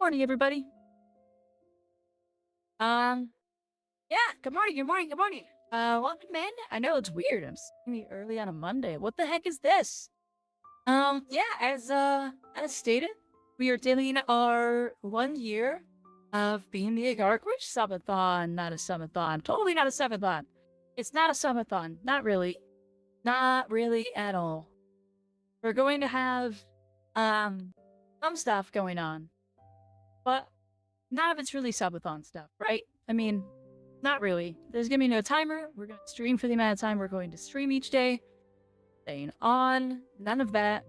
morning, everybody. Um, yeah, good morning, good morning, good morning. Welcome in. I know it's weird. I'm seeing you early on a Monday. What the heck is this? Yeah, as stated, we are dealing our 1 year of being the Agarquish subathon, not a subathon. Totally not a subathon. It's not a subathon. Not really. Not really at all. We're going to have, um, some stuff going on, but none of it's really subathon stuff, right? I mean, not really. There's gonna be no timer. We're gonna stream for the amount of time we're going to stream each day. Staying on. None of that.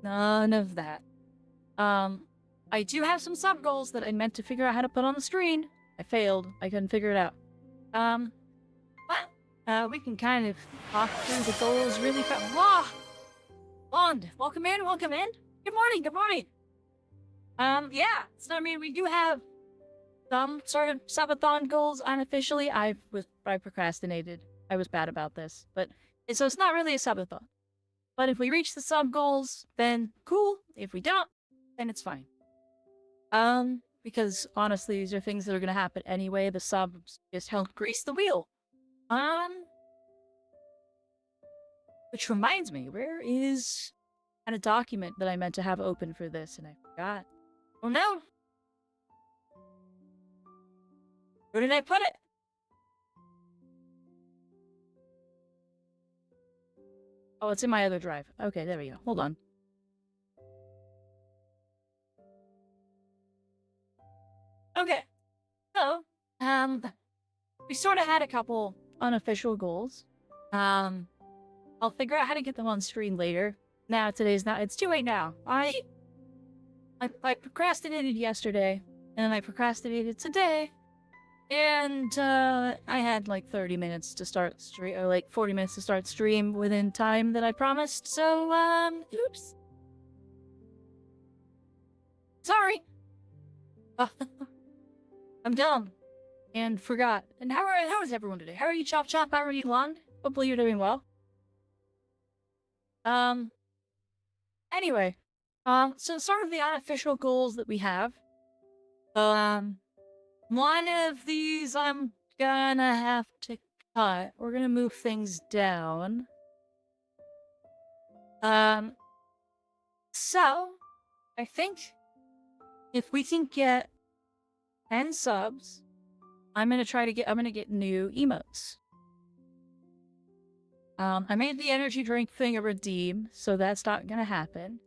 None of that. I do have some sub goals that I meant to figure out how to put on the screen. I failed. I couldn't figure it out. But we can kind of talk through the goals really fast. Whoa! Bond, welcome in, welcome in. Good morning, good morning. Yeah, so I mean, we do have some sort of subathon goals unofficially. I procrastinated. I was bad about this, but so it's not really a subathon. But if we reach the sub goals, then cool. If we don't, then it's fine. Because honestly, these are things that are gonna happen anyway. The subs just help grease the wheel. Which reminds me, where is a document that I meant to have open for this and I forgot? Oh no! Where did I put it? Oh, it's in my other drive. Okay, there we go. Hold on. Okay. So, we sort of had a couple unofficial goals. I'll figure out how to get them on screen later. Now, today's not, it's too late now. I procrastinated yesterday, and I procrastinated today, and, I had like 30 minutes to start stream, or like 40 minutes to start stream within time that I promised, so, oops. Sorry. I'm dumb. And forgot. And how is everyone today? How are you, Chop Chop? How are you, Lon? Hopefully you're doing well. Anyway. So sort of the unofficial goals that we have. One of these I'm gonna have to cut. We're gonna move things down. So, I think if we can get 10 subs, I'm gonna get new emotes. I made the energy drink thing a redeem, so that's not gonna happen.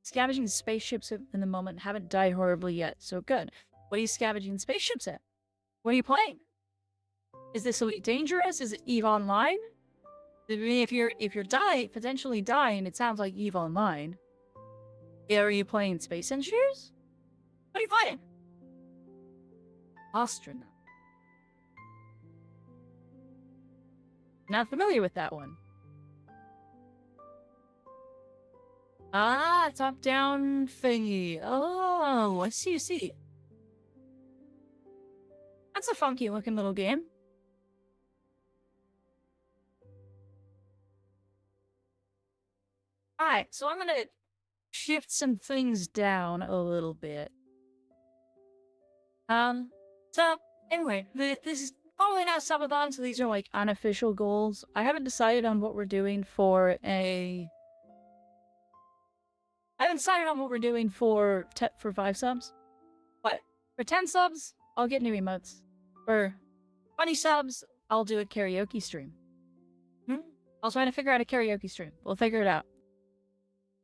Scavenging spaceships in the moment haven't died horribly yet, so good. What are you scavenging spaceships at? What are you playing? Is this Elite Dangerous? Is it EVE Online? I mean, if you're potentially dying, it sounds like EVE Online. Are you playing Space Engineers? What are you playing? Astronaut. Not familiar with that one. Ah, top-down thingy. Oh, I see. That's a funky-looking little game. Alright, so I'm gonna shift some things down a little bit. So, anyway, this is probably not subathon, so these are, like, unofficial goals. I haven't decided on what we're doing for a... I haven't decided on what we're doing for 5 subs. But for 10 subs, I'll get new emotes. For 20 subs, I'll do a karaoke stream. I'll try to figure out a karaoke stream. We'll figure it out.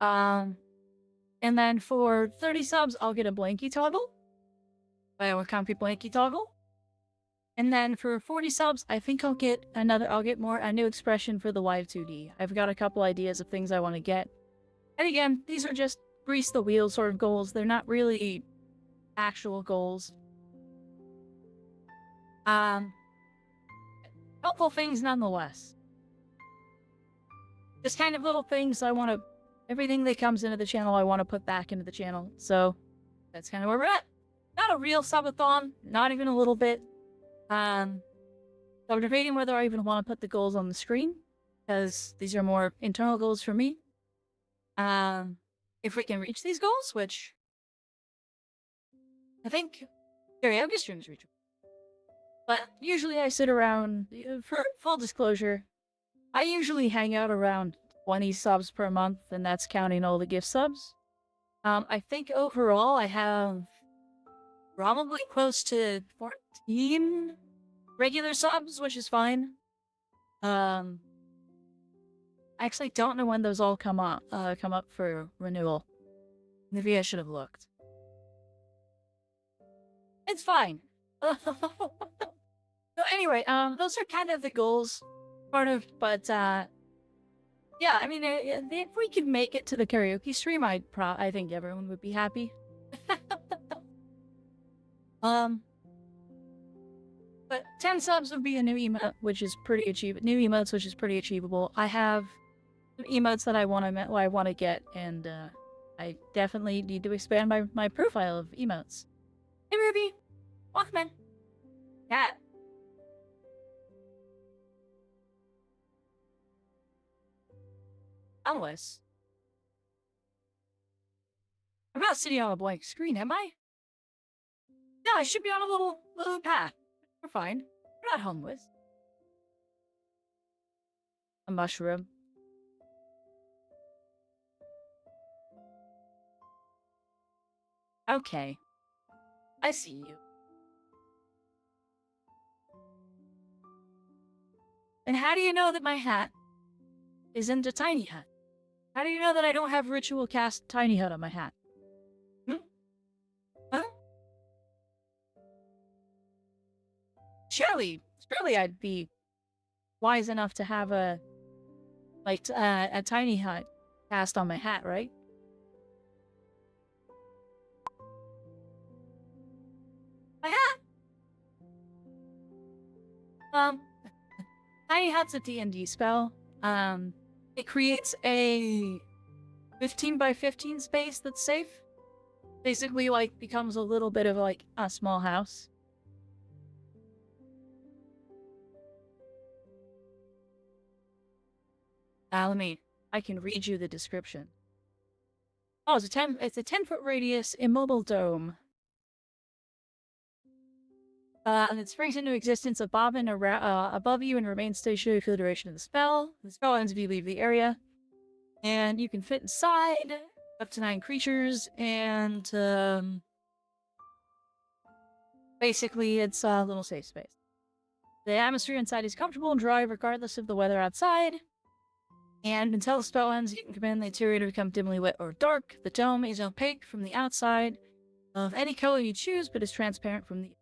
And then for 30 subs, I'll get a blankie toggle. A comfy blankie toggle. And then for 40 subs, I think I'll get a new expression for the live 2D. I've got a couple ideas of things I want to get. And again, these are just grease the wheel sort of goals. They're not really actual goals. Helpful things nonetheless. Just kind of little things everything that comes into the channel, I want to put back into the channel. So that's kind of where we're at. Not a real subathon, not even a little bit. So I'm debating whether I even want to put the goals on the screen, because these are more internal goals for me. If we can reach these goals, which I think karaoke streams reachable. But usually I sit around, for full disclosure, I usually hang out around 20 subs per month, and that's counting all the gift subs. I think overall I have probably close to 14 regular subs, which is fine. I actually don't know when those all come up for renewal. Maybe I should have looked. It's fine. So anyway, those are kind of the goals, but yeah, I mean, if we could make it to the karaoke stream, I think everyone would be happy. But 10 subs would be a new emote, which is pretty achievable. New emotes, which is pretty achievable. I have some emotes that I want to get, and I definitely need to expand my profile of emotes. Hey, Ruby, Walkman, cat. Alice. I'm not sitting on a blank screen, am I? No, I should be on a little path. We're fine. We're not homeless. A mushroom. Okay. I see you. And how do you know that my hat isn't a tiny hat? How do you know that I don't have ritual cast tiny hat on my hat? Huh? Surely I'd be wise enough to have a tiny hat cast on my hat, right? My hat. Tiny hat's a D&D spell. It creates a 15 by 15 space that's safe. Basically, like, becomes a little bit of, like, a small house. I can read you the description. Oh, it's a 10-foot radius immobile dome. And it springs into existence above you and remains stationary for the duration of the spell. The spell ends if you leave the area. And you can fit inside up to 9 creatures, and basically it's a little safe space. The atmosphere inside is comfortable and dry regardless of the weather outside. And until the spell ends, you can command the interior to become dimly lit or dark. The dome is opaque from the outside of any color you choose, but is transparent from the...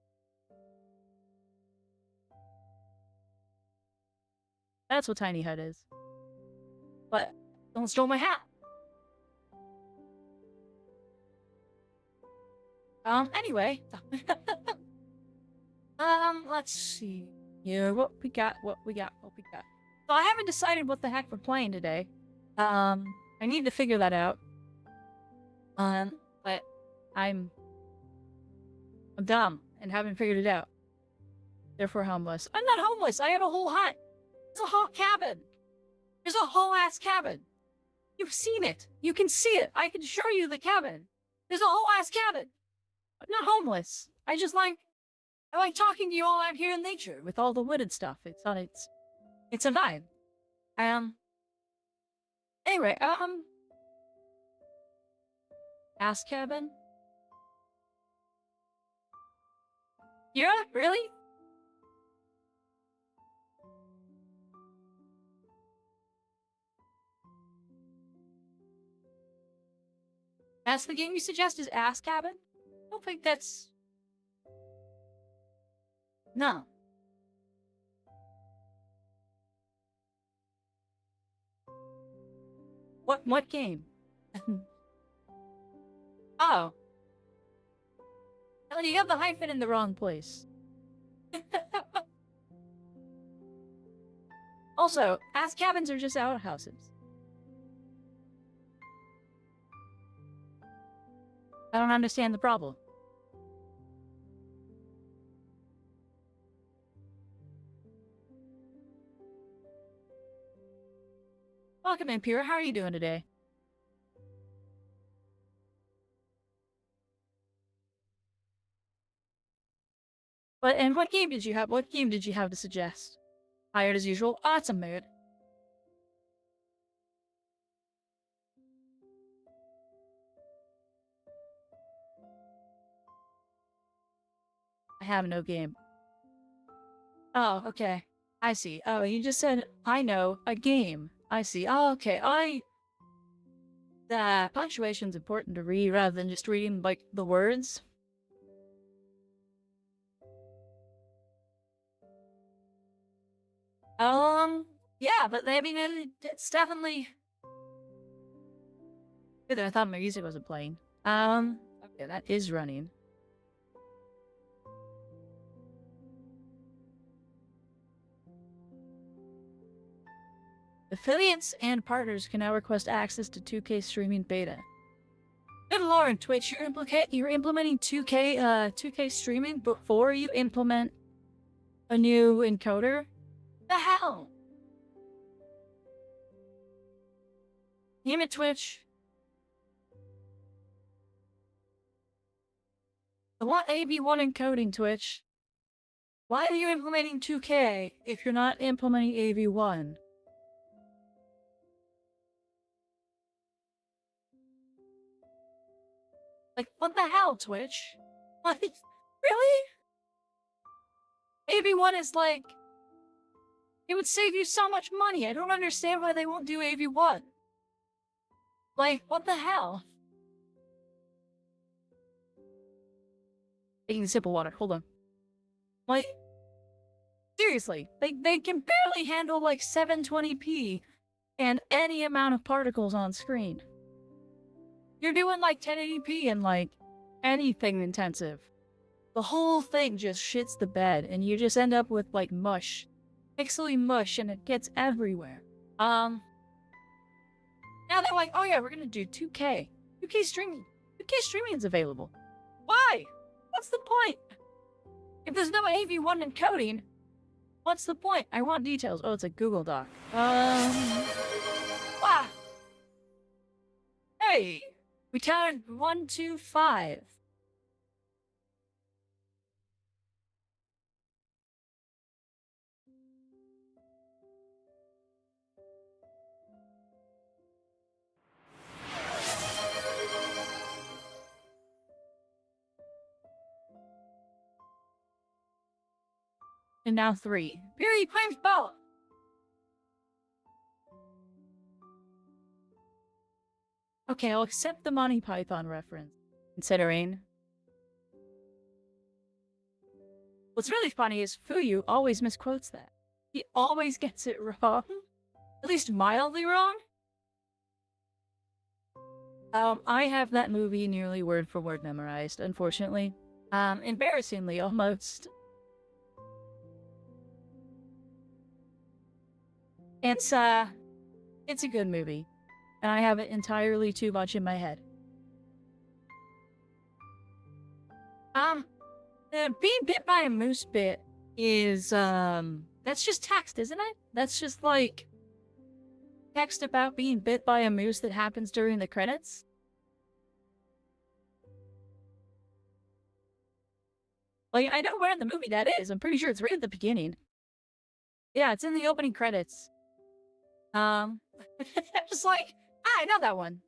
That's what Tiny Hut is. But don't steal my hat. Anyway. Let's see here. What we got. So I haven't decided what the heck we're playing today. I need to figure that out. But I'm dumb and haven't figured it out. Therefore homeless. I'm not homeless. I have a whole hut. There's a whole cabin. There's a whole ass cabin. You've seen it. You can see it. I can show you the cabin. There's a whole ass cabin. I'm not homeless. I like talking to you all out here in nature with all the wood and stuff. It's a vibe. Anyway, ass cabin? Yeah, really? That's the game you suggest is Ass Cabin? I don't think that's... No. What game? Oh. Well, you got the hyphen in the wrong place. Also, ass cabins are just outhouses. I don't understand the problem. Welcome in, Pira. How are you doing today? And what game did you have? What game did you have to suggest? Tired as usual? Awesome mood. I have no game. Oh, okay. I see. Oh, you just said, I know, a game. I see. Oh, okay. The punctuation's important to read rather than just reading, like, the words. Yeah, but I mean, it's definitely... Good, I thought my music wasn't playing. Okay, that is running. Affiliates and partners can now request access to 2K streaming beta. Good lord, Twitch, you're implementing 2K streaming before you implement a new encoder? The hell? Damn it, Twitch. I want AV1 encoding, Twitch. Why are you implementing 2K if you're not implementing AV1? Like, what the hell, Twitch? Like, really? AV1 is like... It would save you so much money. I don't understand why they won't do AV1. Like, what the hell? Taking a sip of water. Hold on. Like, seriously, they can barely handle like 720p and any amount of particles on screen. You're doing like 1080p and like anything intensive. The whole thing just shits the bed and you just end up with like mush. Pixely mush and it gets everywhere. Now they're like, oh yeah, we're gonna do 2K. 2K streaming. 2K streaming is available. Why? What's the point? If there's no AV1 encoding, what's the point? I want details. Oh, it's a Google Doc. Wow. Hey, we counted 1, 2, 5. And now 3. Barry claims both. Okay, I'll accept the Monty Python reference, considering. What's really funny is Fuyu always misquotes that. He always gets it wrong. At least mildly wrong. I have that movie nearly word for word memorized, unfortunately. Embarrassingly, almost. It's a good movie. And I have it entirely too much in my head. The being bit by a moose bit is, that's just text, isn't it? That's just, like, text about being bit by a moose that happens during the credits? Like, I know where in the movie that is. I'm pretty sure it's right at the beginning. Yeah, it's in the opening credits. Just like, I know that one.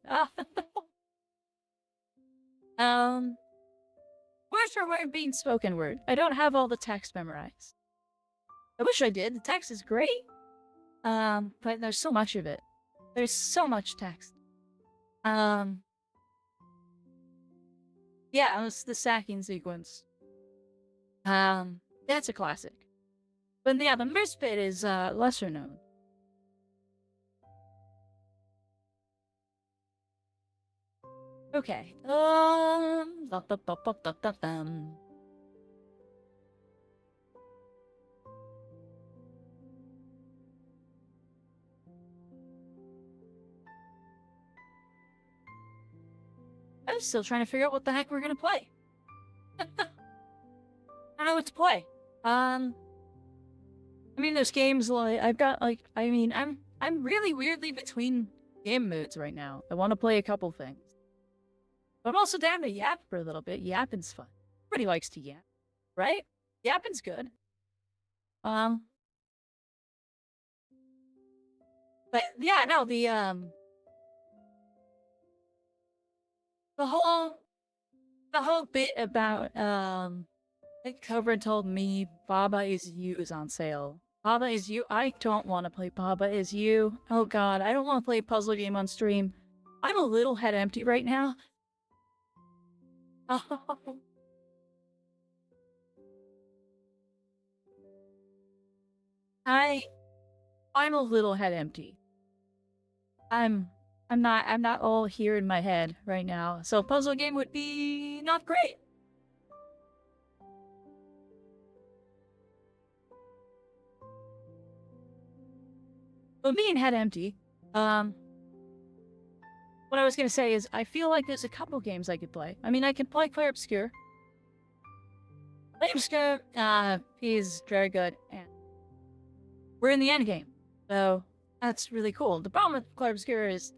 Word for word being spoken word. I don't have all the text memorized. I wish I did. The text is great. But there's so much of it. There's so much text. Yeah, it's the sacking sequence. That's a classic. But yeah, the moose bit is, lesser known. Okay. I'm still trying to figure out what the heck we're gonna play. I don't know what to play. I mean, there's games like I've got like I'm really weirdly between game moods right now. I want to play a couple things. But I'm also down to yap for a little bit. Yapping's fun. Everybody likes to yap, right? Yapping's good. Um, but yeah, no, the whole the whole bit about like Cobra told me Baba is You is on sale. Baba is You. I don't want to play Baba is You. Oh god, I don't want to play a puzzle game on stream. I'm a little head empty right now. I I'm a little head empty. I'm I'm not all here in my head right now. So puzzle game would be not great. But being head empty, what I was gonna say is I feel like there's a couple games I could play. I mean, I can play Clair Obscur. Clair Obscur, is very good, and we're in the end game, so that's really cool. The problem with Clair Obscur is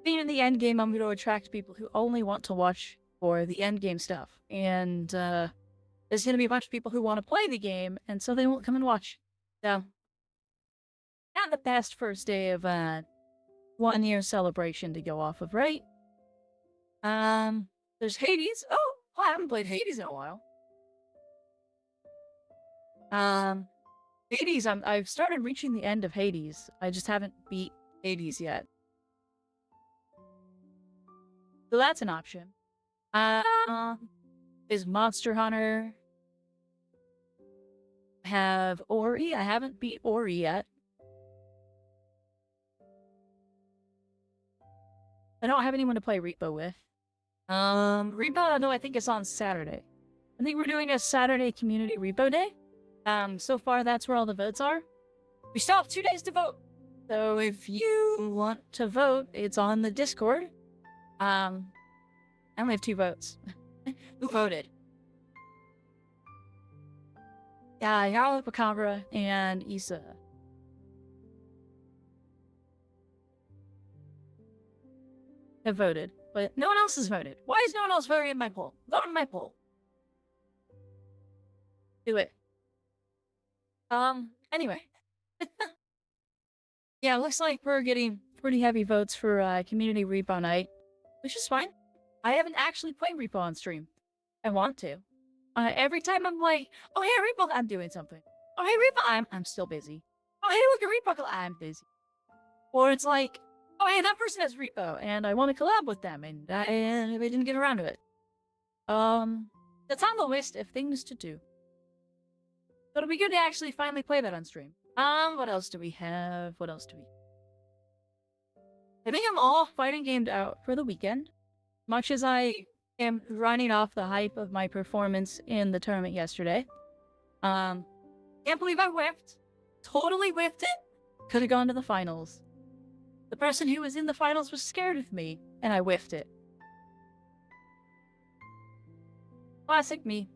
being in the end game, I'm going to attract people who only want to watch for the end game stuff, and there's going to be a bunch of people who want to play the game, and so they won't come and watch. So, not the best first day of 1 year celebration to go off of, right? There's Hades. Oh, I haven't played Hades in a while. Hades, I've started reaching the end of Hades. I just haven't beat Hades yet. So that's an option. Is Monster Hunter. Have Ori. I haven't beat Ori yet. I don't have anyone to play Repo with. Repo, no, I think it's on Saturday. I think we're doing a Saturday community Repo day. So far that's where all the votes are. We still have 2 days to vote. So if you want to vote, it's on the Discord. I only have 2 votes. Who voted? Yeah, Yarla Pacabra and Issa. Have voted, but no one else has voted. Why is no one else voting in my poll? Vote in my poll. Do it. Anyway. Yeah, looks like we're getting pretty heavy votes for community repo night, which is fine. I haven't actually played repo on stream. I want to. Every time I'm like, oh hey repo, I'm doing something. Oh hey repo, I'm still busy. Oh hey look at repo, I'm busy. Or it's like, oh hey that person has repo and I want to collab with them and I didn't get around to it. That's on the list of things to do. So it'll be good to actually finally play that on stream. What else do we have? What else do we... I think I'm all fighting gamed out for the weekend. Much as I am running off the hype of my performance in the tournament yesterday. Can't believe I whiffed. Totally whiffed it. Could have gone to the finals. The person who was in the finals was scared of me, and I whiffed it. Classic me.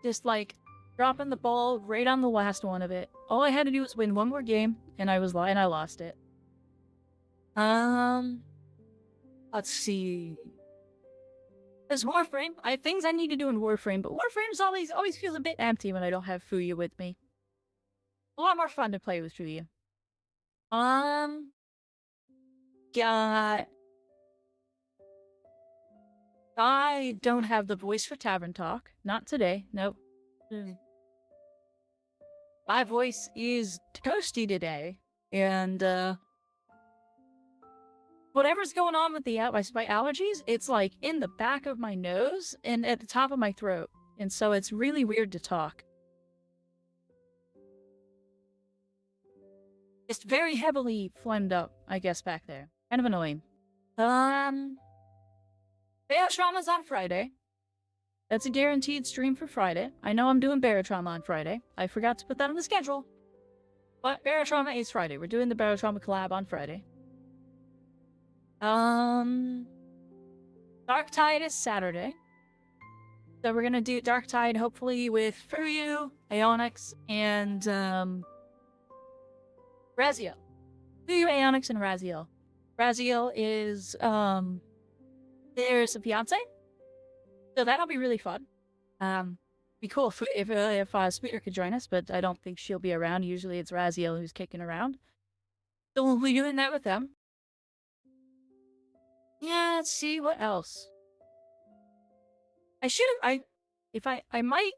Just like dropping the ball right on the last one of it. All I had to do was win one more game, and I lost it. Let's see. There's Warframe. I have things I need to do in Warframe, but Warframe's always feels a bit empty when I don't have Fuya with me. A lot more fun to play with Fuya. Got... I don't have the voice for Tavern Talk. Not today. Nope. My voice is toasty today, and whatever's going on with my allergies, it's like in the back of my nose and at the top of my throat, and so it's really weird to talk. It's very heavily phlegmed up, I guess, back there. Kind of annoying. Barotrauma's on Friday. That's a guaranteed stream for Friday. I know I'm doing Barotrauma on Friday. I forgot to put that on the schedule. But Barotrauma is Friday. We're doing the Barotrauma collab on Friday. Darktide is Saturday. So we're gonna do Darktide hopefully with Furyu, Aeonix, and Raziel. Furyu, Aeonix, and Raziel. Raziel is there's a fiance. So that'll be really fun. Be cool if Sweeter could join us, but I don't think she'll be around. Usually it's Raziel who's kicking around. So we'll be doing that with them. Yeah, let's see what else. I should have. I might.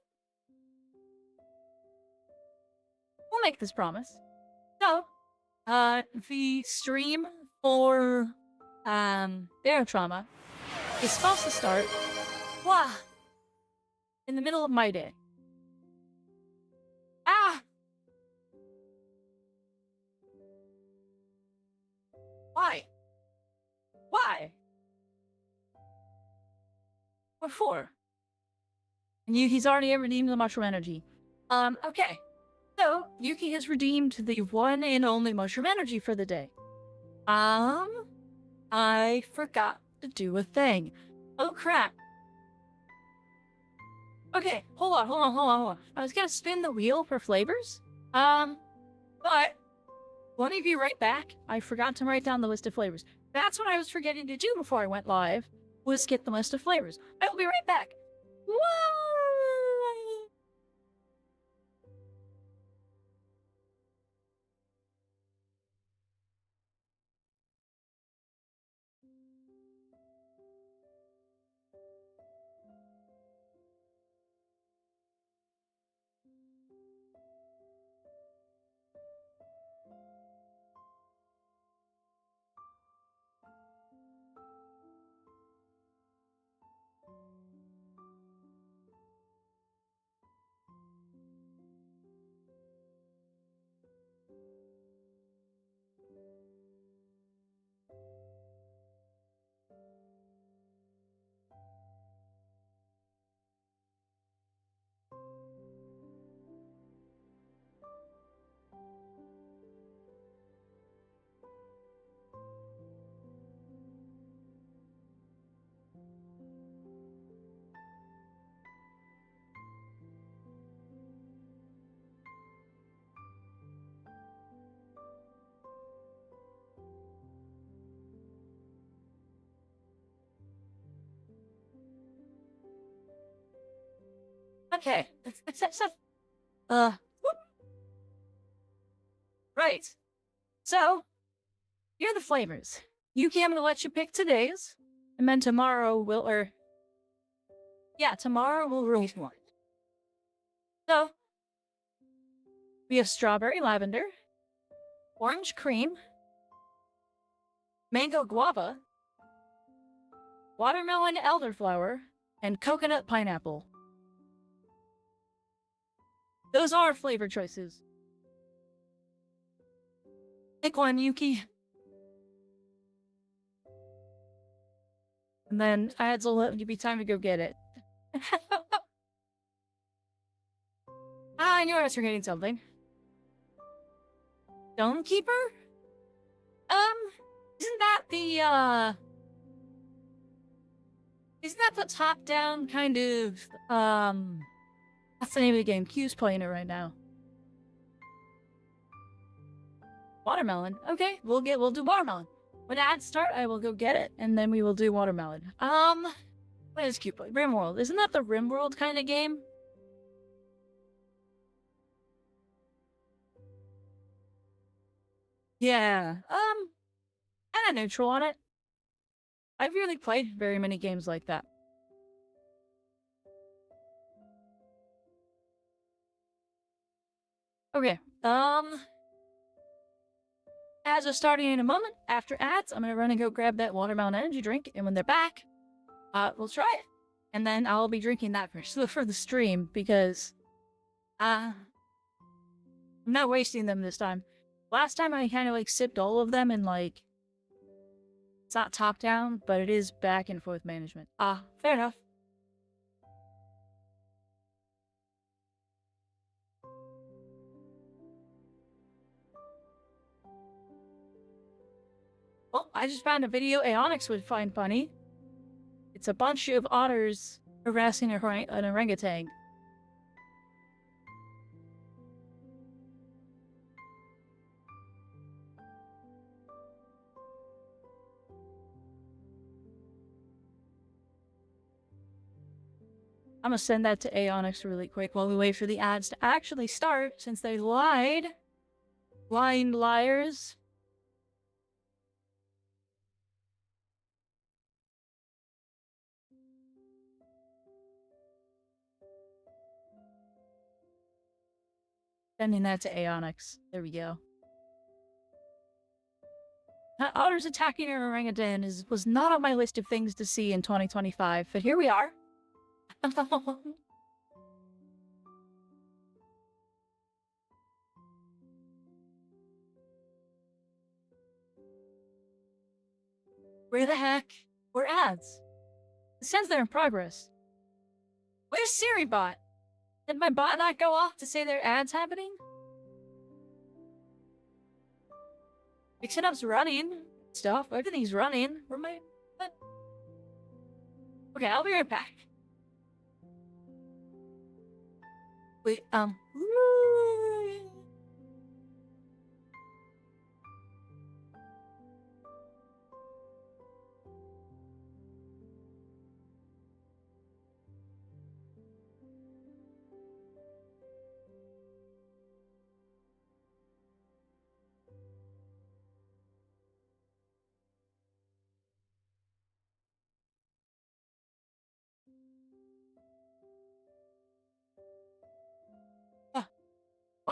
We'll make this promise. So, the stream for Barotrauma is supposed to start. Wow. In the middle of my day. Ah! Why? Why? What for? And Yuki's already redeemed the mushroom energy. Okay. So, Yuki has redeemed the one and only mushroom energy for the day. I forgot to do a thing. Oh crap. Okay, hold on. I was gonna spin the wheel for flavors. But let me be right back. I forgot to write down the list of flavors. That's what I was forgetting to do before I went live, was get the list of flavors. I will be right back. Whoa! Okay. Uh, right. So, here are the flavors. Yuki, I'm gonna let you pick today's. And then tomorrow tomorrow we'll release one. So, we have strawberry lavender, orange cream, mango guava, watermelon elderflower, and coconut pineapple. Those are flavor choices. Pick one, Yuki. And then Ads will let you be time to go get it. I knew I was forgetting something. Stonekeeper? Isn't that the, isn't that the top-down kind of, what's the name of the game? Q's playing it right now. Watermelon. Okay, we'll do watermelon. When ads start, I will go get it, and then we will do watermelon. What is Q play? Rimworld. Isn't that the Rimworld kind of game? Yeah. Kinda neutral on it. I've really played very many games like that. Okay, ads are starting in a moment. After ads, I'm gonna run and go grab that watermelon energy drink, and when they're back, we'll try it. And then I'll be drinking that for the stream, because, I'm not wasting them this time. Last time I kind of, like, sipped all of them, and, like, it's not top-down, but it is back and forth management. Fair enough. Well, I just found a video Aonix would find funny. It's a bunch of otters harassing an orangutan. I'm gonna send that to Aonix really quick while we wait for the ads to actually start, since they lied. Blind liars. Sending that to Aonix. There we go. Otters attacking an orangutan was not on my list of things to see in 2025, but here we are. Where the heck were ads? It says they're in progress. Where's SiriBot? Did my bot not go off to say there are ads happening? Mix-it-up's running. Stuff. Everything's running. Where am I? What? Okay, I'll be right back. Wait,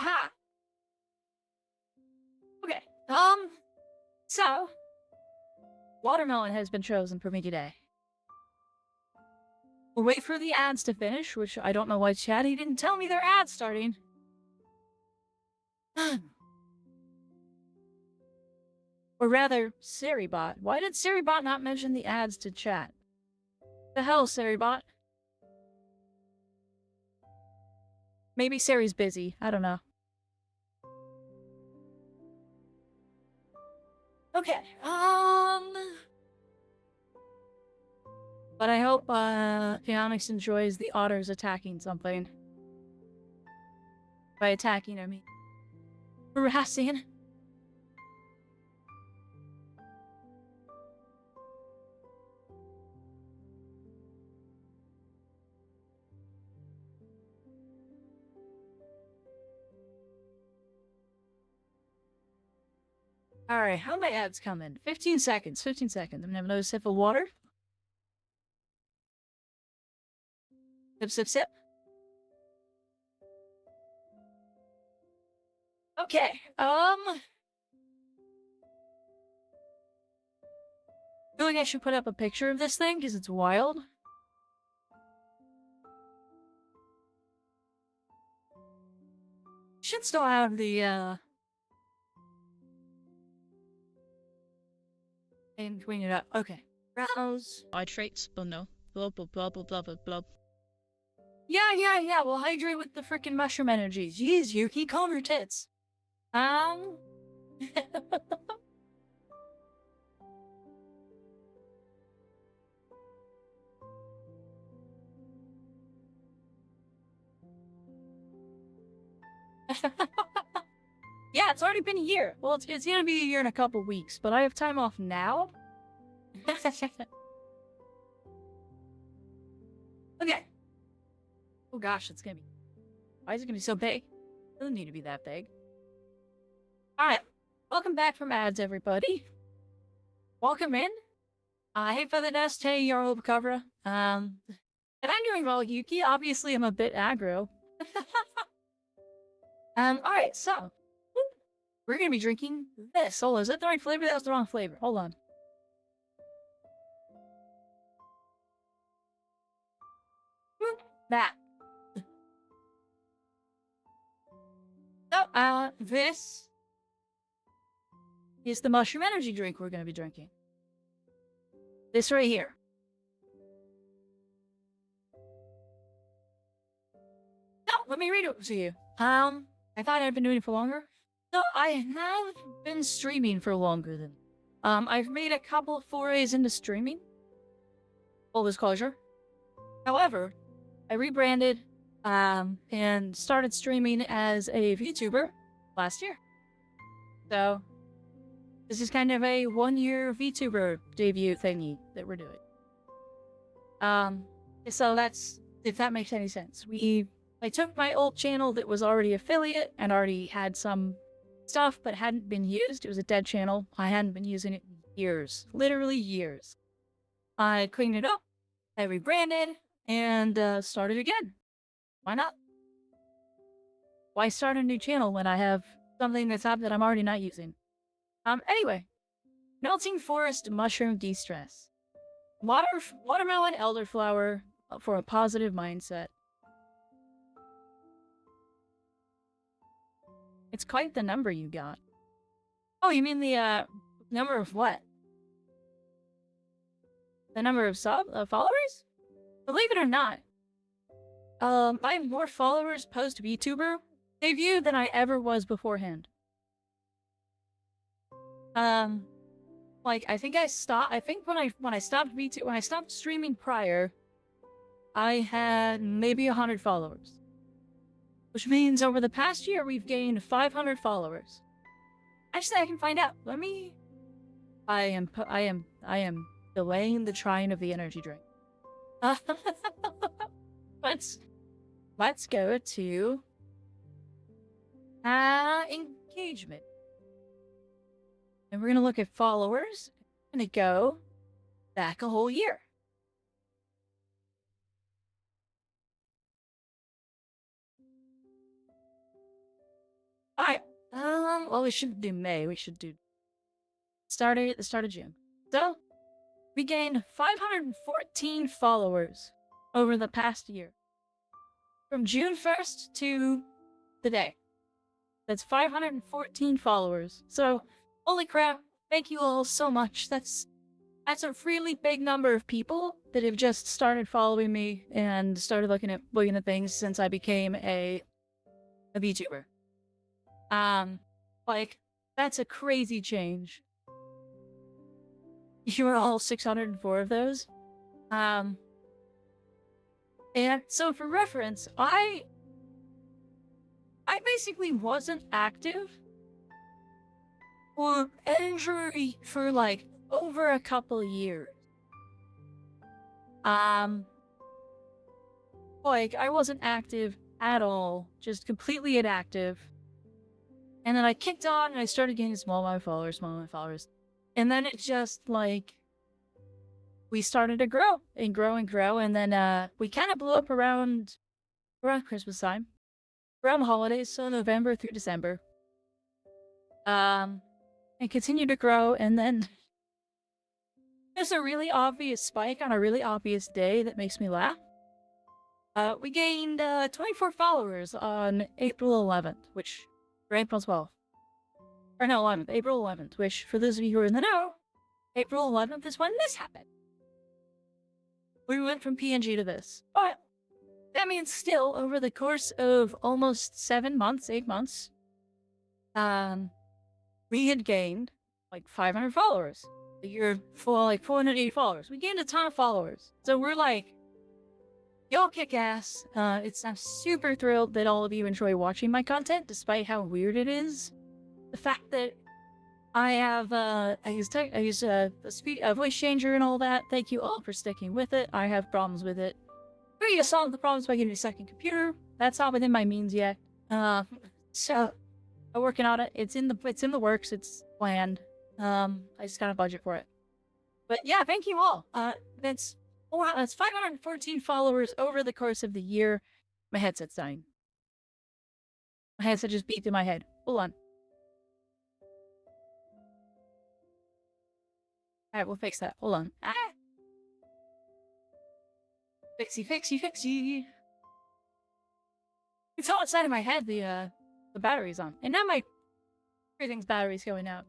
aha! Okay, so, watermelon has been chosen for me today. We'll wait for the ads to finish, which I don't know why Chatty didn't tell me their ads starting. Or rather, SiriBot. Why did SiriBot not mention the ads to chat? The hell, SiriBot? Maybe Siri's busy. I don't know. Okay, but I hope, Phoenix enjoys the otters attacking something. By attacking, I mean harassing. Alright, how many ads come in? 15 seconds, 15 seconds. I'm gonna have another sip of water. Sip, sip, sip. Okay, I feel like I should put up a picture of this thing, because it's wild. Should still have the, and clean it up. Okay. Browse. Hydrates, but no. Blah blah blah blah blah blah blah. Yeah. We'll hydrate with the freaking mushroom energy. Jeez, Yuki, calm your tits. Yeah, it's already been a year. Well, it's gonna be a year in a couple weeks, but I have time off now. Okay. Oh gosh, it's gonna be... Why is it gonna be so big? It doesn't need to be that big. Alright. Welcome back from ads, everybody. Welcome in. Hey, for the nest, hey, Yarl Cover. And I'm doing well, Yuki. Obviously, I'm a bit aggro. Alright, so... We're gonna be drinking this. Oh, is that the right flavor? That was the wrong flavor. Hold on. That. So, this is the mushroom energy drink we're gonna be drinking. This right here. No, let me read it to you. I thought I'd been doing it for longer. So, I have been streaming for longer than... I've made a couple of forays into streaming. Full disclosure. However, I rebranded, and started streaming as a VTuber last year. So, this is kind of a one-year VTuber debut thingy that we're doing. So that's if that makes any sense. I took my old channel that was already affiliate and already had some stuff but hadn't been used. It was a dead channel. I hadn't been using it in years, literally years. I cleaned it up, I rebranded, and started again. Why not? Why start a new channel when I have something that's up that I'm already not using? Anyway, melting forest mushroom de-stress. Watermelon elderflower for a positive mindset. It's quite the number you got. Oh, you mean the number of what? The number of followers? Believe it or not, I have more followers post VTuber debut than I ever was beforehand. Like I think when I stopped streaming prior, I had maybe 100 followers. Which means over the past year we've gained 500 followers. Actually, I can find out. I am delaying the trying of the energy drink. Let's go to engagement. And we're gonna look at followers. I'm gonna go back a whole year. Alright. Well, we shouldn't do May. We should do the start of June. So, we gained 514 followers over the past year. From June 1st to today. That's 514 followers. So, holy crap, thank you all so much. That's a really big number of people that have just started following me and started looking at things since I became a VTuber. Like, that's a crazy change. You were all 604 of those. And so for reference, I basically wasn't active or injury for like over a couple of years. Like I wasn't active at all, just completely inactive. And then I kicked on and I started getting small amount of followers. And then it just like we started to grow and grow and grow, and then we kind of blew up around Christmas time, around the holidays, so November through December. And continued to grow, and then there's a really obvious spike on a really obvious day that makes me laugh. We gained 24 followers on April 11th, or April 12th. Or no, 11th, April 11th, which, for those of you who are in the know, April 11th is when this happened. We went from PNG to this. But that means still, over the course of almost 8 months, we had gained like 500 followers. A year full, like 480 followers. We gained a ton of followers. So we're like, y'all kick ass. I'm super thrilled that all of you enjoy watching my content, despite how weird it is. The fact that I have, I use a voice changer and all that. Thank you all for sticking with it. I have problems with it. We're gonna solve the problems by getting a second computer. That's not within my means yet. So I'm working on it. It's in the works. It's planned. I just gotta budget for it. But yeah, thank you all. That's 514 followers over the course of the year. My headset's dying. My headset just beeped in my head. Hold on. Alright, we'll fix that. Hold on. Ah! Fixie. It's all inside of my head, the battery's on. And now everything's battery's going out.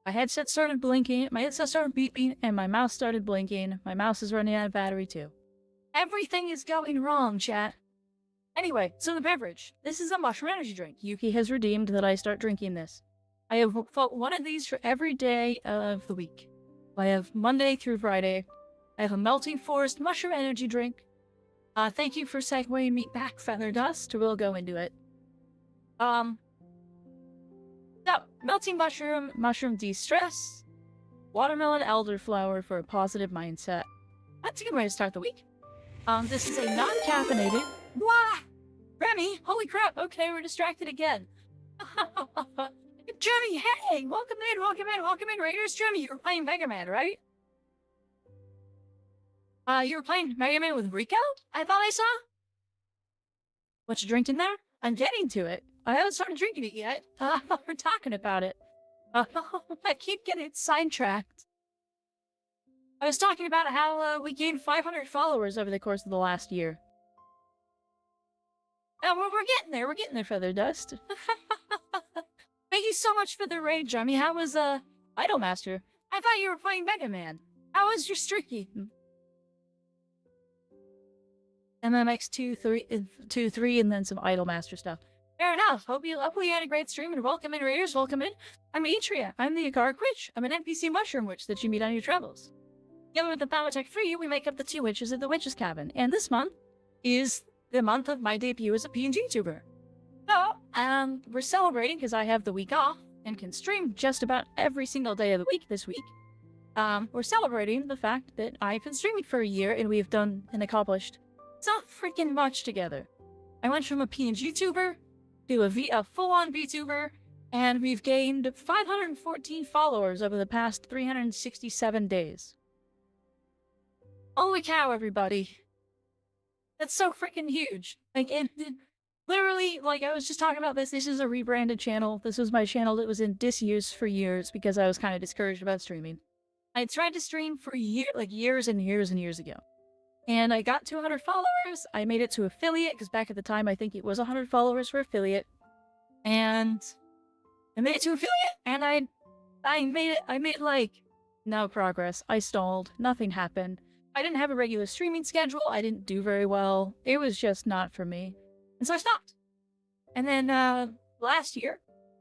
My headset started blinking, my headset started beeping, and my mouse started blinking. My mouse is running out of battery too. Everything is going wrong, chat. Anyway, so the beverage. This is a mushroom energy drink. Yuki has redeemed that I start drinking this. I have one of these for every day of the week. I have Monday through Friday. I have a melting forest mushroom energy drink. Thank you for segueing me back, Feather Dust. We'll go into it. So, melting mushroom de-stress, watermelon elderflower for a positive mindset. That's a good way to start the week. This is a non-caffeinated. Wah! Remy, holy crap! Okay, we're distracted again. Jimmy, hey! Welcome in, welcome in, welcome in, Raiders. Jimmy, you were playing Mega Man, right? You were playing Mega Man with Rico? I thought I saw? What you drinking there? I'm getting to it. I haven't started drinking it yet. We're talking about it. I keep getting sidetracked. I was talking about how we gained 500 followers over the course of the last year. We're getting there. We're getting there, Feather Dust. Thank you so much for the raid, Jimmy. How was Idolmaster? I thought you were playing Mega Man. How was your streaky? MMX 2, 3, and then some Idolmaster stuff. Fair enough. Hope you had a great stream, and welcome in, Raiders. Welcome in. I'm Atria. I'm the Agaric Witch. I'm an NPC mushroom witch that you meet on your travels. Together with the Thaumaturg 3, we make up the 2 witches at the Witch's Cabin, and this month is the month of my debut as a PNG tuber. So, we're celebrating because I have the week off and can stream just about every single day of the week this week. We're celebrating the fact that I've been streaming for a year and we've done and accomplished so freaking much together. I went from a PNG tuber to a full-on VTuber, and we've gained 514 followers over the past 367 days. Holy cow, everybody. That's so freaking huge. Like, literally, like, I was just talking about this. This is a rebranded channel. This was my channel that was in disuse for years because I was kind of discouraged about streaming. I tried to stream for years and years and years ago. And I got 200 followers. I made it to affiliate, because back at the time, I think it was 100 followers for affiliate. And I made it to affiliate, and I made, like, no progress. I stalled. Nothing happened. I didn't have a regular streaming schedule. I didn't do very well. It was just not for me. And so I stopped. And then, last year,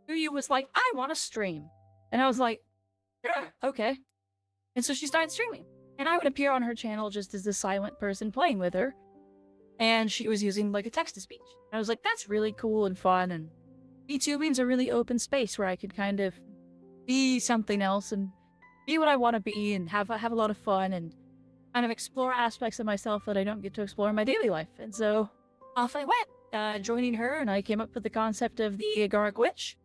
Uyu was like, I want to stream. And I was like, yeah, okay. And so she started streaming. And I would appear on her channel just as the silent person playing with her. And she was using, like, a text-to-speech. I was like, that's really cool and fun, and VTubing's a really open space where I could kind of be something else and be what I want to be and have a lot of fun and kind of explore aspects of myself that I don't get to explore in my daily life. And so off I went, joining her, and I came up with the concept of the Agaric Witch.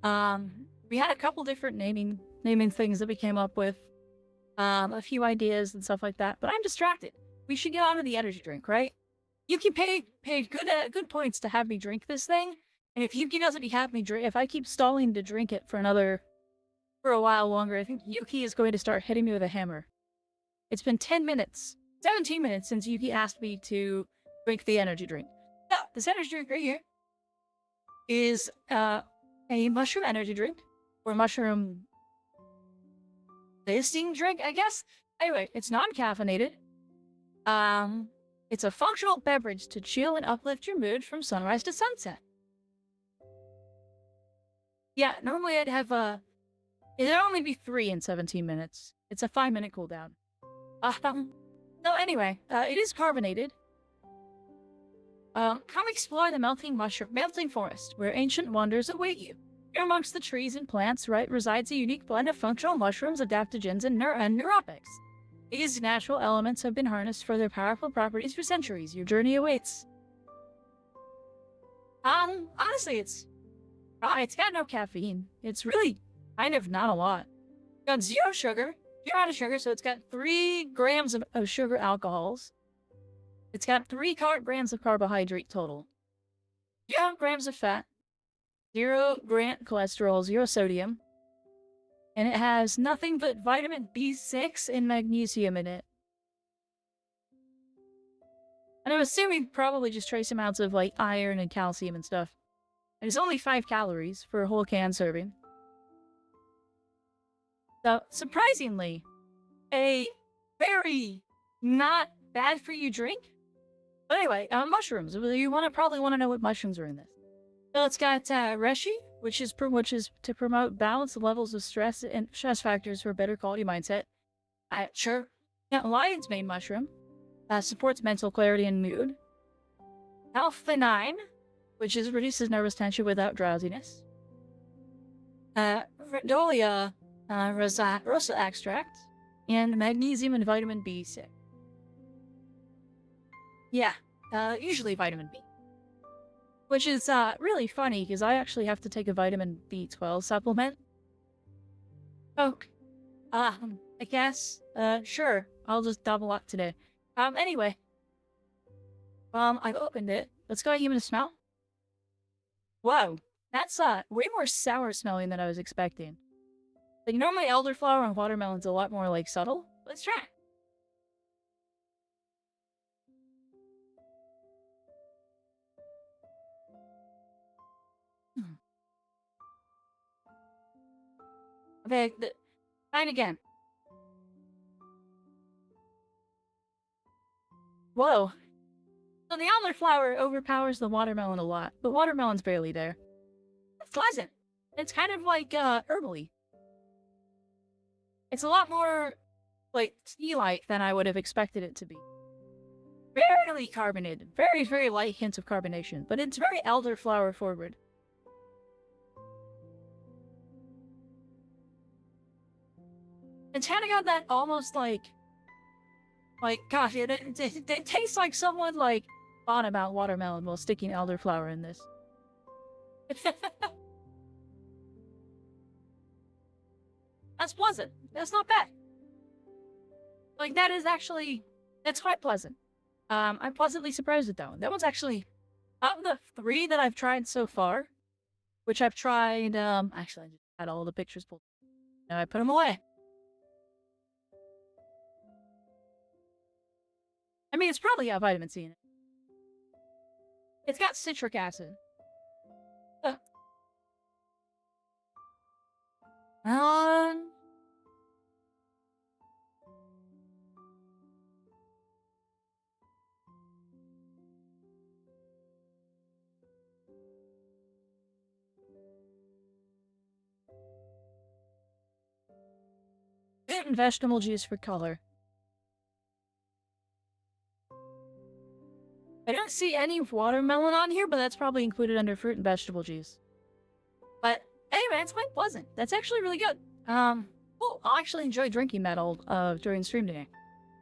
We had a couple different naming things that we came up with. A few ideas and stuff like that, but I'm distracted. We should get on to the energy drink, right? Yuki paid good points to have me drink this thing, and if Yuki doesn't have me drink, if I keep stalling to drink it for a while longer, I think Yuki is going to start hitting me with a hammer. It's been 17 minutes since Yuki asked me to drink the energy drink. So, this energy drink right here is a mushroom energy drink, or mushroom tasting drink, I guess? Anyway, it's non-caffeinated. It's a functional beverage to chill and uplift your mood from sunrise to sunset. Yeah, normally I'd have it'd only be 3 in 17 minutes. It's a 5-minute cooldown. No, anyway, it is carbonated. Come explore the melting forest, where ancient wonders await you. Here amongst the trees and plants resides a unique blend of functional mushrooms, adaptogens, and neurotics. These natural elements have been harnessed for their powerful properties for centuries. Your journey awaits. Honestly, it's got no caffeine. It's really kind of not a lot. It's got zero sugar, so it's got 3 grams of sugar alcohols. It's got 3 grams of carbohydrate total. 0 grams of fat. 0 gram cholesterol, 0 sodium. And it has nothing but vitamin B6 and magnesium in it. And I'm assuming probably just trace amounts of, like, iron and calcium and stuff. And it's only 5 calories for a whole can serving. So, surprisingly, a very not bad for you drink. But anyway, mushrooms. You probably want to know what mushrooms are in this. So it's got reishi, which is to promote balanced levels of stress and stress factors for a better quality mindset. Sure. Yeah, lion's mane mushroom supports mental clarity and mood. Alpha-9, which reduces nervous tension without drowsiness. Rhodolia rosa extract, and magnesium and vitamin B6. Yeah, usually vitamin B. Which is, really funny, because I actually have to take a vitamin B12 supplement. Oh, I guess, sure, I'll just double up today. Anyway, I've opened it. Let's go and give it a smell. Whoa, that's, way more sour smelling than I was expecting. Like, normally elderflower and watermelon's a lot more, like, subtle. Let's try it. Hmm. Okay, fine again. Whoa. So the elderflower overpowers the watermelon a lot, but watermelon's barely there. It's pleasant. It's kind of like, herbally. It's a lot more, like, tea-like than I would have expected it to be. Barely carbonated. Very, very light hints of carbonation, but it's very elderflower forward. It's kind of got that almost like, gosh, it tastes like someone, like, thought about watermelon while sticking elderflower in this. That's pleasant. That's not bad. Like, that is actually, that's quite pleasant. I'm pleasantly surprised at that one. That one's actually, out of the 3 that I've tried so far, which I've tried, actually, I just had all the pictures pulled. Now I put them away. I mean, it's probably got vitamin C in it. It's got citric acid. Um... Fruit and vegetable juice for color. I don't see any watermelon on here, but that's probably included under fruit and vegetable juice. But anyway, it's quite pleasant. That's actually really good. Well, I'll actually enjoy drinking that all during stream today.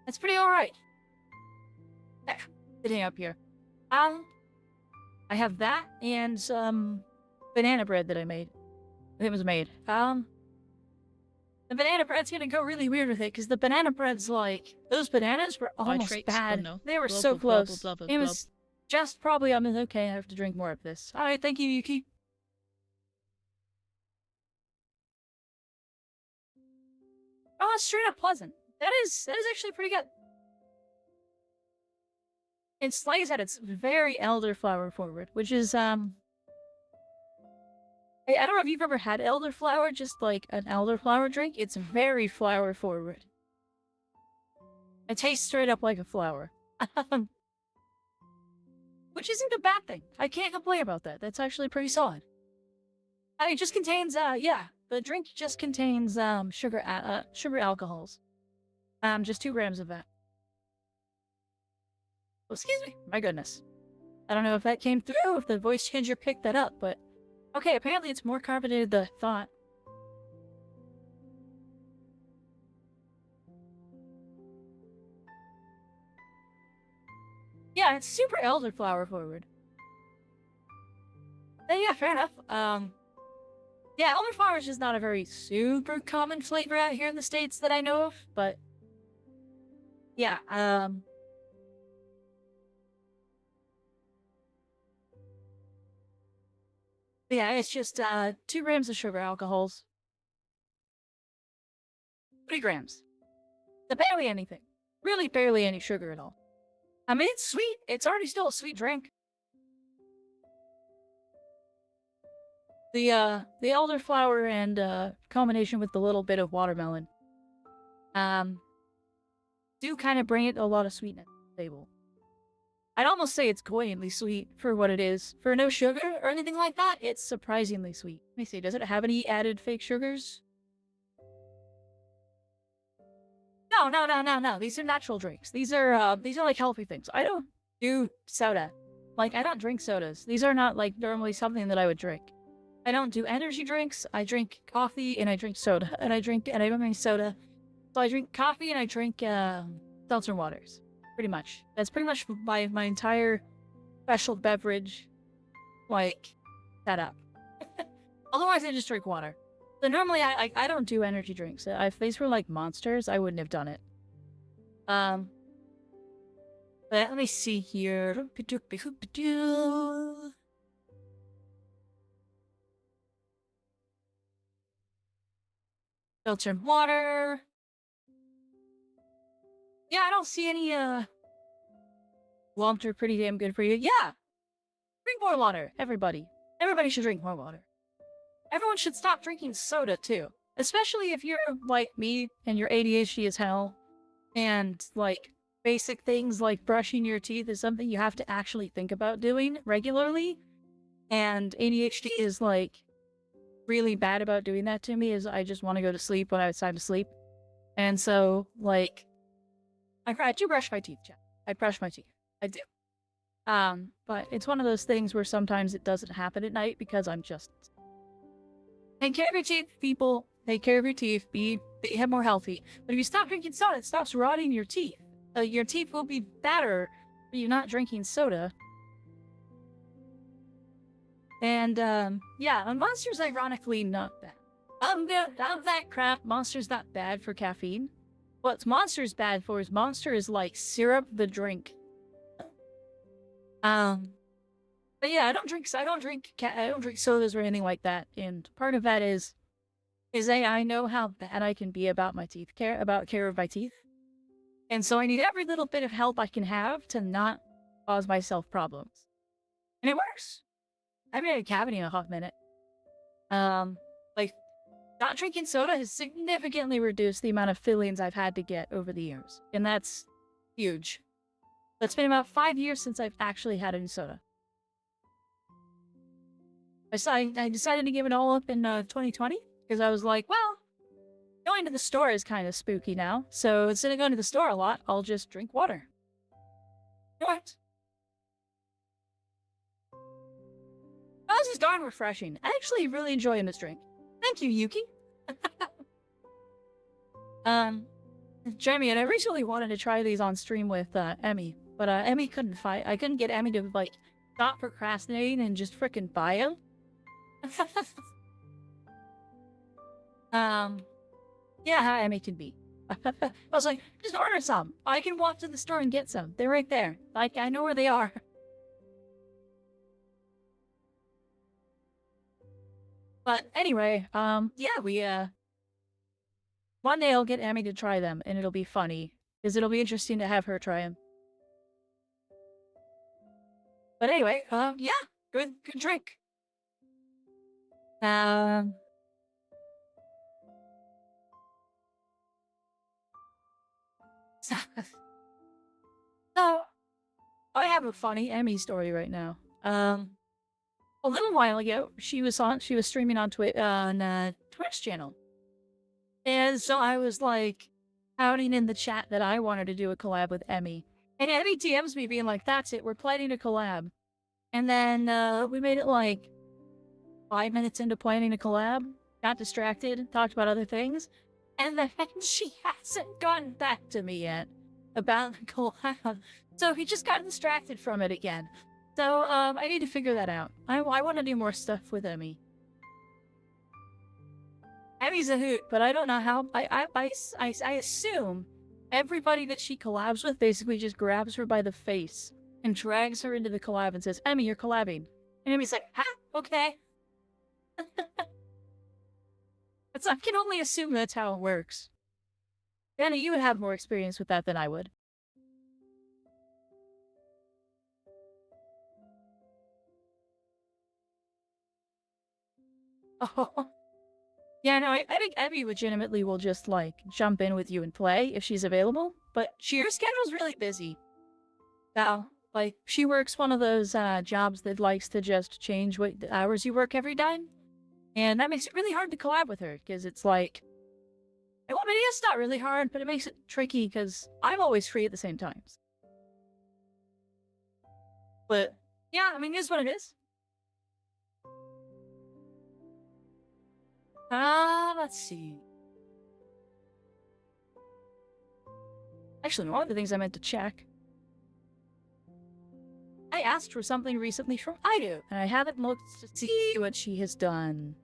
That's pretty alright. Sitting up here. I have that and some banana bread that I made. It was made. The banana bread's gonna go really weird with it, because the banana bread's like, those bananas were almost Nitrates? bad. Oh, no. They were Blah, so blah, blah, close. blah, blah, blah, It blah. was just probably, okay, I have to drink more of this. Alright, thank you, Yuki. Oh, it's straight up pleasant. That is actually pretty good. It's, like I said, it's very elderflower forward, which is, I don't know if you've ever had elderflower, just like an elderflower drink. It's very flower forward. It tastes straight up like a flower. Which isn't a bad thing. I can't complain about that. That's actually pretty solid. It just contains, yeah, the drink just contains, sugar alcohols. Just 2 grams of that. Oh, excuse me. My goodness. I don't know if that came through, if the voice changer picked that up, but... Okay, apparently it's more carbonated than I thought. Yeah, it's super elderflower forward. Yeah, fair enough. Yeah, elderflower is just not a very super common flavor out here in the States that I know of, but... Yeah, yeah, it's just, 2 grams of sugar alcohols. 3 grams. Barely anything. Really barely any sugar at all. I mean, it's sweet. It's already still a sweet drink. The elderflower and, combination with the little bit of watermelon, do kind of bring it a lot of sweetness to the table. I'd almost say it's cloyingly sweet for what it is. For no sugar or anything like that, it's surprisingly sweet. Let me see, does it have any added fake sugars? No. These are natural drinks. These are like healthy things. I don't do soda. Like, I don't drink sodas. These are not, like, normally something that I would drink. I don't do energy drinks. I drink coffee and I drink soda. And I don't drink soda. So I drink coffee and I drink, seltzer waters. pretty much. That's pretty much my entire special beverage, like, setup. Otherwise, I just drink water. So normally, I don't do energy drinks. If these were like Monsters, I wouldn't have done it. But let me see here. Filtered water. Yeah, I don't see any, lumps are pretty damn good for you. Yeah! Drink more water, everybody. Everybody should drink more water. Everyone should stop drinking soda, too. Especially if you're like me and you're ADHD as hell. And, like, basic things like brushing your teeth is something you have to actually think about doing regularly. And ADHD is, like, really bad about doing that to me, is I just want to go to sleep when it's time to sleep. And so, like, I do brush my teeth, Jack. I brush my teeth. I do. But it's one of those things where sometimes it doesn't happen at night because I'm just... Take care of your teeth, people. Take care of your teeth. Be more healthy. But if you stop drinking soda, it stops rotting your teeth. Your teeth will be better if you're not drinking soda. And, yeah, Monster's ironically not bad. Of that crap, Monster's not bad for caffeine. What Monster's bad for is Monster is like syrup the drink. But yeah, I don't drink sodas or anything like that. And part of that is I know how bad I can be about my teeth care of my teeth. And so I need every little bit of help I can have to not cause myself problems. And it works. I haven't had a cavity in a hot minute. Like, not drinking soda has significantly reduced the amount of fillings I've had to get over the years. And that's huge. It's been about 5 years since I've actually had any soda. I decided to give it all up in 2020 because I was like, well, going to the store is kind of spooky now. So instead of going to the store a lot, I'll just drink water. What? Oh, this is darn refreshing. I actually really enjoy this drink. Thank you, Yuki. Jeremy, and I recently wanted to try these on stream with Emmy, but Emmy couldn't fight. I couldn't get Emmy to like stop procrastinating and just frickin' buy them. Yeah, how Emmy can be. I was like, just order some. I can walk to the store and get some. They're right there. Like, I know where they are. But anyway, yeah, one day I'll get Emmy to try them, and it'll be funny, because it'll be interesting to have her try them. But anyway, yeah, good drink. So, I have a funny Emmy story right now. A little while ago, she was streaming on Twitch channel. And so I was like, outing in the chat that I wanted to do a collab with Emmy. And Emmy DMs me being like, that's it, we're planning to collab. And then, we made it like 5 minutes into planning a collab, got distracted, talked about other things, and then she hasn't gotten back to me yet about the collab. So he just got distracted from it again. So, I need to figure that out. I want to do more stuff with Emmy. Emmy's a hoot, but I don't know how. I assume everybody that she collabs with basically just grabs her by the face and drags her into the collab and says, Emmy, you're collabing. And Emmy's like, huh? Okay. I can only assume that's how it works. Danny, you would have more experience with that than I would. Oh. Yeah, no, I think Emmy legitimately will just, like, jump in with you and play if she's available, but her schedule's really busy. Now, like, she works one of those, jobs that likes to just change what hours you work every time, and that makes it really hard to collab with her, because it's like... Well, I mean, it's not really hard, but it makes it tricky, because I'm always free at the same times. But, yeah, I mean, it is what it is. Let's see. Actually, one of the things I meant to check. I asked for something recently from Ido, and I haven't looked to see what she has done.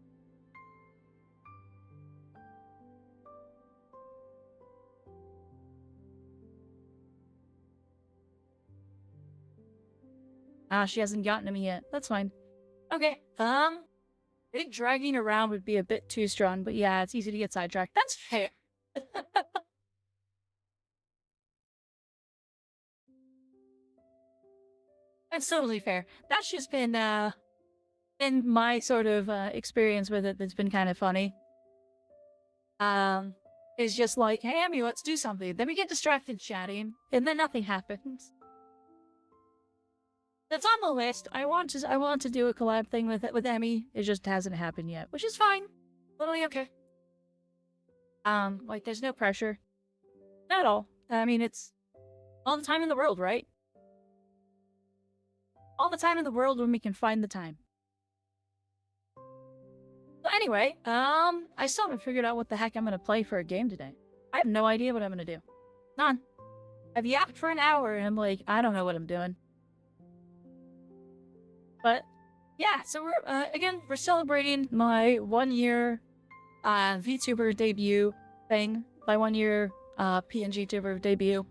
She hasn't gotten to me yet. That's fine. Okay, I think dragging around would be a bit too strong, but yeah, it's easy to get sidetracked. That's fair. That's totally fair. That's just been my sort of experience with it that's been kind of funny. Is just like, hey, Amy, let's do something. Then we get distracted chatting, and then nothing happens. That's on the list. I want to do a collab thing with Emmy. It just hasn't happened yet, which is fine. Totally okay. Like there's no pressure. Not at all. I mean, it's all the time in the world, right? All the time in the world when we can find the time. So anyway, I still haven't figured out what the heck I'm gonna play for a game today. I have no idea what I'm gonna do. None. I've yapped for an hour and I'm like, I don't know what I'm doing. But yeah, so we're celebrating my 1 year VTuber debut thing, my 1 year PNG tuber debut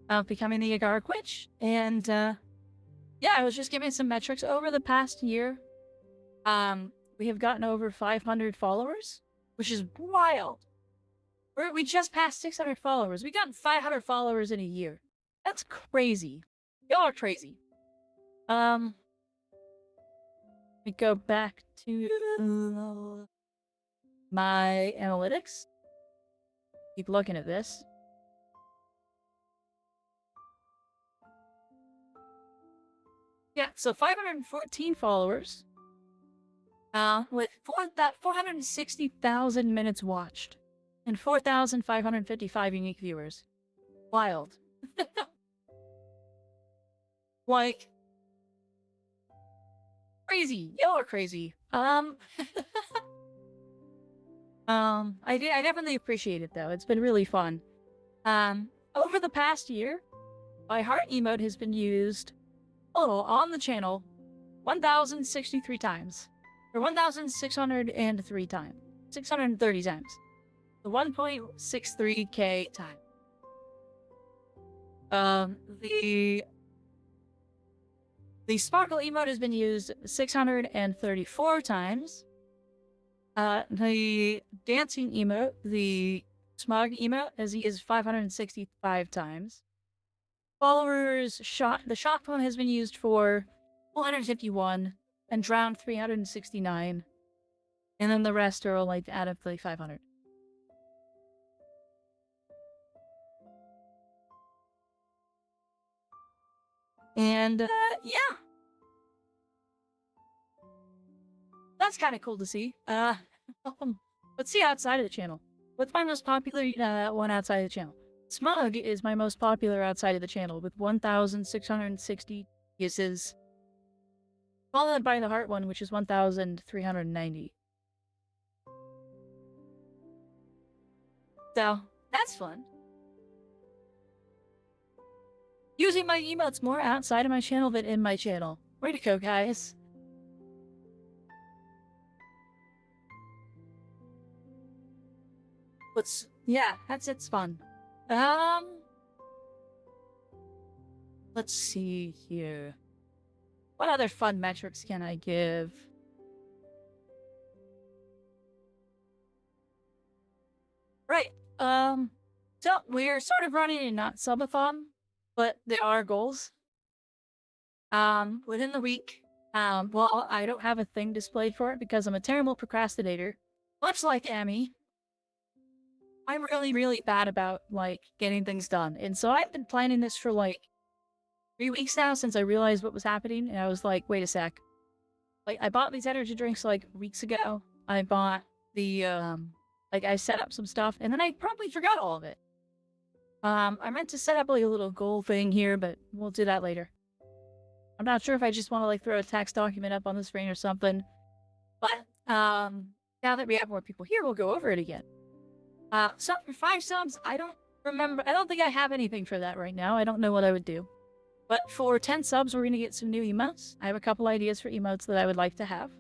of becoming the Agaric Witch. And yeah, I was just giving some metrics over the past year. We have gotten over 500 followers, which is wild. We just passed 600 followers. We got 500 followers in a year. That's crazy. Y'all are crazy. We go back to my analytics. Keep looking at this. Yeah, so 514 followers. With 460,000 minutes watched. And 4,555 unique viewers. Wild. Like... crazy. Y'all are crazy. I definitely appreciate it though. It's been really fun. Over the past year, my heart emote has been used on the channel 1,063 times. Or 1,603 times. 630 times. The 1.63k time. The sparkle emote has been used 634 times. The dancing emote, the smog emote, is 565 times. Followers the shock pone has been used for 451, and drown 369. And then the rest are all like out of the 500. And yeah. That's kind of cool to see. Let's see outside of the channel. What's my most popular one outside of the channel? Smug is my most popular outside of the channel with 1,660 uses. Followed by the heart one, which is 1,390. So, that's fun. Using my emotes more outside of my channel than in my channel. Way to go, guys. Yeah, it's fun. Let's see here. What other fun metrics can I give? Right. So we're sort of running a not subathon, but there are goals. Within the week. Well, I don't have a thing displayed for it because I'm a terrible procrastinator. Much like Amy. I'm really, really bad about, like, getting things done. And so I've been planning this for, like, 3 weeks now since I realized what was happening. And I was like, wait a sec. Like, I bought these energy drinks, like, weeks ago. I bought the, I set up some stuff. And then I probably forgot all of it. I meant to set up, like, a little goal thing here, but we'll do that later. I'm not sure if I just want to, like, throw a text document up on the screen or something. But, now that we have more people here, we'll go over it again. So for 5 subs, I don't think I have anything for that right now. I don't know what I would do. But for 10 subs, we're going to get some new emotes. I have a couple ideas for emotes that I would like to have.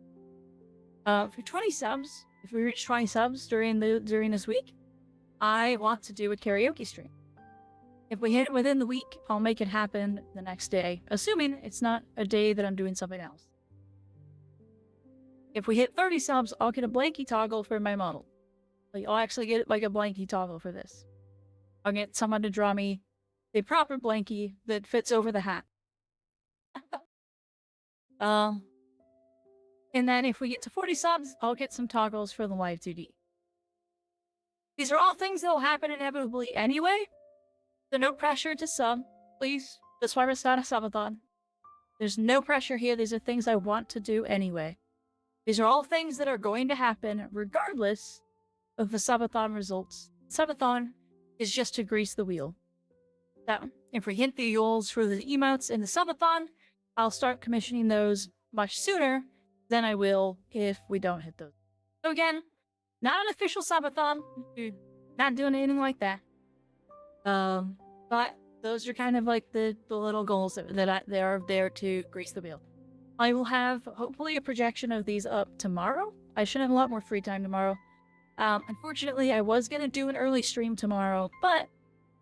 For 20 subs, if we reach 20 subs during this week, I want to do a karaoke stream. If we hit it within the week, I'll make it happen the next day, assuming it's not a day that I'm doing something else. If we hit 30 subs, I'll get a blankie toggle for my model. Like, I'll actually get like a blankie toggle for this. I'll get someone to draw me a proper blankie that fits over the hat. And then if we get to 40 subs, I'll get some toggles for the live 2D. These are all things that will happen inevitably anyway, so no pressure to sub, please. That's why it's not a subathon. There's no pressure here. These are things I want to do anyway. These are all things that are going to happen regardless of the subathon results. Subathon is just to grease the wheel. So, if we hit the goals for the emotes in the subathon, I'll start commissioning those much sooner than I will if we don't hit those. So again, not an official subathon. Not doing anything like that. But those are kind of like the little goals that are there to grease the wheel. I will have hopefully a projection of these up tomorrow. I should have a lot more free time tomorrow. Unfortunately, I was gonna do an early stream tomorrow, but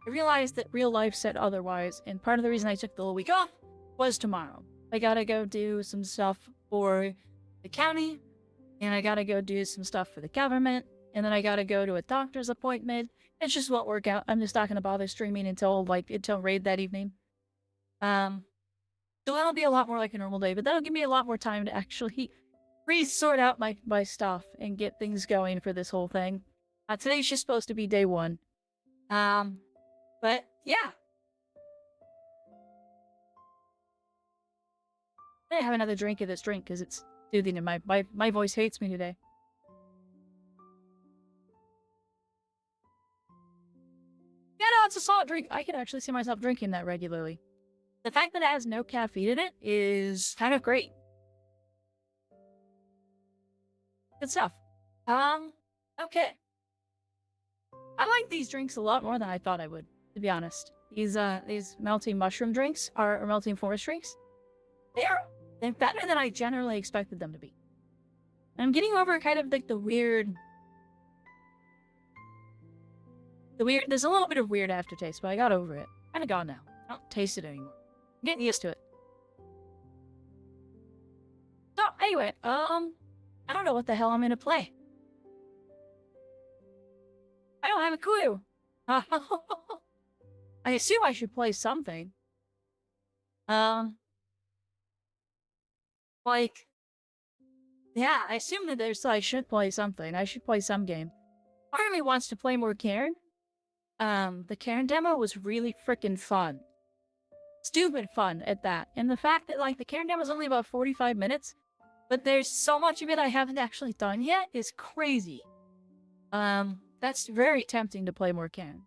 I realized that real life said otherwise, and part of the reason I took the whole week off was tomorrow. I gotta go do some stuff for the county, and I gotta go do some stuff for the government, and then I gotta go to a doctor's appointment. It just won't work out. I'm just not gonna bother streaming until raid that evening. So that'll be a lot more like a normal day, but that'll give me a lot more time to actually re-sort out my stuff and get things going for this whole thing. Today's just supposed to be day 1. But yeah. I have another drink of this drink because it's soothing and my voice hates me today. Yeah, no, it's a solid drink. I can actually see myself drinking that regularly. The fact that it has no caffeine in it is kind of great. Good stuff. Okay. I like these drinks a lot more than I thought I would, to be honest. These melting mushroom drinks or melting forest drinks, they're better than I generally expected them to be. I'm getting over kind of like the weird, there's a little bit of weird aftertaste, but I got over it. Kinda gone now. I don't taste it anymore. I'm getting used to it. So, anyway, I don't know what the hell I'm gonna play. I don't have a clue. I assume I should play something. Like, yeah, I assume that I should play something. I should play some game. Part of me wants to play more Cairn. The Cairn demo was really freaking fun. Stupid fun at that. And the fact that, like, the Cairn demo is only about 45 minutes, but there's so much of it I haven't actually done yet is crazy. That's very tempting to play more Cairn.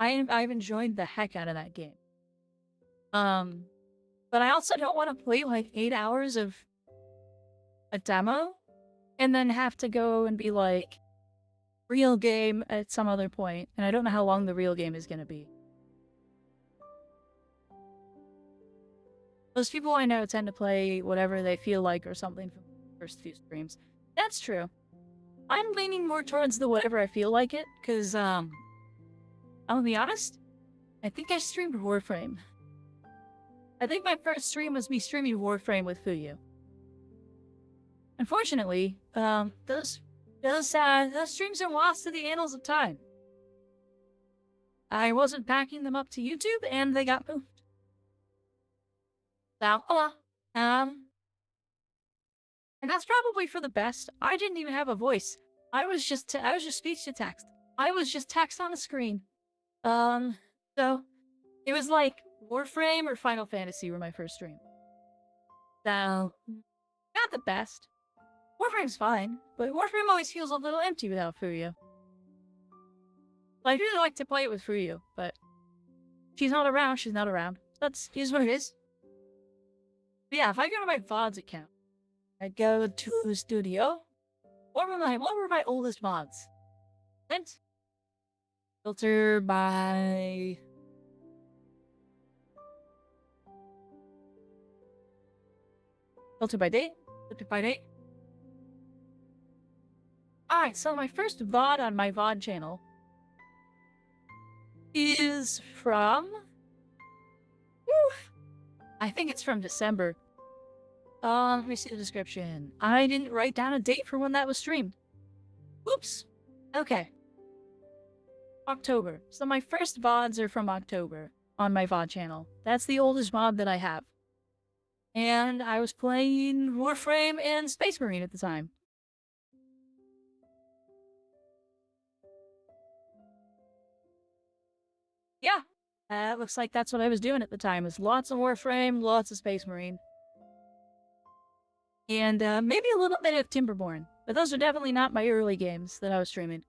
I've enjoyed the heck out of that game. But I also don't want to play, like, 8 hours of a demo and then have to go and be like, real game at some other point. And I don't know how long the real game is going to be. Those people I know tend to play whatever they feel like or something from the first few streams. That's true. I'm leaning more towards the whatever I feel like it, because, I'll be honest, I think I streamed Warframe. I think my first stream was me streaming Warframe with Fuyu. Unfortunately, those streams are lost to the annals of time. I wasn't backing them up to YouTube, and they got moved. So, and that's probably for the best. I didn't even have a voice. I was just speech to text. I was just text on a screen. So it was like Warframe or Final Fantasy were my first stream. So, not the best. Warframe's fine, but Warframe always feels a little empty without Fuyu. I'd really like to play it with Fuyu, but she's not around. She's not around. Is what it is. But yeah, if I go to my VODs account, I'd go to the studio. What were my oldest mods? Let's filter by Filter by date. Filter by date. Alright, so my first VOD on my VOD channel is from... I think it's from December. Let me see the description. I didn't write down a date for when that was streamed. Whoops. Okay. October. So my first VODs are from October on my VOD channel. That's the oldest VOD that I have. And I was playing Warframe and Space Marine at the time. Yeah. Looks like that's what I was doing at the time. Was lots of Warframe, lots of Space Marine. And maybe a little bit of Timberborn. But those are definitely not my early games that I was streaming.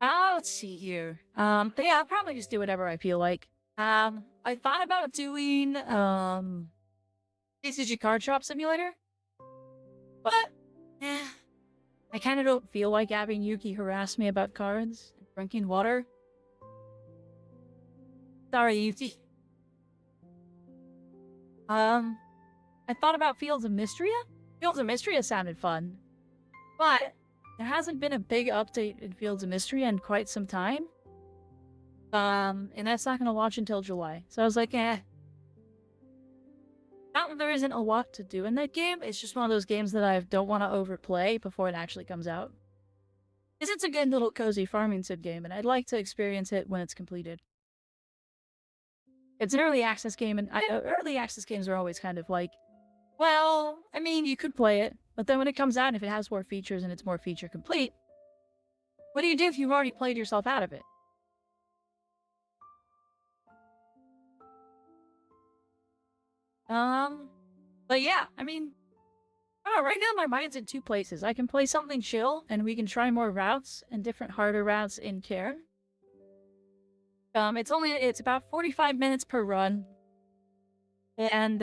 Let's see here. But yeah, I'll probably just do whatever I feel like. I thought about doing, TCG Card Shop Simulator. But, I kind of don't feel like having Yuki harass me about cards and drinking water. Sorry, Yuki. I thought about Fields of Mystria. Fields of Mystria sounded fun. But there hasn't been a big update in Fields of Mystria in quite some time. And that's not gonna launch until July. So I was like, Not that there isn't a lot to do in that game, it's just one of those games that I don't want to overplay before it actually comes out. Because it's a good little cozy farming sim game, and I'd like to experience it when it's completed. It's an early access game, and early access games are always kind of like, well, I mean, you could play it, but then when it comes out, if it has more features and it's more feature complete, what do you do if you've already played yourself out of it? But yeah, I mean, right now my mind's in two places. I can play something chill, and we can try more routes and different harder routes in Cairn. It's about 45 minutes per run. And,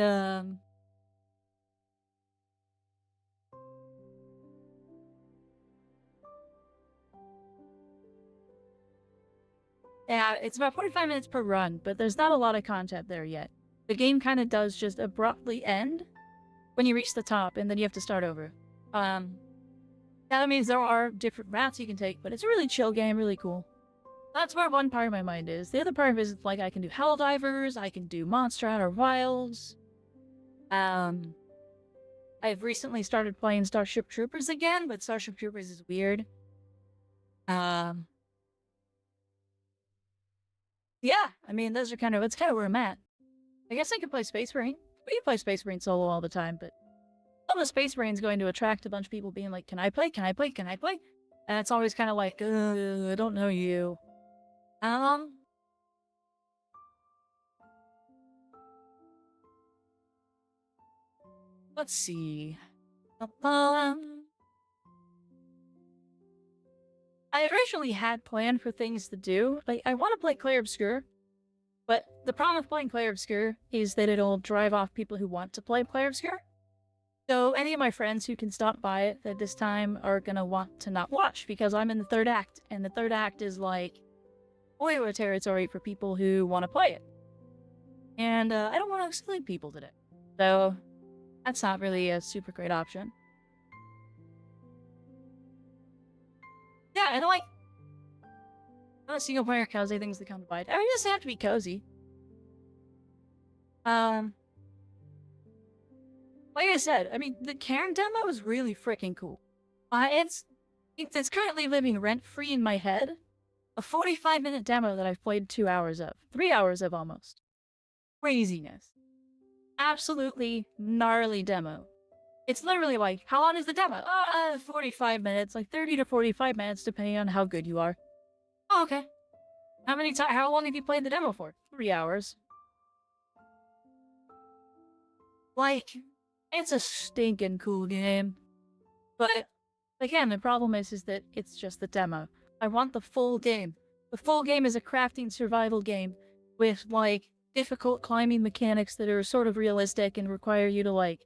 yeah, it's about 45 minutes per run, but there's not a lot of content there yet. The game kind of does just abruptly end when you reach the top, and then you have to start over. That means there are different routes you can take, but it's a really chill game, really cool. That's where one part of my mind is. The other part of it is, like, I can do Helldivers, I can do Monster Hunter Wilds. I've recently started playing Starship Troopers again, but Starship Troopers is weird. Yeah, I mean, that's kind of where I'm at. I guess I could play Space Marine. We can play Space Marine solo all the time, but all the Space Marine's going to attract a bunch of people being like, can I play? Can I play? Can I play? And it's always kind of like, I don't know you. Let's see. I originally had planned for things to do. Like, I want to play Clair Obscur, but the problem with playing Clair Obscur is that it'll drive off people who want to play Clair Obscur. So any of my friends who can stop by it at this time are gonna want to not watch, because I'm in the third act, and the third act is like spoiler territory for people who want to play it. And I don't want to exclude people today. So that's not really a super great option. Yeah, and like, single player cozy things that come to mind. I mean, it doesn't have to be cozy. Like I said, I mean, the Cairn demo is really freaking cool. It's currently living rent-free in my head. A 45-minute demo that I've played 2 hours of. 3 hours of almost. Craziness. Absolutely gnarly demo. It's literally like, how long is the demo? 45 minutes, like 30 to 45 minutes, depending on how good you are. Oh, okay. How long have you played the demo for? 3 hours. Like, it's a stinking cool game. But, again, the problem is that it's just the demo. I want the full game. The full game is a crafting survival game with, like, difficult climbing mechanics that are sort of realistic and require you to, like,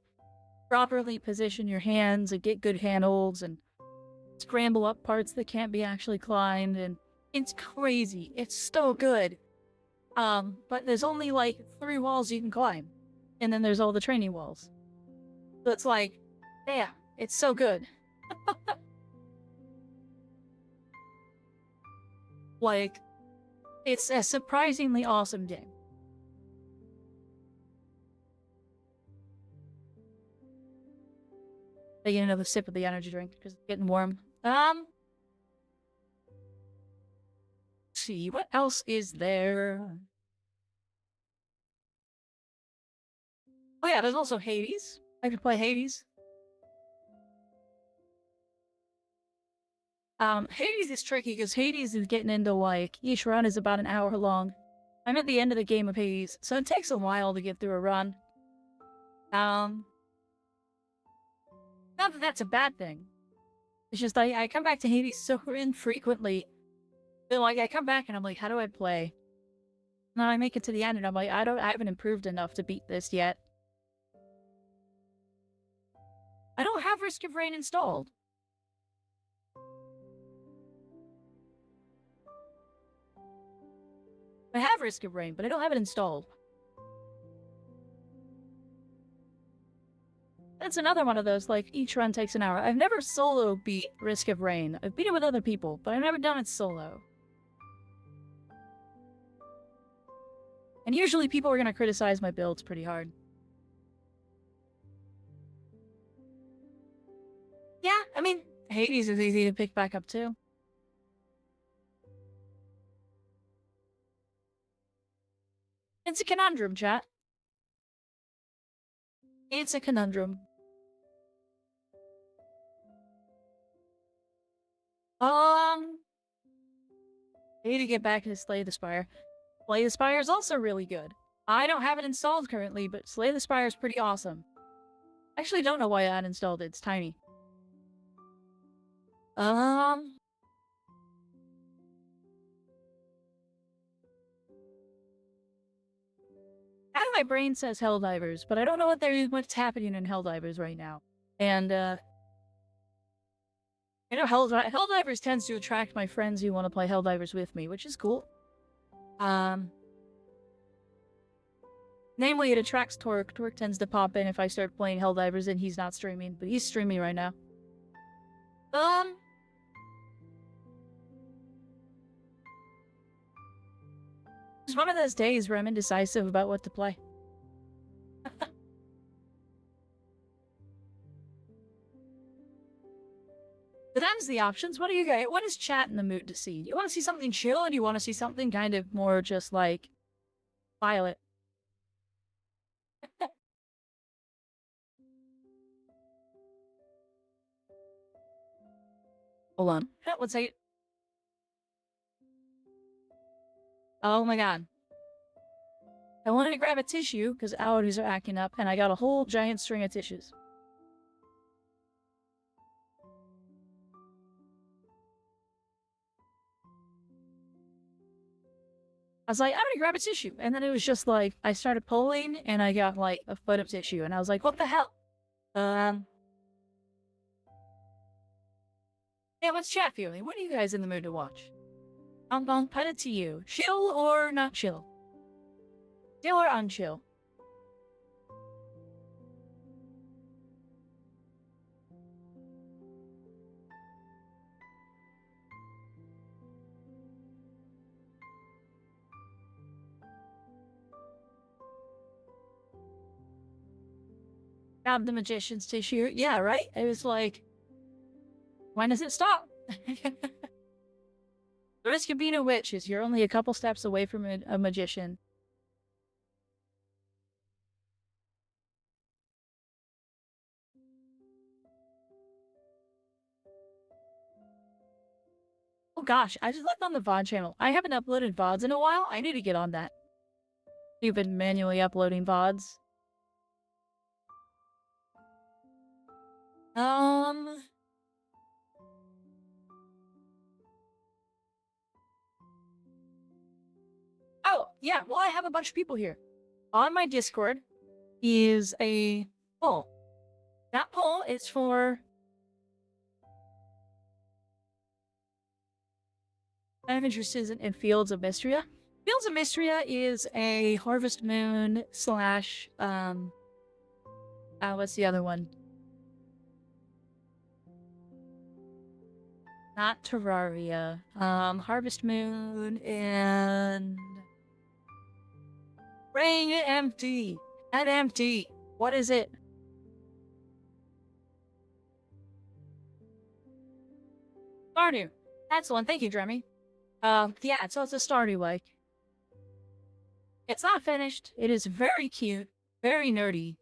properly position your hands and get good handholds and scramble up parts that can't be actually climbed and It's crazy. It's so good. But there's only like 3 walls you can climb. And then there's all the training walls. So it's like, yeah, it's so good. Like, it's a surprisingly awesome game. Taking another sip of the energy drink because it's getting warm. Let's see, what else is there? Oh yeah, there's also Hades. I could play Hades. Hades is tricky because Hades is getting into like, each run is about an hour long. I'm at the end of the game of Hades, so it takes a while to get through a run. Not that that's a bad thing. It's just I come back to Hades so infrequently. But like I come back and I'm like, how do I play? And then I make it to the end and I'm like, I haven't improved enough to beat this yet. I don't have Risk of Rain installed. I have Risk of Rain, but I don't have it installed. That's another one of those, like, each run takes an hour. I've never solo beat Risk of Rain. I've beat it with other people, but I've never done it solo. And usually people are going to criticize my builds pretty hard. Yeah, I mean, Hades is easy to pick back up too. It's a conundrum, chat. It's a conundrum. I need to get back to Slay the Spire. Slay the Spire is also really good. I don't have it installed currently, but Slay the Spire is pretty awesome. I actually don't know why I uninstalled it. It's tiny. How my brain says Helldivers, but I don't know what's happening in Helldivers right now. And, you know, Helldivers tends to attract my friends who want to play Helldivers with me, which is cool. Namely, it attracts Torque. Torque tends to pop in if I start playing Helldivers and he's not streaming, but he's streaming right now. It's one of those days where I'm indecisive about what to play. But that's the options. What is chat in the mood to see? Do you want to see something chill, or do you want to see something kind of more just like Violet? Hold on. One second. Oh my god. I wanted to grab a tissue because allergies are acting up, and I got a whole giant string of tissues. I was like, I'm gonna grab a tissue. And then it was just like, I started pulling and I got like a foot of tissue. And I was like, what the hell? Yeah, what's chat feeling? What are you guys in the mood to watch? I'll put it to you. Chill or not chill? Chill or unchill? Grab the magician's tissue. Yeah, right? It was like, when does it stop? The risk of being a witch is you're only a couple steps away from a magician. Oh gosh, I just looked on the VOD channel. I haven't uploaded VODs in a while. I need to get on that. You've been manually uploading VODs. Oh, yeah, well, I have a bunch of people here. On my Discord is a poll. That poll is for... I'm interested in Fields of Mystria. Fields of Mystria is a Harvest Moon slash, what's the other one? Not Terraria. Harvest Moon and Ring Empty. And Empty. What is it? Stardew. That's the one. Thank you, Dremmy. Yeah, so it's a Stardew like. It's not finished. It is very cute, very nerdy.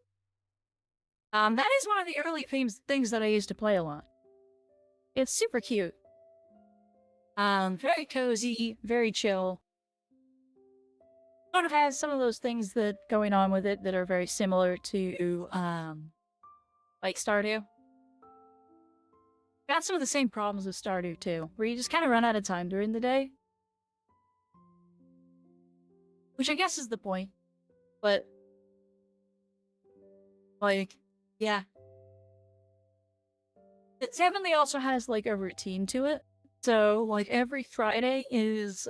That is one of the early things that I used to play a lot. It's super cute. Very cozy, very chill. Sort of has some of those things that going on with it that are very similar to, like Stardew. Got some of the same problems with Stardew too, where you just kind of run out of time during the day. Which I guess is the point. But, like, yeah. It definitely also has, like, a routine to it. So, like, every Friday is,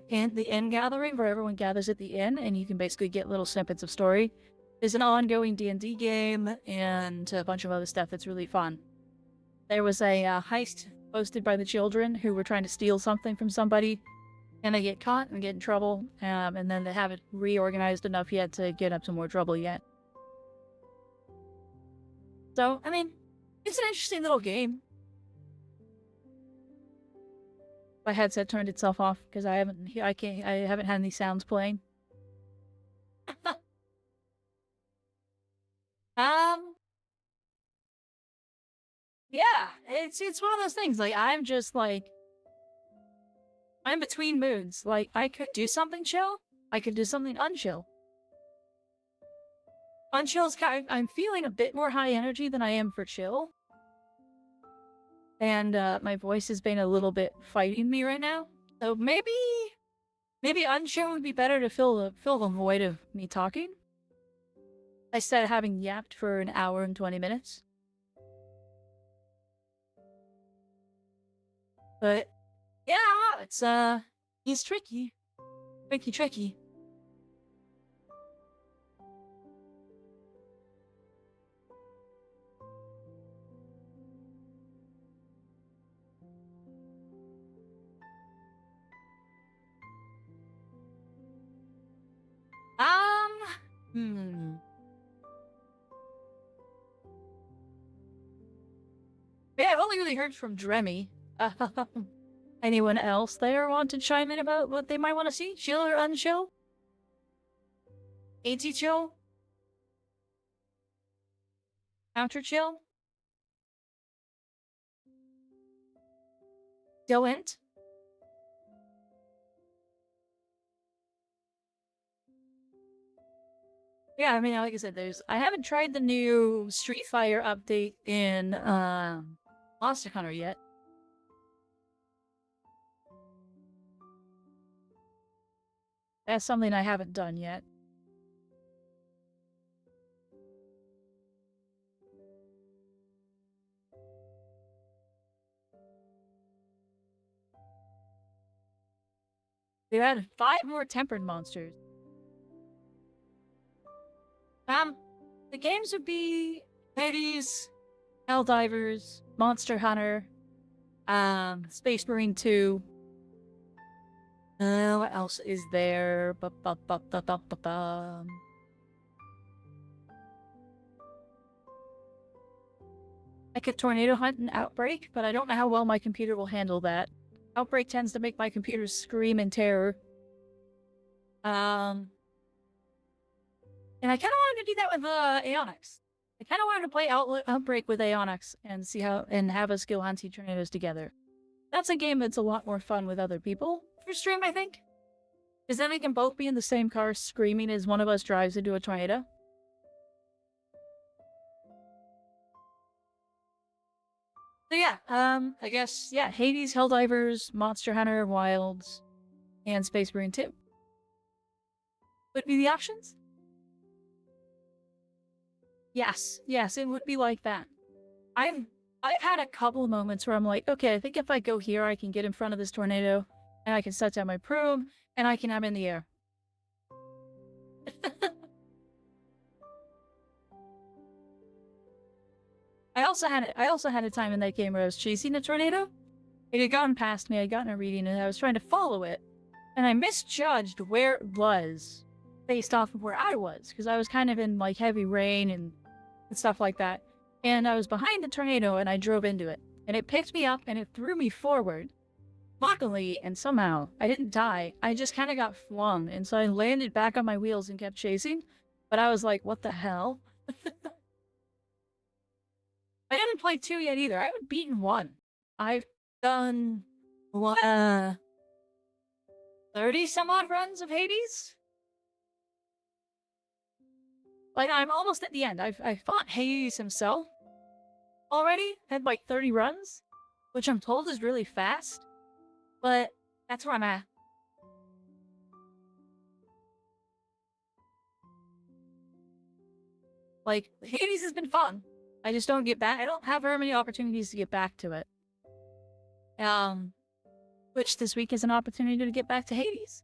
in the inn gathering, where everyone gathers at the inn, and you can basically get little snippets of story. There's an ongoing D&D game, and a bunch of other stuff that's really fun. There was a heist hosted by the children who were trying to steal something from somebody, and they get caught and get in trouble, and then they haven't reorganized enough yet to get up to more trouble yet. So, I mean, it's an interesting little game. My headset turned itself off because I haven't had any sounds playing. Yeah, it's one of those things. Like, I'm just like, I'm between moods. Like, I could do something chill, I could do something unchill. Unchill's I'm feeling a bit more high energy than I am for chill. And my voice has been a little bit fighting me right now. So maybe unchill would be better to fill the void of me talking. Instead of having yapped for an hour and 20 minutes. But yeah, it's tricky. Tricky. Yeah, I've only really heard from Dremmy. Anyone else there want to chime in about what they might want to see? Chill or unchill? Anti-chill? Counter-chill? Don't? Yeah, I mean, like I said, I haven't tried the new Street Fighter update in, Monster Hunter yet. That's something I haven't done yet. They've added 5 more tempered monsters. The games would be Hades, Helldivers, Monster Hunter, Space Marine 2. What else is there? I could tornado hunt an Outbreak, but I don't know how well my computer will handle that. Outbreak tends to make my computer scream in terror. And I kind of wanted to do that with Aeonix. I kind of wanted to play Outbreak with Aeonix and see and have us go hunt tornadoes together. That's a game that's a lot more fun with other people for stream, I think. Because then we can both be in the same car screaming as one of us drives into a tornado. So yeah, I guess, yeah, Hades, Helldivers, Monster Hunter, Wilds, and Space Marine 2 would be the options. Yes, it would be like that. I've had a couple of moments where I'm like, okay, I think if I go here, I can get in front of this tornado, and I can set down my broom, and I can have in the air. I also had a time in that game where I was chasing a tornado. It had gotten past me, I'd gotten a reading, and I was trying to follow it. And I misjudged where it was based off of where I was, because I was kind of in like heavy rain and stuff like that. And I was behind the tornado and I drove into it. And it picked me up and it threw me forward. Luckily, and somehow, I didn't die. I just kind of got flung. And so I landed back on my wheels and kept chasing. But I was like, what the hell? I haven't played 2 yet either. I haven't beaten 1. I've done 30 some odd runs of Hades. Like, I'm almost at the end. I fought Hades himself already. Had like 30 runs, which I'm told is really fast. But that's where I'm at. Like, Hades has been fun. I just don't get back. I don't have very many opportunities to get back to it. Which this week is an opportunity to get back to Hades.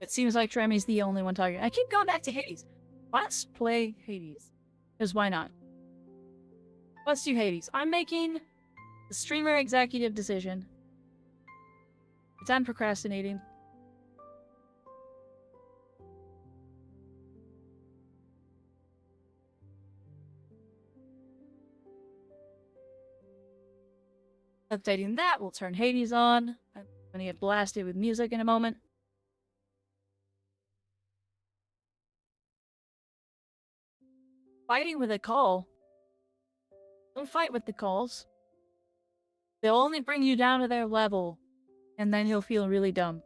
It seems like Tremmy's the only one talking. I keep going back to Hades. Let's play Hades. Because why not? Let's do Hades. I'm making the streamer executive decision. It's on procrastinating. Updating that, we'll turn Hades on. I'm gonna get blasted with music in a moment. Fighting with a call. Don't fight with the calls. They'll only bring you down to their level, and then you'll feel really dumb.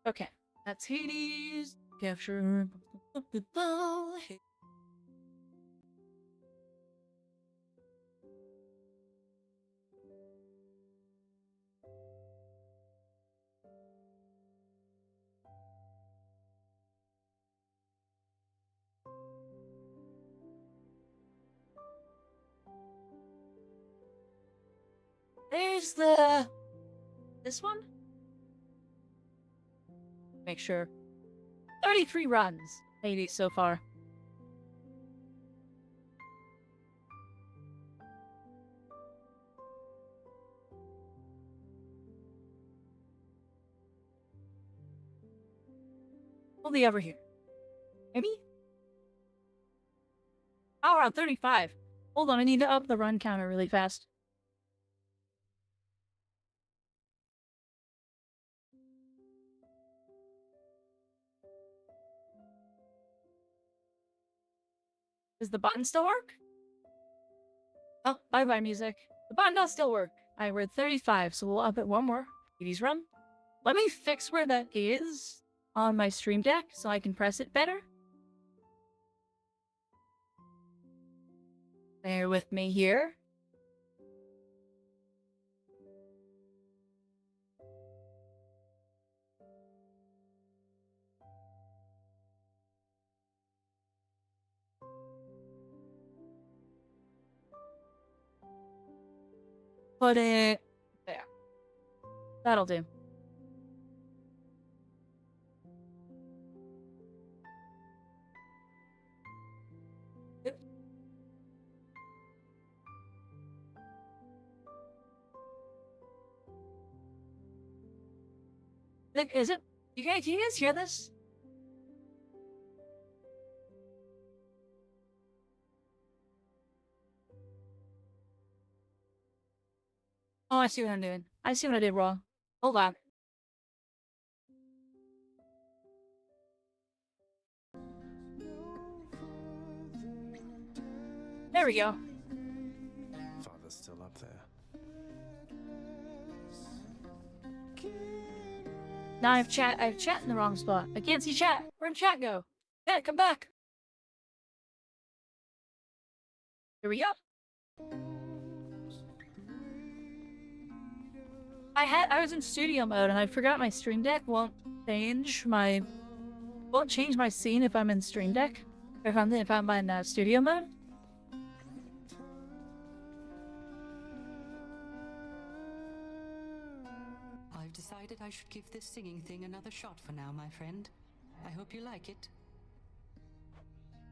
Okay, that's Hades. Capture. There's this one? Make sure. 33 runs, Hades so far. Only over here. Maybe? Oh, around 35. Hold on, I need to up the run counter really fast. Does the button still work? Oh, bye-bye music. The button does still work. Alright, we're at 35, so we'll up it one more. Hades run. Let me fix where that is on my stream deck so I can press it better. Bear with me here. Put it there. That'll do. Is it? Can you guys hear this? Oh, I see what I'm doing. I see what I did wrong. Hold on. There we go. Father's still up there. Now I have chat in the wrong spot. I can't see chat. Where'd chat go? Chat, come back. Here we go. I was in studio mode and I forgot my stream deck won't change my scene if I'm in stream deck. If I'm in studio mode. I've decided I should give this singing thing another shot for now, my friend. I hope you like it.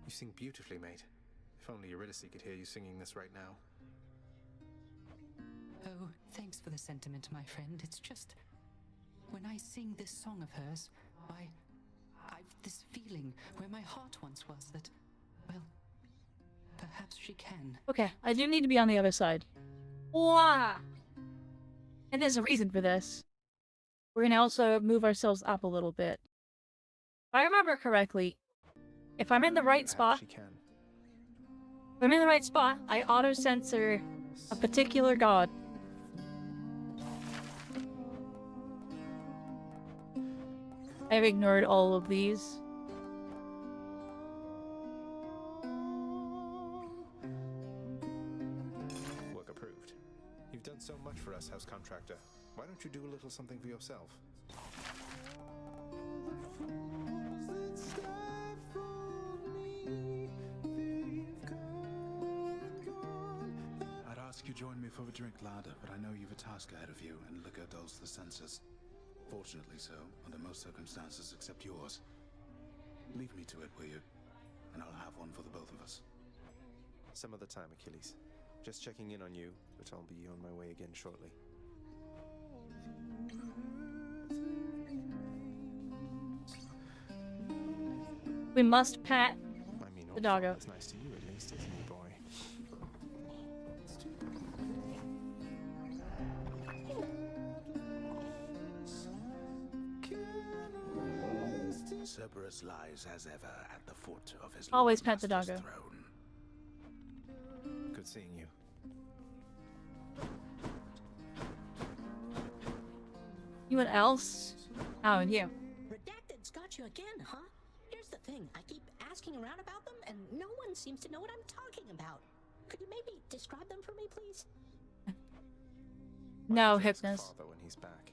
You sing beautifully, mate. If only Eurydice could hear you singing this right now. Oh, thanks for the sentiment, my friend. It's just... when I sing this song of hers, I've this feeling where my heart once was that, well, perhaps she can. Okay, I do need to be on the other side. Wow. And there's a reason for this. We're gonna also move ourselves up a little bit. If I remember correctly, if I'm in the right spot, She can. if I'm in the right spot, I auto-censor a particular god. I've ignored all of these. Work approved. You've done so much for us, house contractor. Why don't you do a little something for yourself? I'd ask you join me for a drink, lad, but I know you've a task ahead of you, and liquor dulls the senses. Fortunately so, under most circumstances except yours. Leave me to it, will you? And I'll have one for the both of us. Some other time, Achilles. Just checking in on you, but I'll be on my way again shortly. We must pat I mean, the doggo. It's nice to you at least, isn't he, boy? Cerberus lies as ever at the foot of his Always Lord pet the Master's doggo. throne. Good seeing you. You and else? Oh, and you. Redacted's got you again, huh? Here's the thing, I keep asking around about them, and no one seems to know what I'm talking about. Could you maybe describe them for me, please? No, Thanks, Hypnos. Father, when he's back.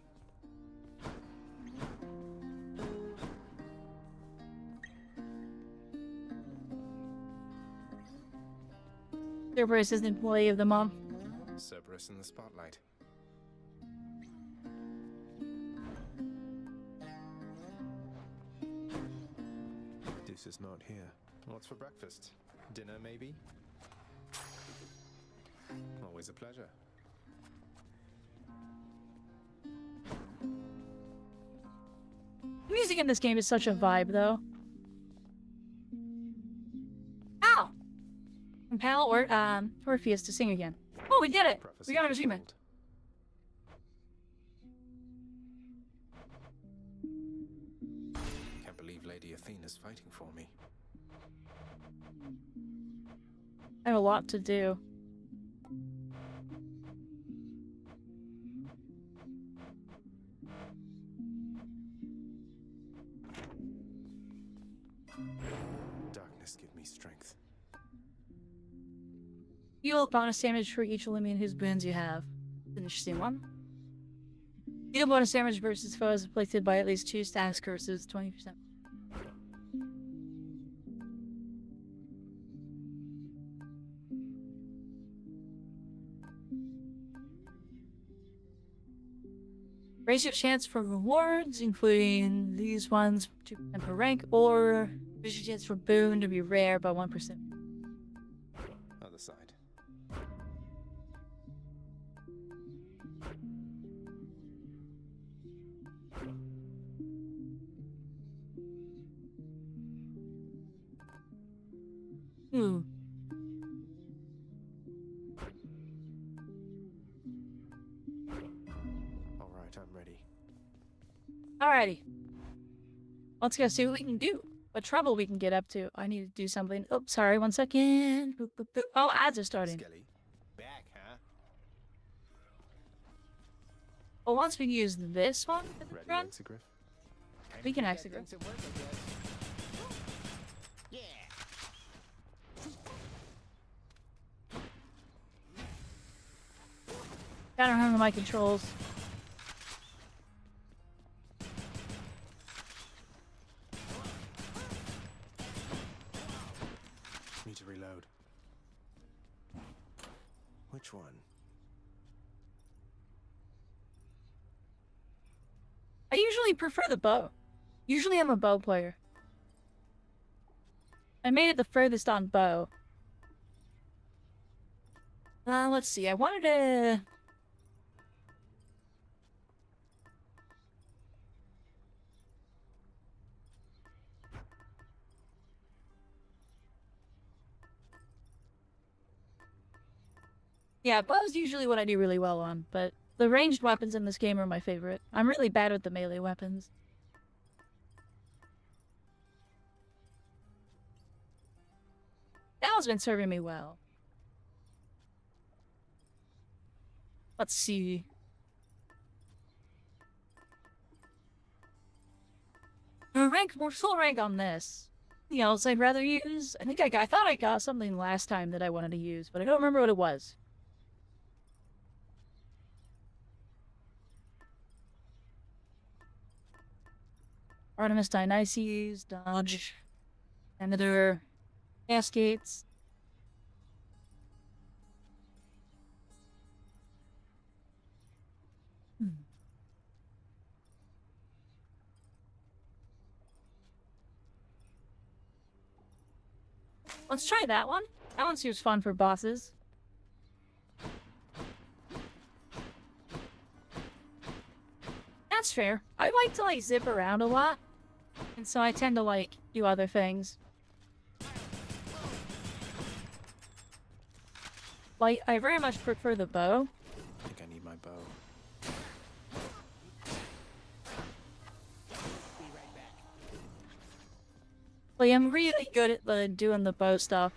Cerberus is an employee of the month. Cerberus in the spotlight. Deuce is not here. What's for breakfast? Dinner, maybe? Always a pleasure. The music in this game is such a vibe, though. Ow! Compel Orpheus to sing again. Oh, we did it! Prophecy We got an achievement. fulfilled. Can't believe Lady Athena's fighting for me. I have a lot to do. Darkness, give me strength. Deal bonus damage for each Olympian whose boons you have. An interesting one. Deal bonus damage versus foes afflicted by at least 2 status curses, 20%. Raise your chance for rewards, including these ones, 2% per rank, or raise your chance for boon to be rare by 1%. Other side. Ooh. Alright, I'm ready. Alrighty. Let's go see what we can do. What trouble we can get up to. I need to do something. Oh, sorry, 1 second. Boop, boop, boop. Oh, ads are starting. Skelly, back, huh? Well, once we use this one for the Ready, run, Exegriff? we can execute. Gotta remember my controls. Need to reload. Which one? I usually prefer the bow. Usually I'm a bow player. I made it the furthest on bow. Let's see. I wanted to... Yeah, bow's usually what I do really well on, but the ranged weapons in this game are my favorite. I'm really bad with the melee weapons. That has been serving me well. Let's see. More full rank on this. Anything else I'd rather use? I thought I got something last time that I wanted to use, but I don't remember what it was. Artemis Dionysus, dodge, another cascades. Let's try that one. That one seems fun for bosses. That's fair. I like to like zip around a lot, and so I tend to like do other things. Like, I very much prefer the bow. I think I need my bow. Like, I'm really good at doing the bow stuff.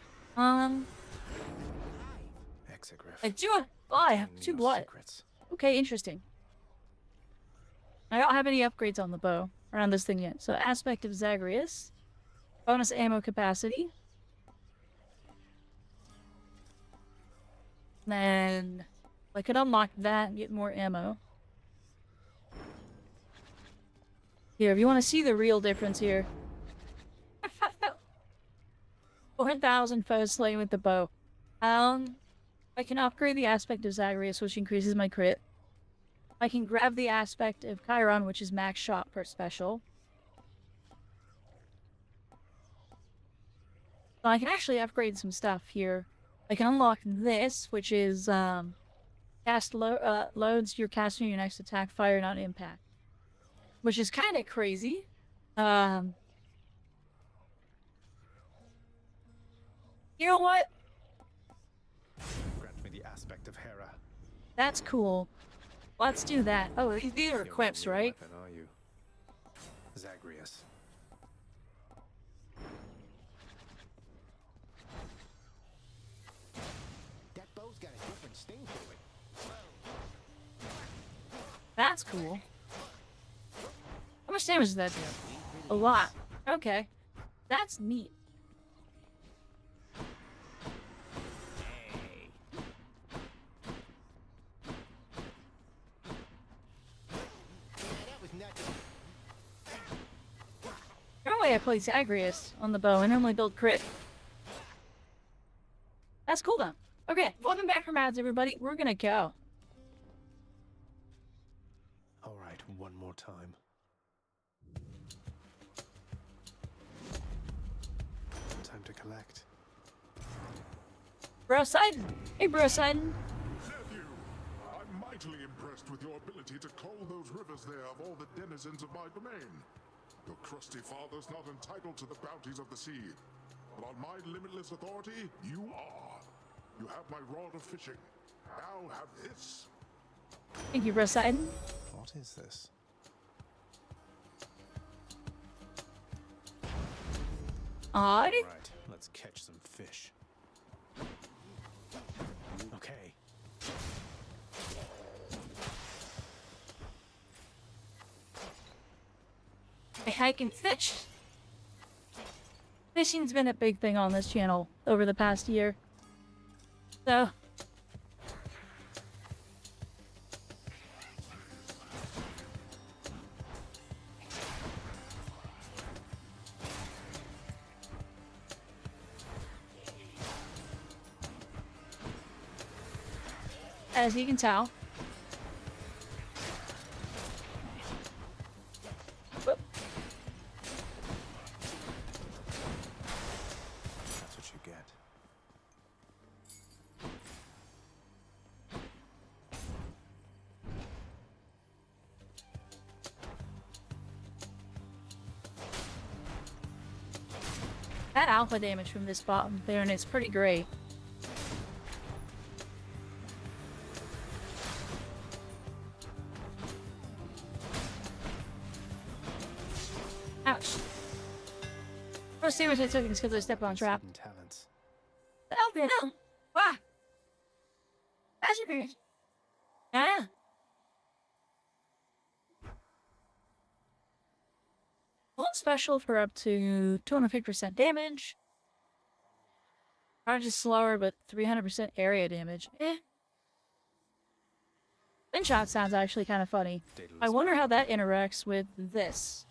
Exegriff. I do it. Oh, I have two No blood. secrets. Okay, interesting. I don't have any upgrades on the bow or on this thing yet. So, aspect of Zagreus, bonus ammo capacity. Then I could unlock that and get more ammo. Here, if you want to see the real difference here. 4,000 foes slain with the bow. I can upgrade the aspect of Zagreus, which increases my crit. I can grab the aspect of Chiron, which is max shot per special. So I can actually upgrade some stuff here. I can unlock this, which is loads your caster your next attack, fire, not impact. Which is kind of crazy. You know what? Grant me the aspect of Hera. That's cool. Let's do that. Oh, these are You're equips, no right? weapon, are you? Zagreus. That bow's got a different sting to it. That's cool. How much damage does that do? A lot. Okay. That's neat. That was nothing. Normally I play Zagreus on the bow. I normally build crit. That's cool though. Okay, welcome back from ads, everybody. We're gonna go. All right, one more time. Time to collect. Bro Sidon. Hey, Bro Sidon. Nephew, I'm mightily impressed with your ability to cull those rivers there of all the denizens of my domain. Your crusty father's not entitled to the bounties of the sea, but on my limitless authority, you are. You have my rod of fishing. Now have this. Thank you, Bro Sidon. What is this? Odd. Right, let's catch some fish. Okay. I hike and fish. Fishing's been a big thing on this channel over the past year. So, as you can tell. Whoop. That's what you get. That alpha damage from this bottom there, and it's pretty great. Ouch. First damage I took is because I stepped on a trap. Hidden talents. Oh, no. Wow. That's your period. Yeah. One special for up to 250% damage. Charge is slower, but 300% area damage. Spin shot sounds actually kind of funny. I wonder how that interacts with this.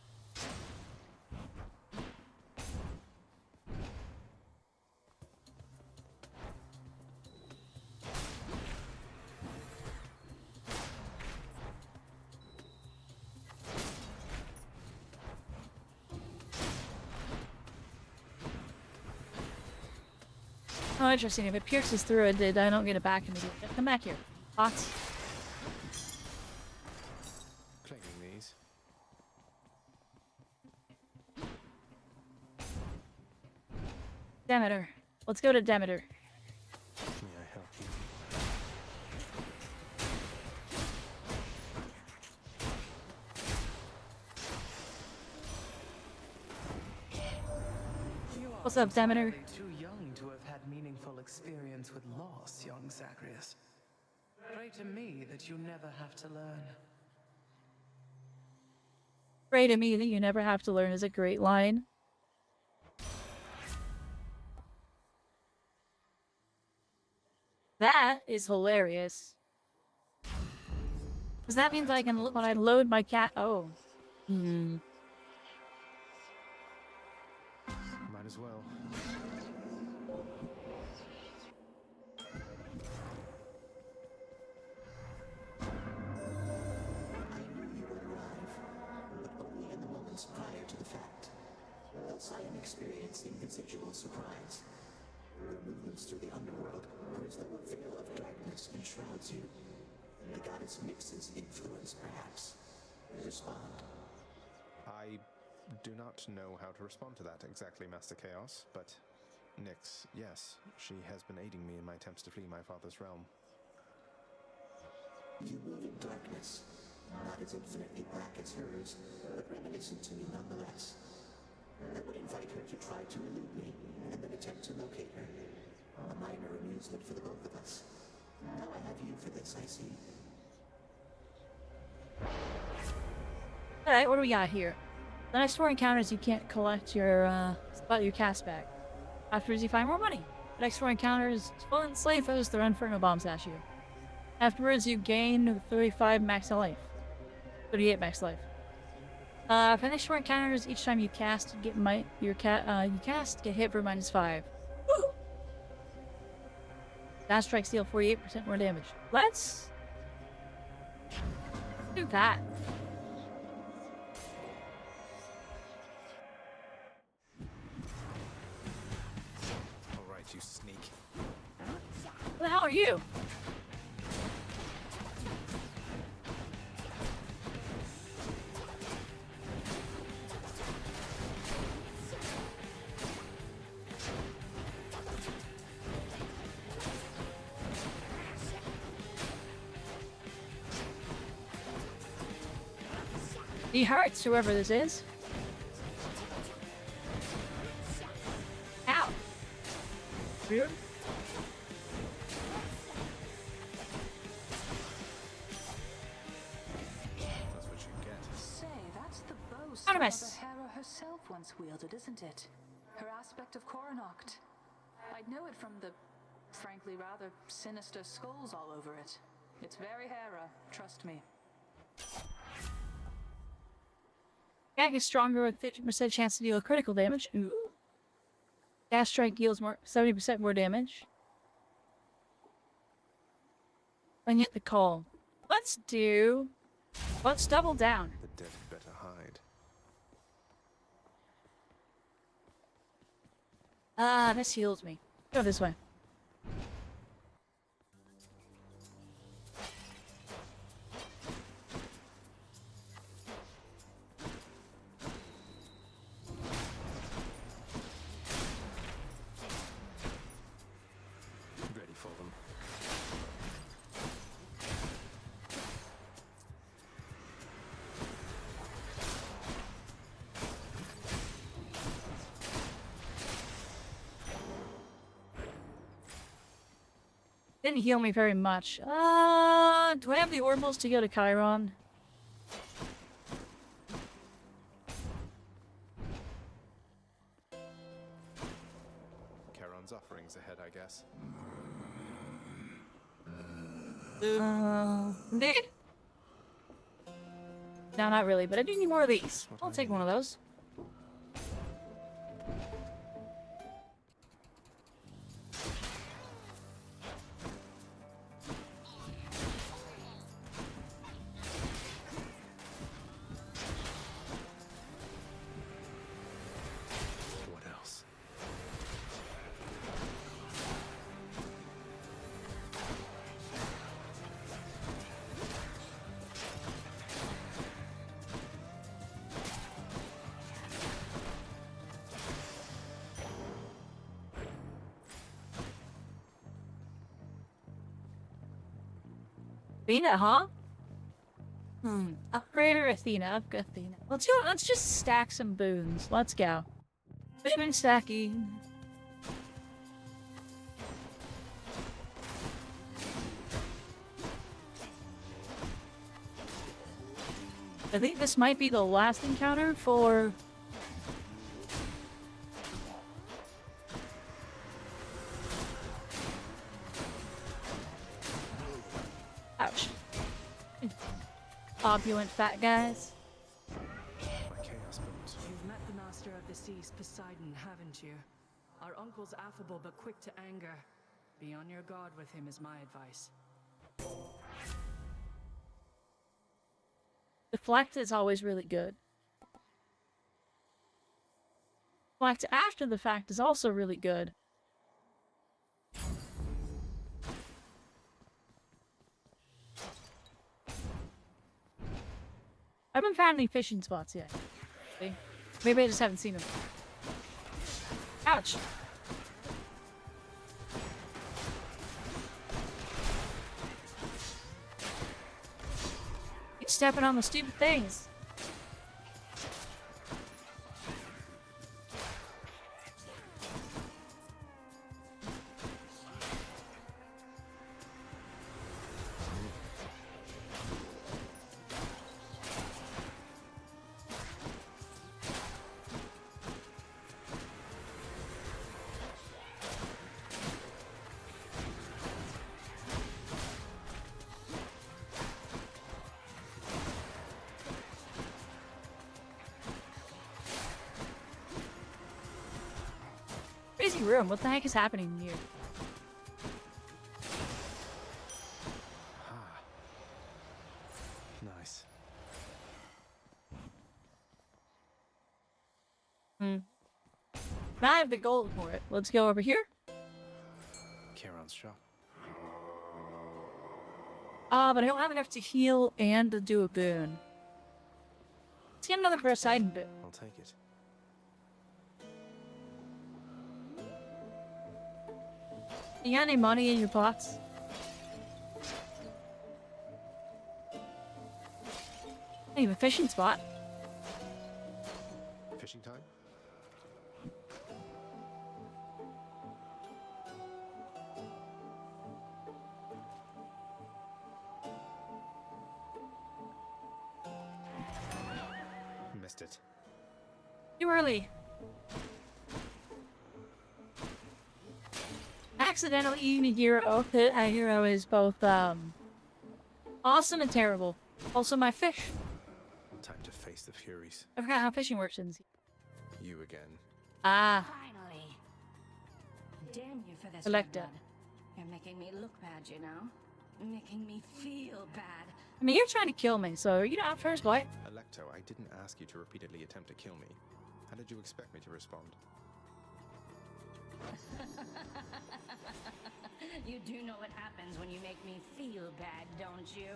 Oh, interesting. If it pierces through it, I don't get it back immediately. Come back here. Bots. Claiming these. Demeter. Let's go to Demeter. May I help you? What's up, Demeter? Too young to have had meaningful experience with loss, young Zagreus. Pray to me that you never have to learn. Pray to me that you never have to learn is a great line. That is hilarious. Because that means I can, when I load my cat. Oh. Might as well. I knew you would arrive, but only in the moments prior to the fact. Else I am experiencing residual surprise. Your movements through the underworld are as though a veil of darkness enshrouds you. The goddess mixes influence, perhaps. Respond. I do not know how to respond to that exactly, Master Chaos, but Nyx, yes, she has been aiding me in my attempts to flee my father's realm. You move in darkness, not as infinitely black as hers, but reminiscent to me nonetheless. I would invite her to try to elude me, and then attempt to locate her. A minor amusement for the both of us. Now I have you for this, I see. Alright, what do we got here? The next 4 encounters you can't collect your cast back. Afterwards you find more money. The next 4 encounters spawn slave foes throw inferno bombs at you. Afterwards you gain 35 max life. 38 max life. For the next 4 encounters, each time you cast, get get hit for -5. Woo! Dash strikes deal 48% more damage. Let's do that. Alright, you sneak. Who the hell are you? He hurts, whoever this is. Ow. Weird. That's what you get. Say, that's the bow Artemis. Mother Hera herself once wielded, isn't it? Her aspect of Coronoct. I'd know it from the, frankly, rather sinister skulls all over it. It's very Hera, trust me. Attack is stronger with 50% chance to deal critical damage. Ooh. Dash strike deals more 70% more damage. and get the coal. Let's double down. The dead had better hide. Ah, this heals me. Go this way. Ready for them. Didn't heal me very much. Do I have the orbals to go to Chiron? Charon's offerings ahead, I guess. Indeed. No, not really, but I do need more of these. I'll take one of those. What else? Athena, huh? Upgrader Athena. Athena. Let's go. Let's just stack some boons. Let's go. Boon stacking. I think this might be the last encounter for... Ouch. Opulent fat guys. My chaos bones. You've met the master of the seas, Poseidon, haven't you? Our uncle's affable but quick to anger. Be on your guard with him is my advice. Deflect is always really good. Deflect after the fact is also really good. I haven't found any fishing spots yet. See? Maybe I just haven't seen them. Ouch! Keep stepping on the stupid things. Crazy room. What the heck is happening here? Ah. Nice. Now I have the gold for it. Let's go over here. Charon's shop. But I don't have enough to heal and to do a boon. Let's get another Poseidon boon. I'll take it. You got any money in your pots? I have a fishing spot. Fishing time? Missed it. Too early. Accidentally eating a hero. A hero is both awesome and terrible. Also my fish. Time to face the Furies. I forgot how fishing works in Z. You again. Ah, Finally. Damn you for this, Selecta. Redblood. You're making me look bad, you know. making me feel bad. I mean, you're trying to kill me, so you not first, boy. Electo, I didn't ask you to repeatedly attempt to kill me. How did you expect me to respond? You do know what happens when you make me feel bad, don't you?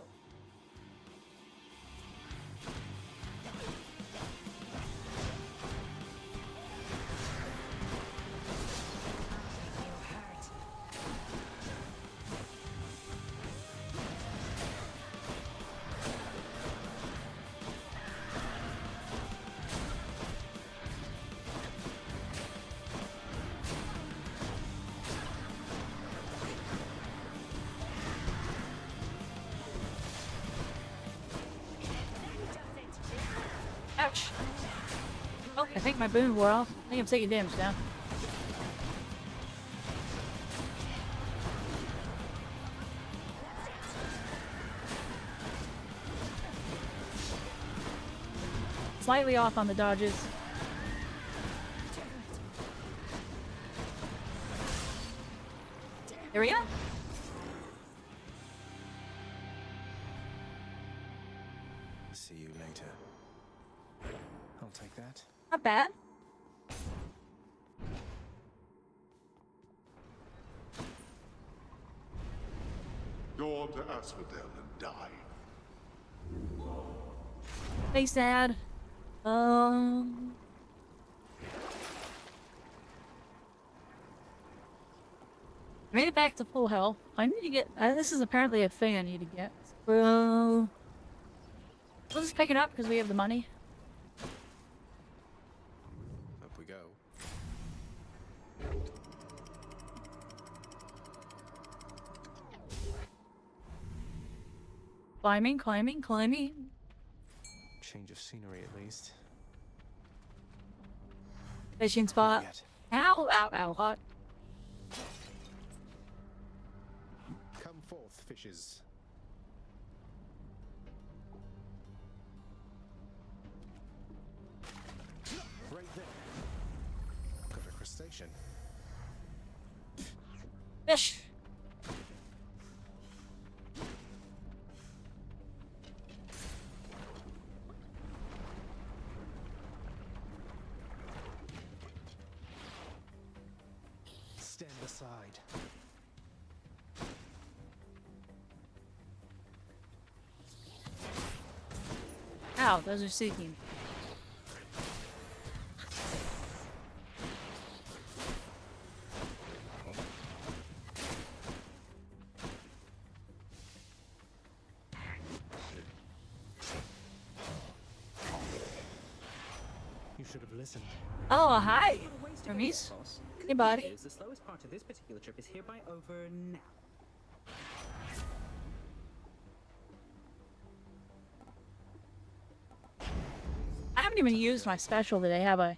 Ouch. Oh, I think my boom wore off. I think I'm taking damage now. Slightly off on the dodges. There we go. See you later. I'll take that. Not bad. Go on to Asphodel and die. Stay sad. Made it back to full health. I need to get. This is apparently a thing I need to get. Well, we'll just pick it up because we have the money. Up we go. Climbing, climbing, climbing. Change of scenery at least. Fishing spot. Yet. Ow, ow, ow, hot. Come forth, fishes. Right there. Got a crustacean. Fish. Stand aside. Ow, those are seeking. You should have listened. Oh, hi. What a waste of Hermes. gas, boss. Hey, buddy. Is the slowest part of this particular trip is hereby over now. I haven't even used my special today, have I?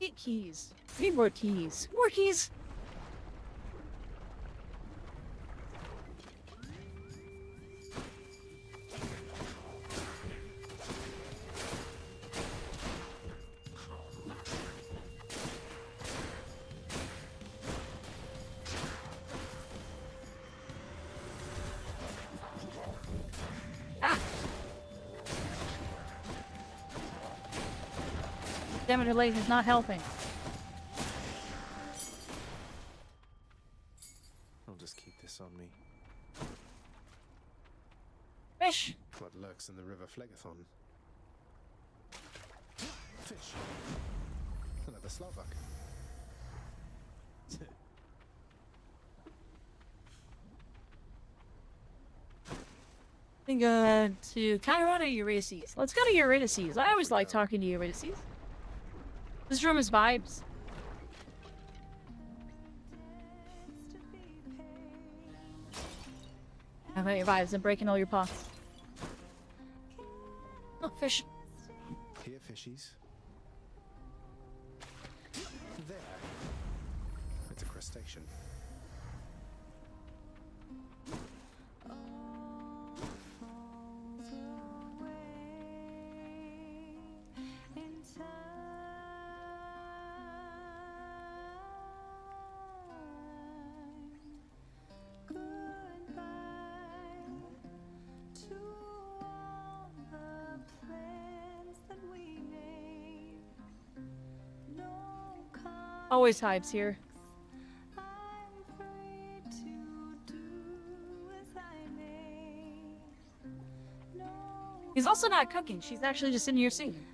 Need keys. Need more keys. More keys. Damn it, her leg is not helping. I'll just keep this on me. Fish. What lurks in the river Phlegathon? Fish. Another Slovak. I think to Chiron or Eurydice. Let's go to Eurydice. I always like talking to Eurydice. This room is vibes. I like your vibes and breaking all your pots. Oh, fish. Here, fishies. There. It's a crustacean. Always hypes here. He's also not cooking. She's actually just sitting here singing.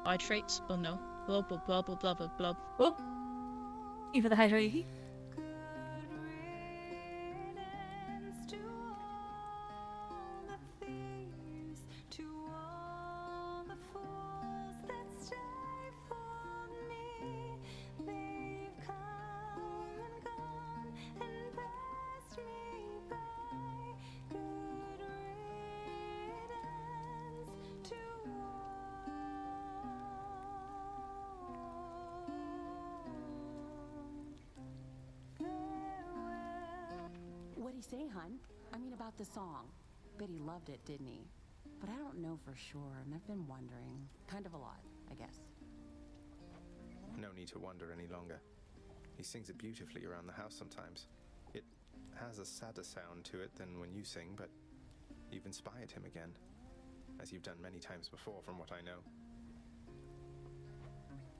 Hydrates, but no. Blah blah blah blah blah blah blah. Oh, you for the hydrate. What'd he say, hun? I mean about the song. Bet he loved it, didn't he? But I don't know for sure, and I've been wondering. Kind of a lot, I guess. No need to wonder any longer. He sings it beautifully around the house sometimes. It has a sadder sound to it than when you sing, but you've inspired him again, as you've done many times before, from what I know.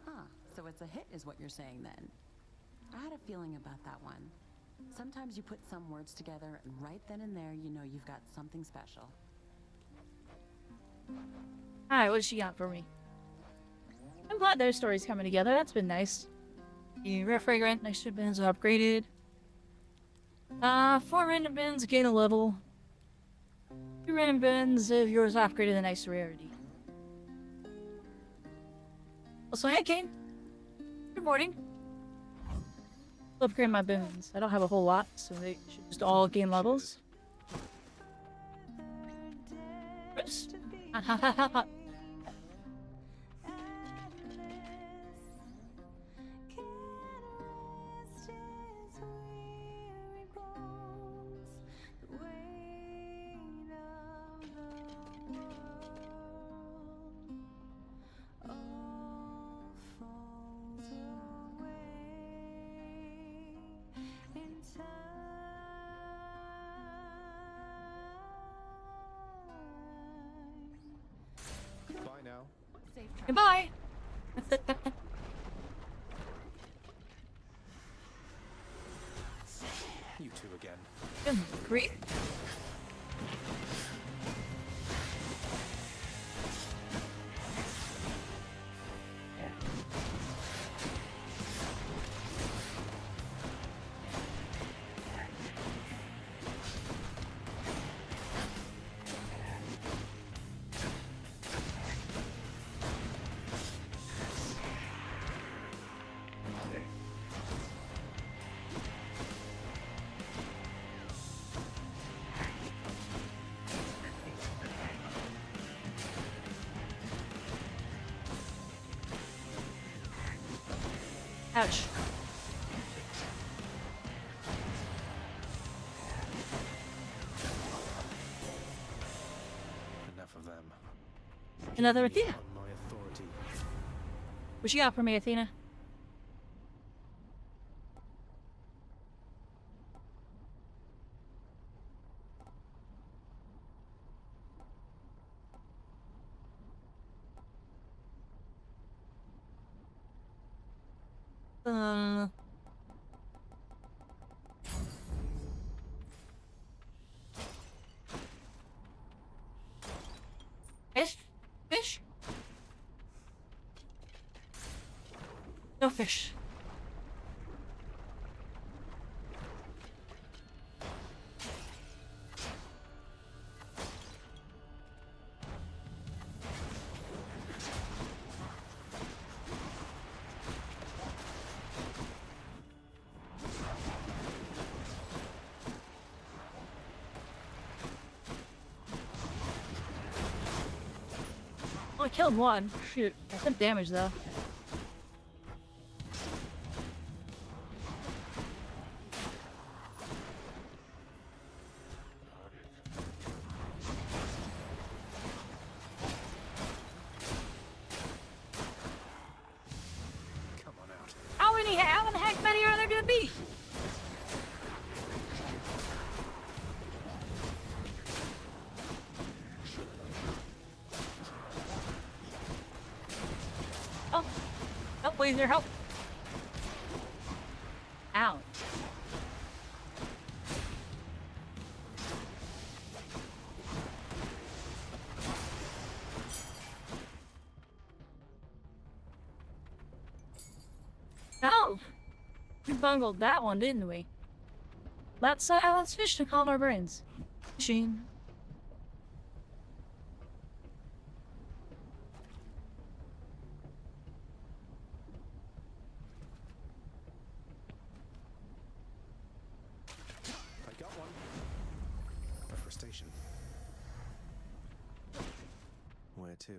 Huh, so it's a hit is what you're saying then. I had a feeling about that one. Sometimes you put some words together, and right then and there, you know you've got something special. Alright, what does she got for me? I'm glad their story's coming together. That's been nice. The rare fragrant next to bins are upgraded. 4 random bins gain a level. 2 random bins if yours are upgraded the next rarity. Also, hey Kane. Good morning. Upgrade my bins. I don't have a whole lot, so they should just all gain levels. Oops. Bye now. Goodbye. You two again. Good grief. Ouch. Enough of them. Another Athena. On my authority. What you got for me, Athena? Fish? Fish? No fish. Oh, I killed one. Shoot. I took damage though. please, your help. Ouch. Oh, we bungled that one, didn't we? Let's fish to calm our brains. Fishing. I got one. A crustacean. Where to?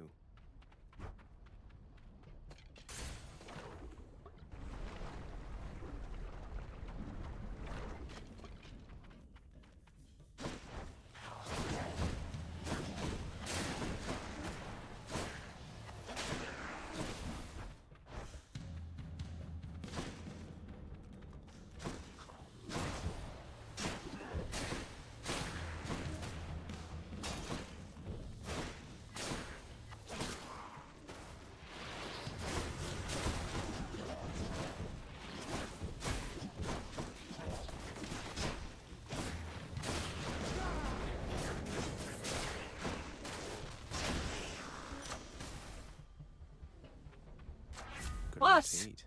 What? To eat.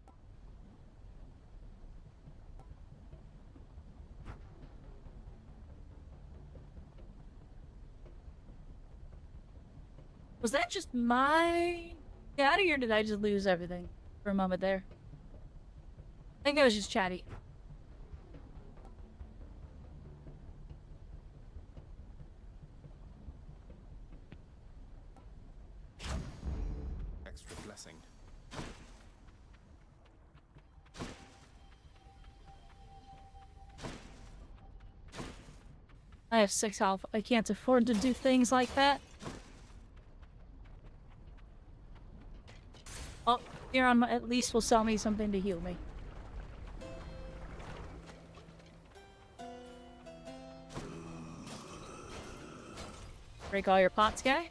Was that just my... Get out of here, did I just lose everything for a moment there? I think I was just chatty. Extra blessing. I have 6 health. I can't afford to do things like that. Oh, Huron at least will sell me something to heal me. Break all your pots, guy?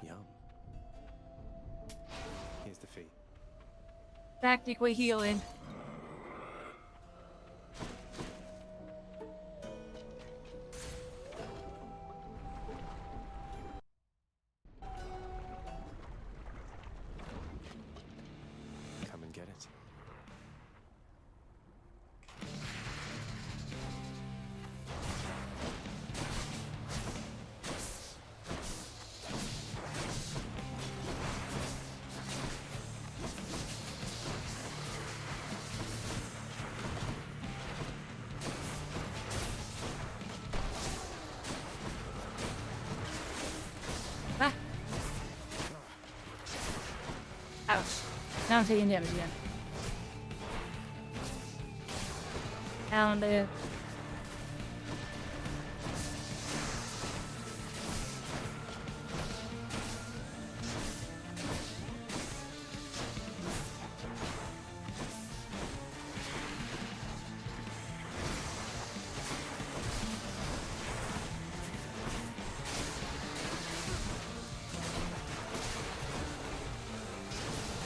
Yum. Here's the fee. Tactically healing. Come and get it. Ah. Ouch. Now I'm taking damage again. Down there.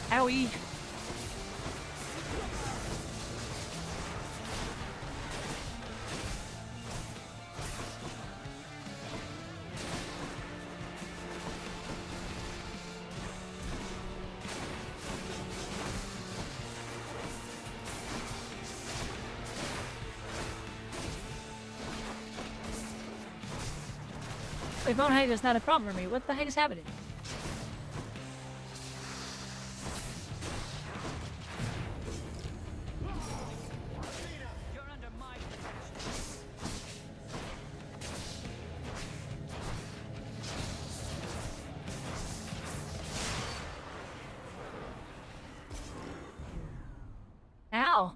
Owie. Wait, bone height is not a problem for me. What the heck is happening? Ow.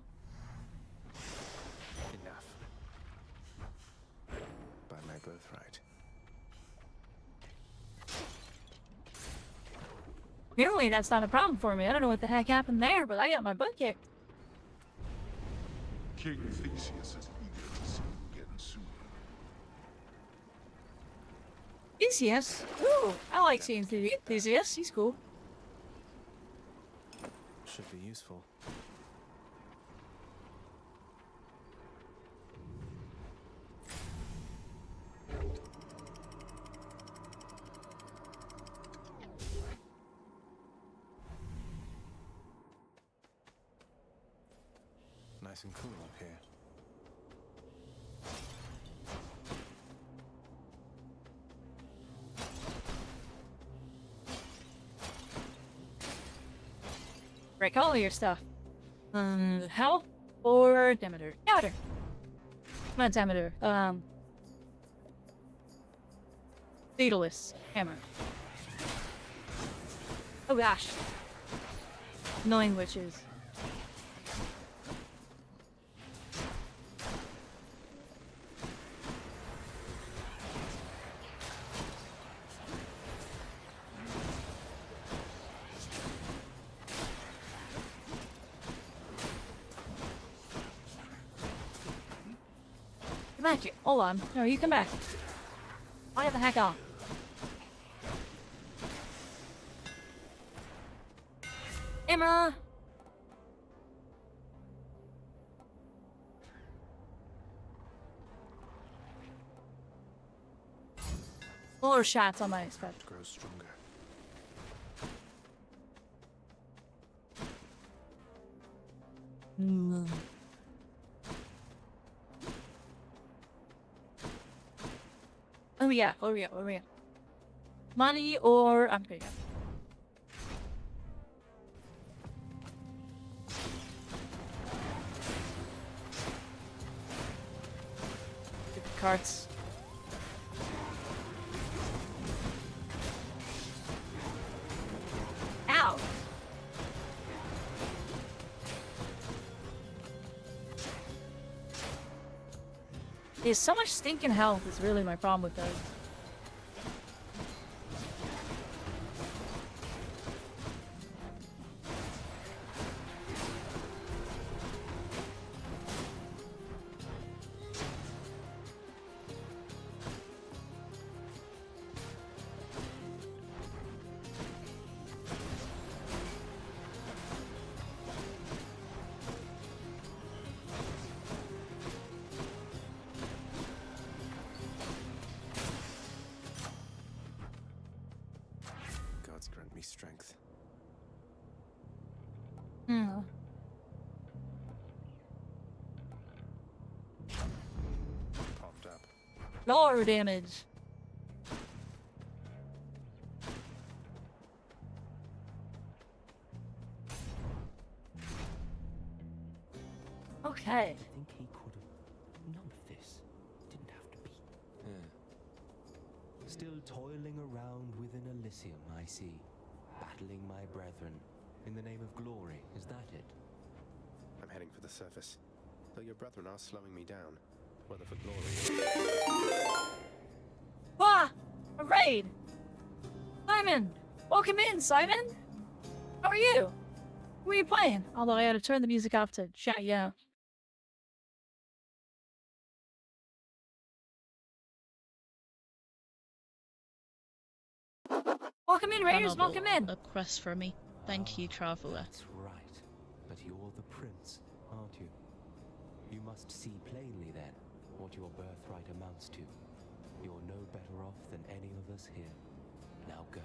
Enough. By my birthright. Apparently that's not a problem for me. I don't know what the heck happened there, but I got my butt kicked. King Theseus is eager to see you again soon. Theseus? Ooh, I like seeing Theseus. He's cool. Should be useful. Nice and cool up here. Break all of your stuff. Hell or Demeter? Demeter. Not Demeter. Daedalus. Hammer. Oh gosh. Annoying witches. Come back here. Hold on. No, you come back. Why the heck off? Emma! More shots on my expect. Grows stronger. Oh yeah, oh yeah, oh yeah. Money or I'm good. Get the carts. Ow! There's so much stinking health is really my problem with those. Gods grant me strength. Popped up. Lower damage. Okay. I think he could have. None of this didn't have to be. Still toiling around within Elysium, I see. Battling my brethren. In the name of glory, is that it? I'm heading for the surface. Though your brethren are slowing me down. Whether for glory. Ah! A raid! Simon! Welcome in, Simon! How are you? Who are you playing? Although I had to turn the music off to shout you out. Welcome in, Raiders, welcome in! A quest for me. Thank you, traveler. That's right. But you're the prince, aren't you? You must see plainly then what your birthright amounts to. You're no better off than any of us here. Now go.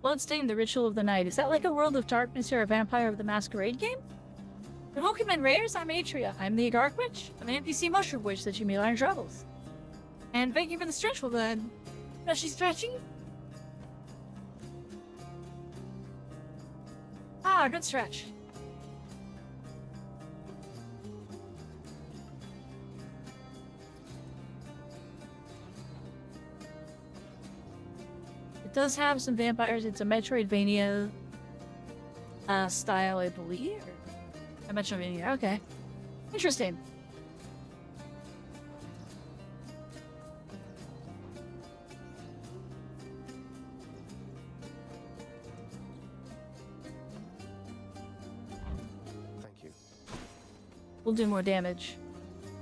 Bloodstained, the Ritual of the Night. Is that like a World of Darkness or a Vampire of the Masquerade game? Welcome in, Raiders, I'm Atria. I'm the Agark Witch, an NPC mushroom witch that you meet on your travels. And thank you for the stretch, well then. Especially stretching? Ah, good stretch. It does have some vampires. It's a Metroidvania style, I believe. A Metroidvania, okay. Interesting. Thank you. We'll do more damage.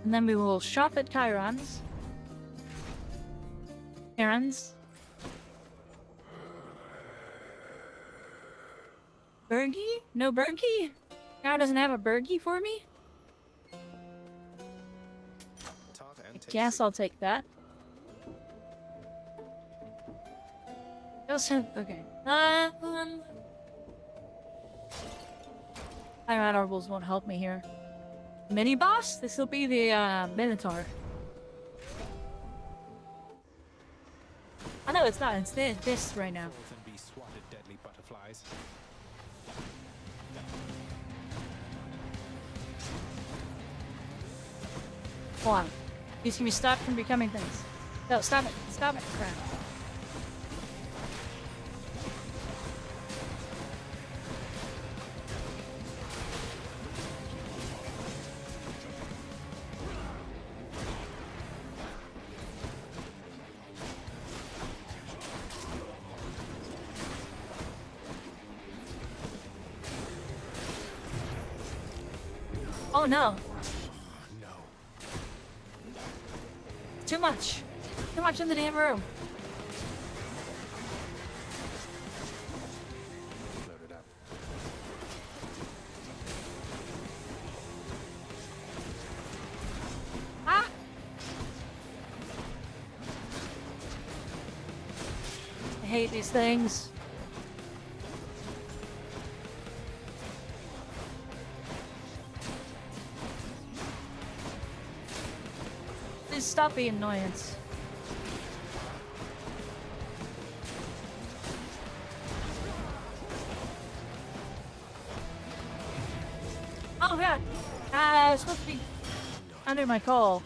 And then we will shop at Chiron's. Chiron's. Bergie? No Bergie? Now doesn't have a Bergie for me? Tart and I tasty. guess I'll take that. Okay. Higher honorables won't help me here. Mini boss? This will be the Minotaur. I know it's not. It's this right now. Falls and be swatted, deadly butterflies. Hold on. These can be stopped from becoming things. No, stop it. Stop it. Crap. Oh no. No. Too much. Too much in the damn room. Load it up. Ah! I hate these things. Please stop being annoyance. Oh god! I was supposed to be under my call.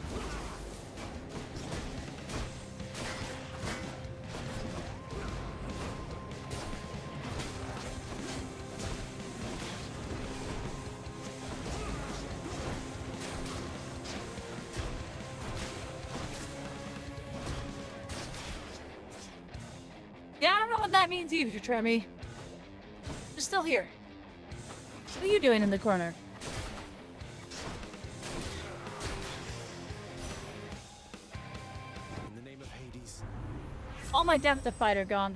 Yeah, I don't know what that means either, Tremmy. You're still here. What are you doing in the corner? In the name of Hades. All my depth fighter gone.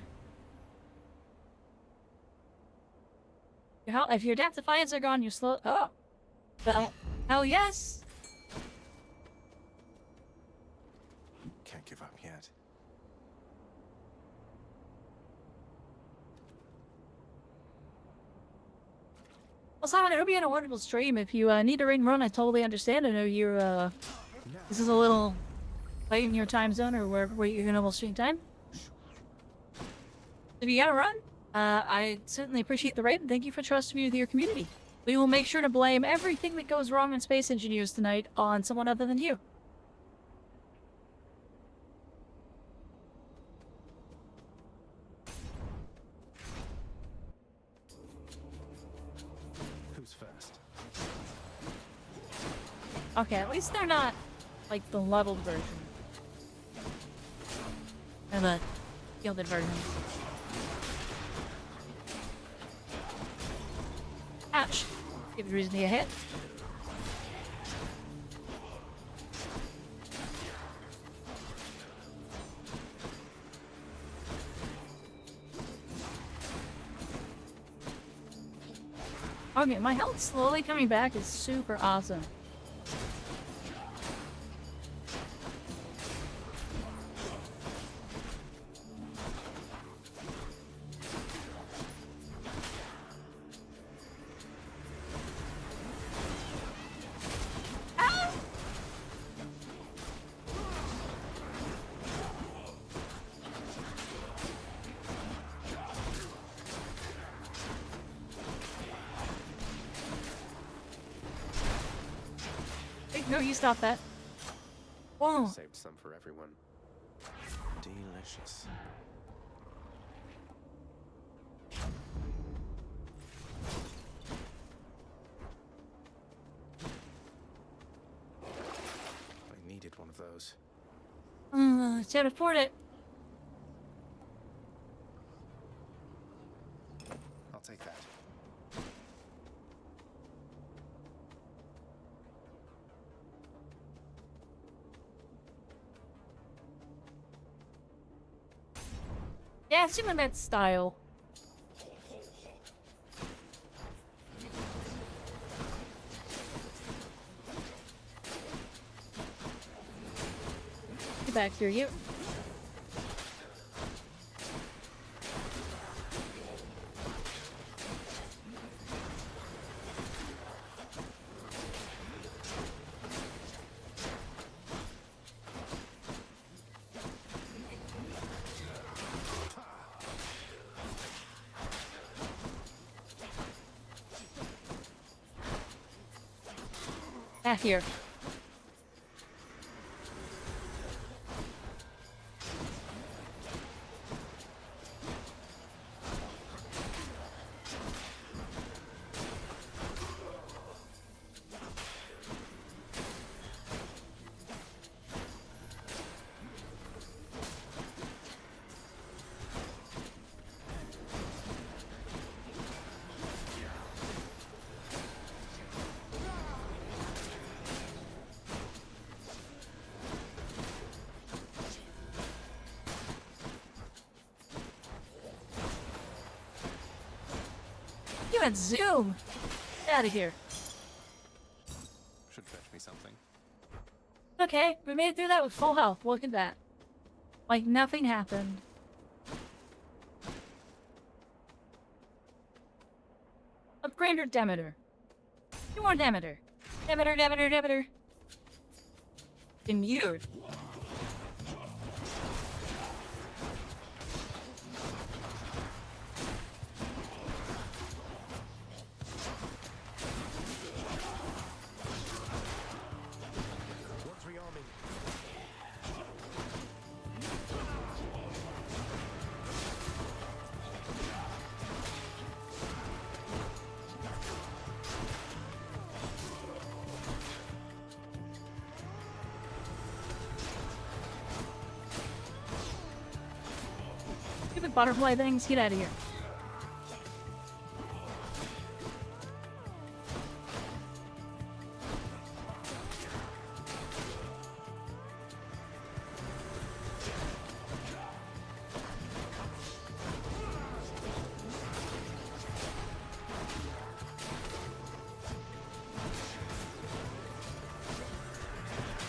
If your depth defiance are gone, you're slow. Oh. Hell yes. Can't give up yet. Well, Simon, it'll be a wonderful stream. If you need a ring run, I totally understand. I know you're, this is a little late in your time zone or where you're gonna almost stream time. If you gotta run, I certainly appreciate the raid and thank you for trusting me with your community. We will make sure to blame everything that goes wrong in Space Engineers tonight on someone other than you. Who's first? Okay, at least they're not like the leveled version. Or the gilded version. Ouch. Give it a reason to get hit. Okay, my health slowly coming back is super awesome. Ah! Hey, no, you stop that. Whoa. Saved some for everyone. Delicious. I needed one of those. Can't afford it. I'll take that. Yeah, assuming that style. get back through you. Back here. You had zoom! Get out of here. Should fetch me something. Okay, we made it through that with full health. Look at that. Like nothing happened. Upgrade your Demeter. You want Demeter. Demeter, Demeter, Demeter. Immune. One's rearming. Stupid butterfly things, get out of here.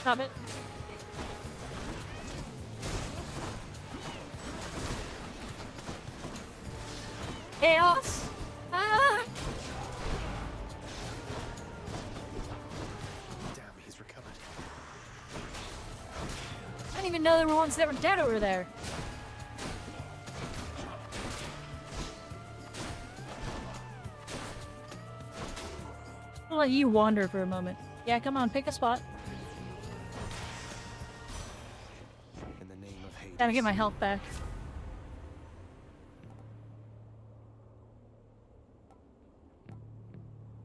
Stop it. Chaos! Ah! Damn, he's recovered. I didn't even know there were ones that were dead over there. I'll let you wander for a moment. Yeah, come on, pick a spot. In the name of Hades. Gotta get my health back.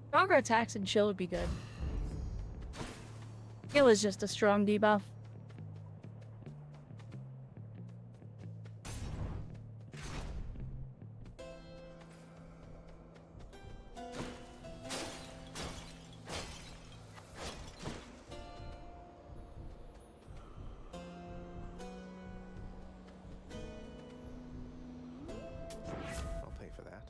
Stronger attacks and chill would be good. Heal is just a strong debuff. I'll pay for that.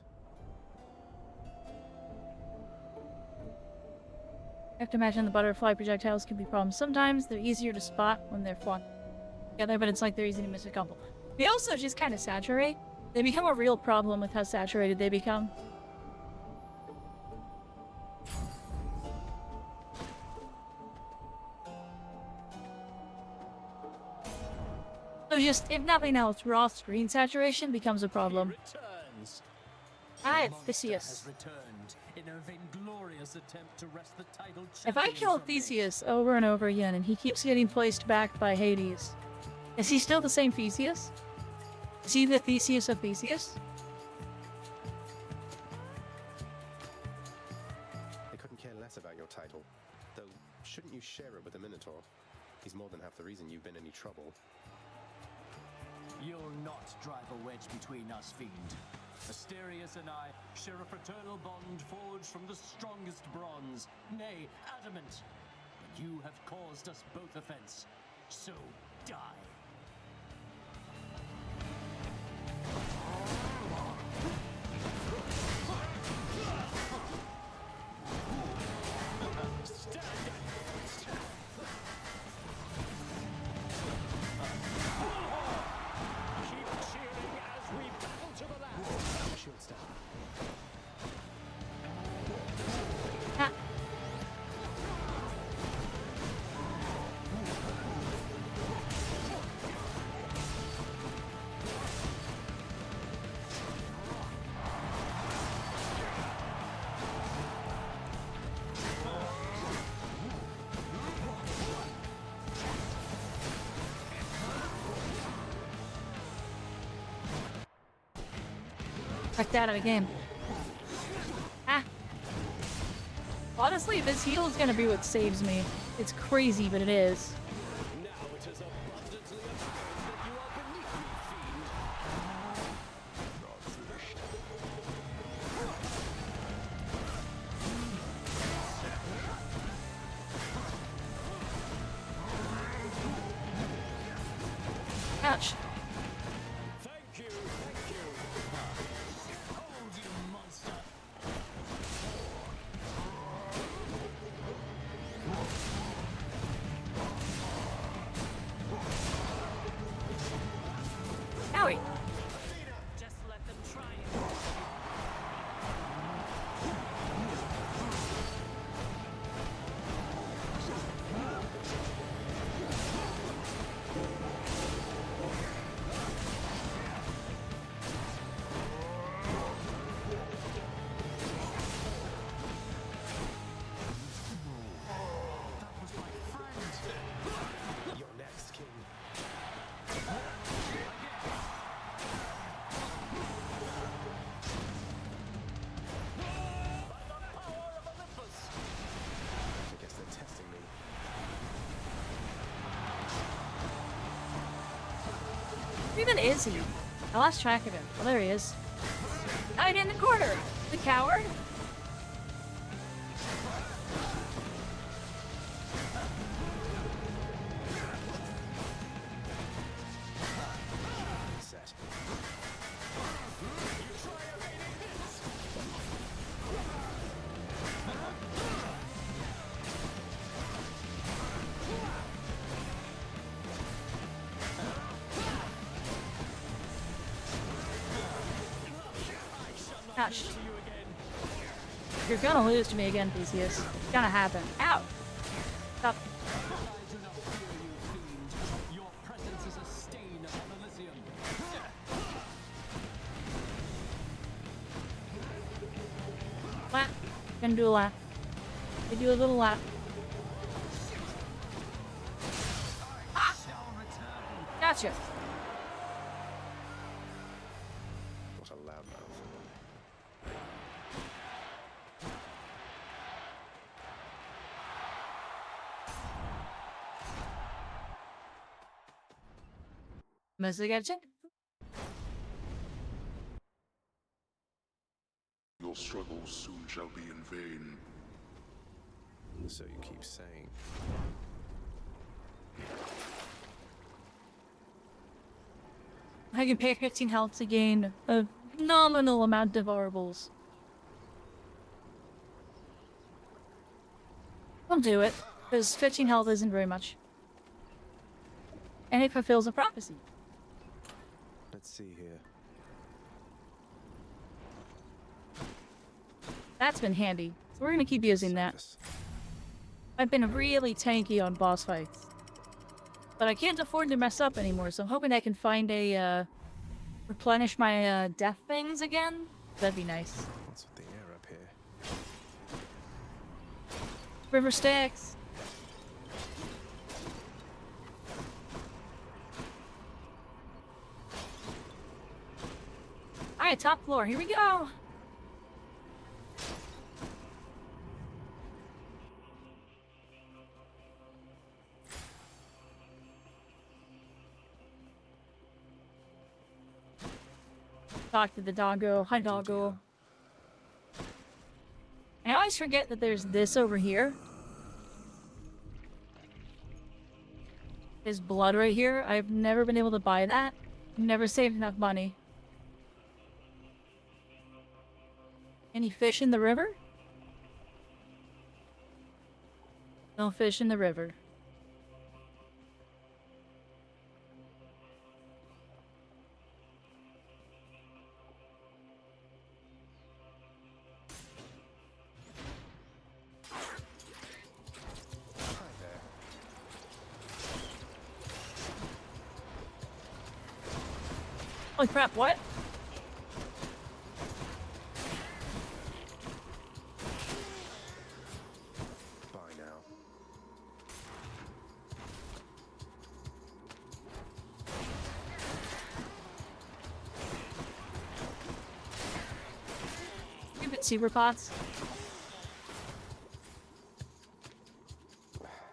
I have to imagine the butterfly projectiles can be problems. Sometimes they're easier to spot when they're flung together, but it's like they're easy to miss a couple. They also just kind of saturate. They become a real problem with how saturated they become. So just, if nothing else, raw screen saturation becomes a problem. Returns. Ah, The it's monster Theseus. has returned in a vainglorious attempt to wrest the title If I champion kill from me. Theseus over and over again and he keeps getting placed back by Hades, is he still the same Theseus? Is he the Theseus of Theseus? They couldn't care less about your title. Though, shouldn't you share it with the Minotaur? He's more than half the reason you've been in any trouble. You'll not drive a wedge between us, fiend. Asterius and I share a fraternal bond forged from the strongest bronze, nay, adamant. But you have caused us both offense, so die. Checked out of the game. Ah. Honestly, this heal is gonna be what saves me. It's crazy, but it is. Now it is abundantly apparent that you are beneath me, fiend. Not finished. Ouch. Thank you, thank you. Hold, you monster. Owie. Just let them try it. You're next, king. By the power of Olympus. I guess they're testing me. Where even is he? I lost track of him. Oh, there he is. Hide in the corner! The coward! Set. Ouch. You're gonna lose to me again, Theseus. It's gonna happen. Ow! Stop. I do not fear you, fiend. Your presence is a stain upon Elysium. Lap. Gonna do a lap. I do a little lap. Ah! Gotcha. What a loudmouth. Mostly gotta check. Your struggles soon shall be in vain. So you keep saying. I can pay 15 health to gain a nominal amount of orables. I'll do it, because 15 health isn't very much. And it fulfills a prophecy. Let's see here. That's been handy, so we're gonna keep using that. I've been really tanky on boss fights. But I can't afford to mess up anymore, so I'm hoping I can find a, replenish my, death things again. That'd be nice. What's with the air up here? River Styx. Alright, top floor, here we go! Talk to the doggo. Hi, doggo. I always forget that there's this over here. There's blood right here. I've never been able to buy that. Never saved enough money. Any fish in the river? No fish in the river. Holy crap, what? Bye now. super pots.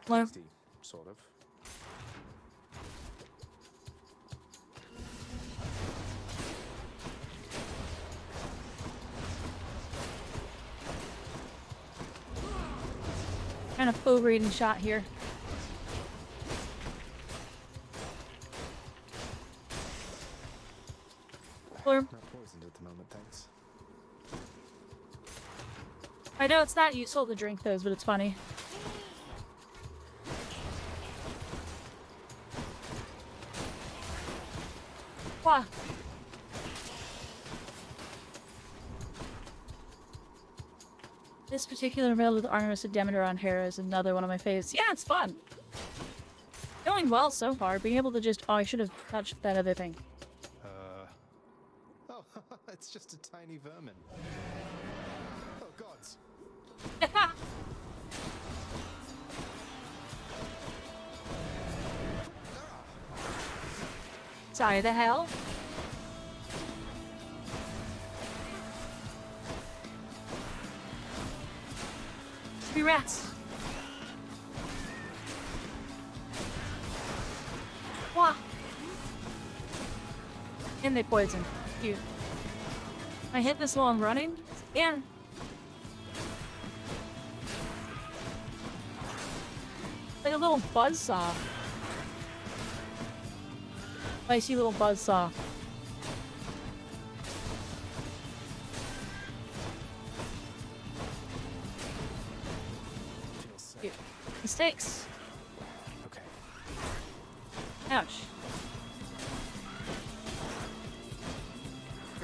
Hello? Tasty, sort of. Kind of overeating shot here. Or, Not poisoned at the moment, thanks. I know it's not useful to drink those, but it's funny. Wow. This particular meal with Artemis and Demeter on Hera is another one of my faves. Yeah, it's fun. Going well so far. Being able to just... Oh, I should have touched that other thing. Oh, it's just a tiny vermin. Oh, gods. Sorry, the hell? Be rats. Wah. And they poison. Cute. I hit this while I'm running. And like a little buzzsaw. Spicy little buzzsaw. Cute. Mistakes. Okay. Ouch.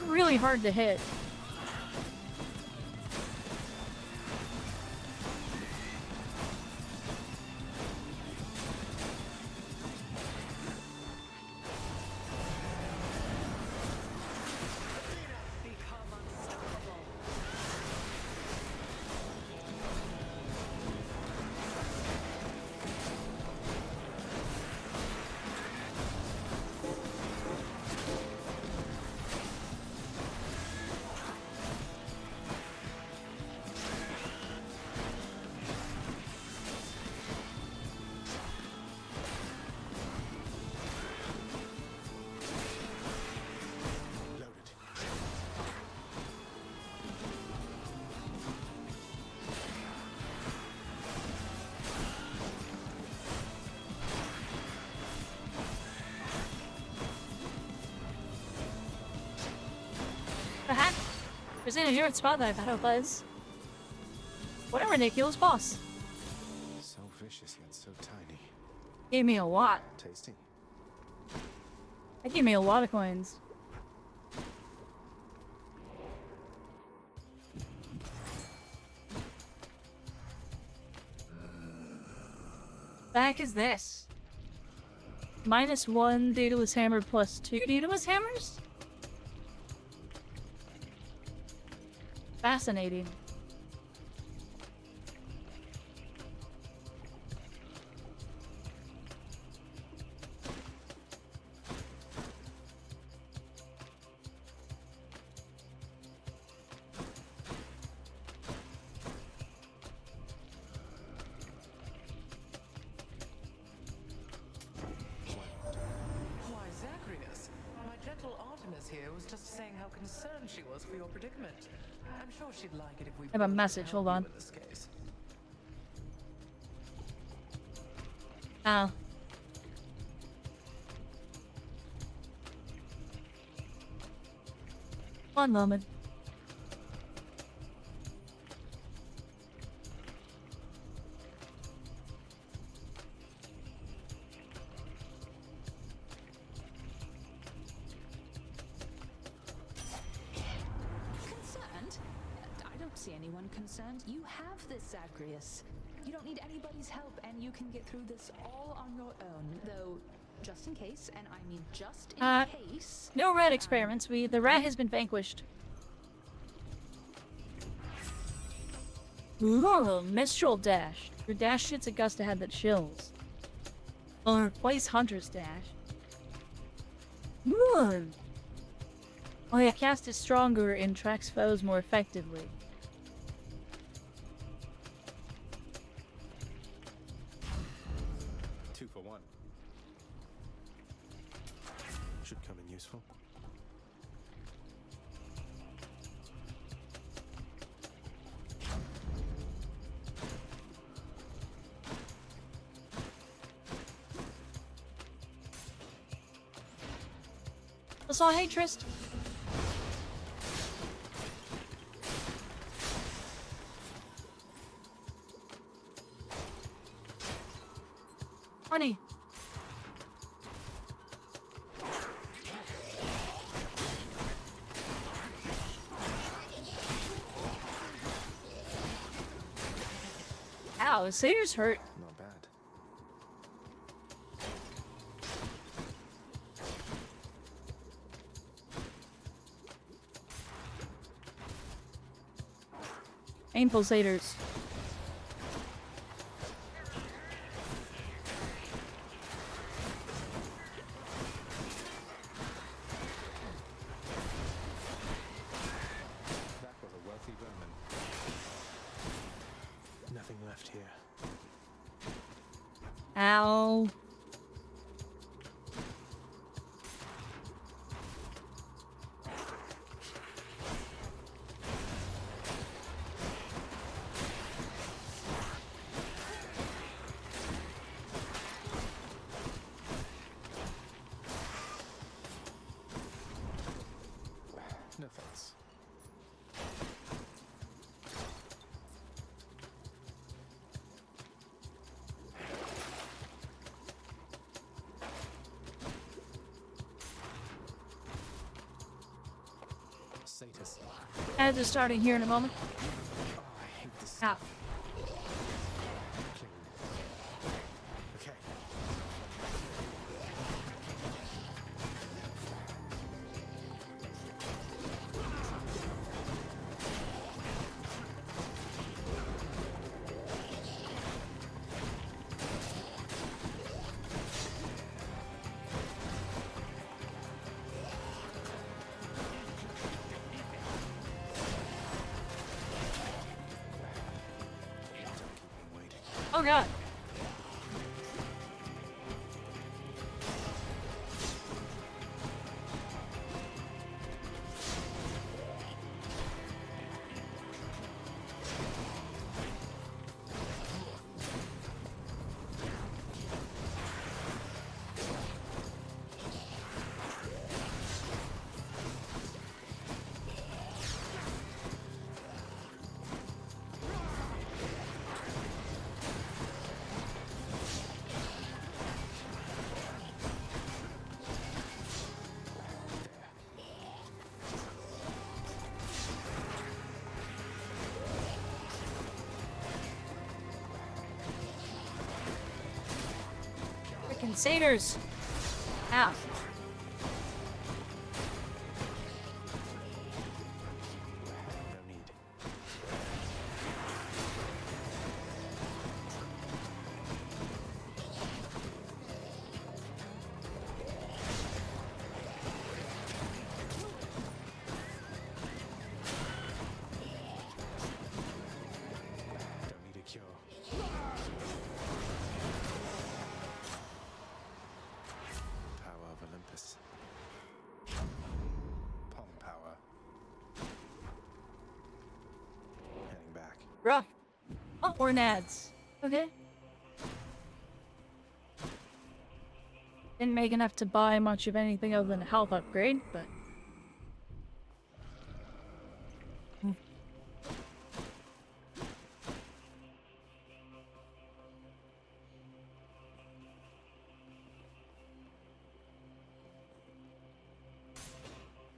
Really hard to hit. Perhaps there's in a weird spot that I've had a buzz. What a ridiculous boss. So vicious yet so tiny. Gave me a lot. Tasty. That gave me a lot of coins. The heck is this? -1 Daedalus hammer plus 2 Daedalus hammers? Fascinating. Why, Zacharias, my gentle Artemis here was just saying how concerned she was for your predicament. I'm sure she'd like it if we I have a message, hold on. in this case. Oh. One moment. Concerned? I don't see anyone concerned. You have this, Zagreus. You don't need anybody's help, and you can get through this all on your own. Though, just in case, and I mean just in case... No rat experiments. The rat has been vanquished. Ooh, Mistral Dash. Your dash shoots a gust ahead that chills. Or replace Hunter's Dash. Ooh. Oh yeah, cast is stronger and tracks foes more effectively. 2 for 1. Should come in useful. That's all. Hey, Trist. Honey. Ow, his satyrs hurt. Not bad. Painful satyrs. That was a wealthy vermin. Nothing left here. Ow. No thanks. Satyrs. And just starting here in a moment. Oh, I hate this. Ah. Clean. Okay. Oh god. Freaking satyrs. Ow. No need. Don't need a cure. Power of Olympus. Palm power. Heading back. Rough. Oh, or nads. Okay. Didn't make enough to buy much of anything other than a health upgrade, but...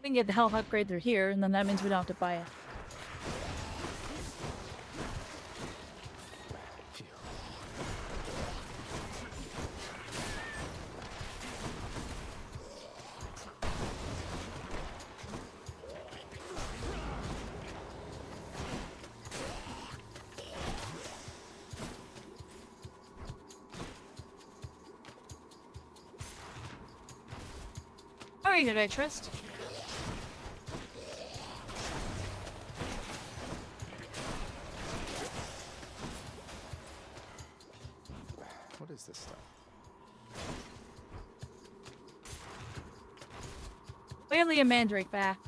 We can get the health upgrade through here, and then that means we don't have to buy it. Phew. How are you today, Trist? What is this stuff? Clearly a mandrake back.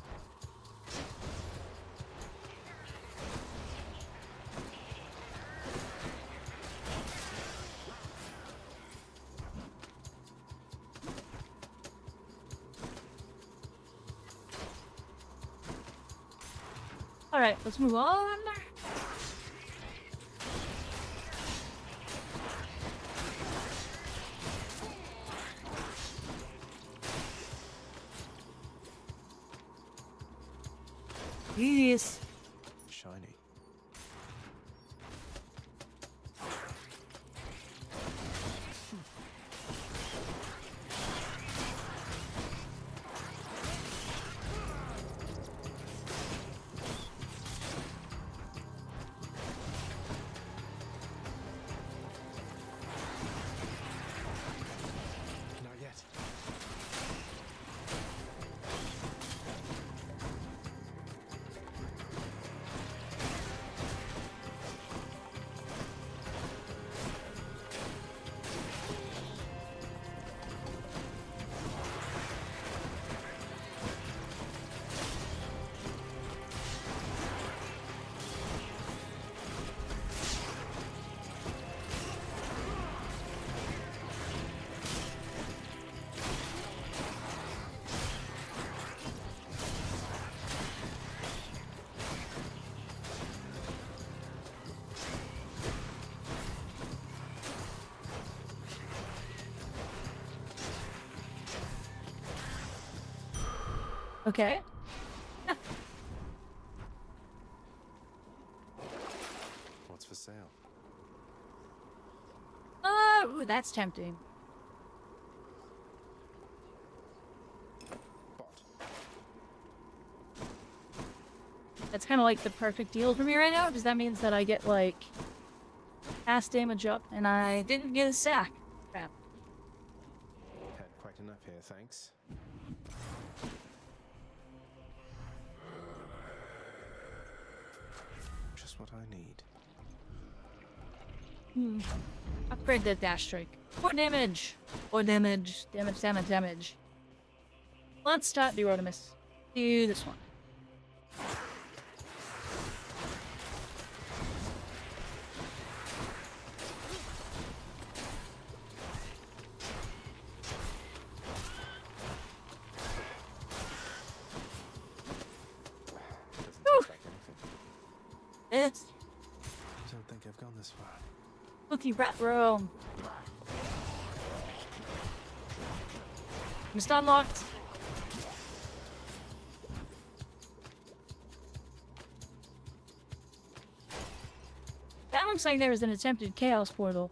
Alright, let's move on. Yes. Shiny. Not yet. Okay. What's for sale? Ooh, that's tempting. That's kind of like the perfect deal for me right now, because that means that I get, like, cast damage up, and I didn't get a sack. Crap. Had quite enough here, thanks. Just what I need. Upgrade the dash strike. More damage! More damage. Damage, damage, damage. Let's start the Artemis. Do this one. Doesn't taste like anything. It's Don't think I've gone this far. Cookie Rat Room. Mist unlocked. That looks like there was an attempted chaos portal.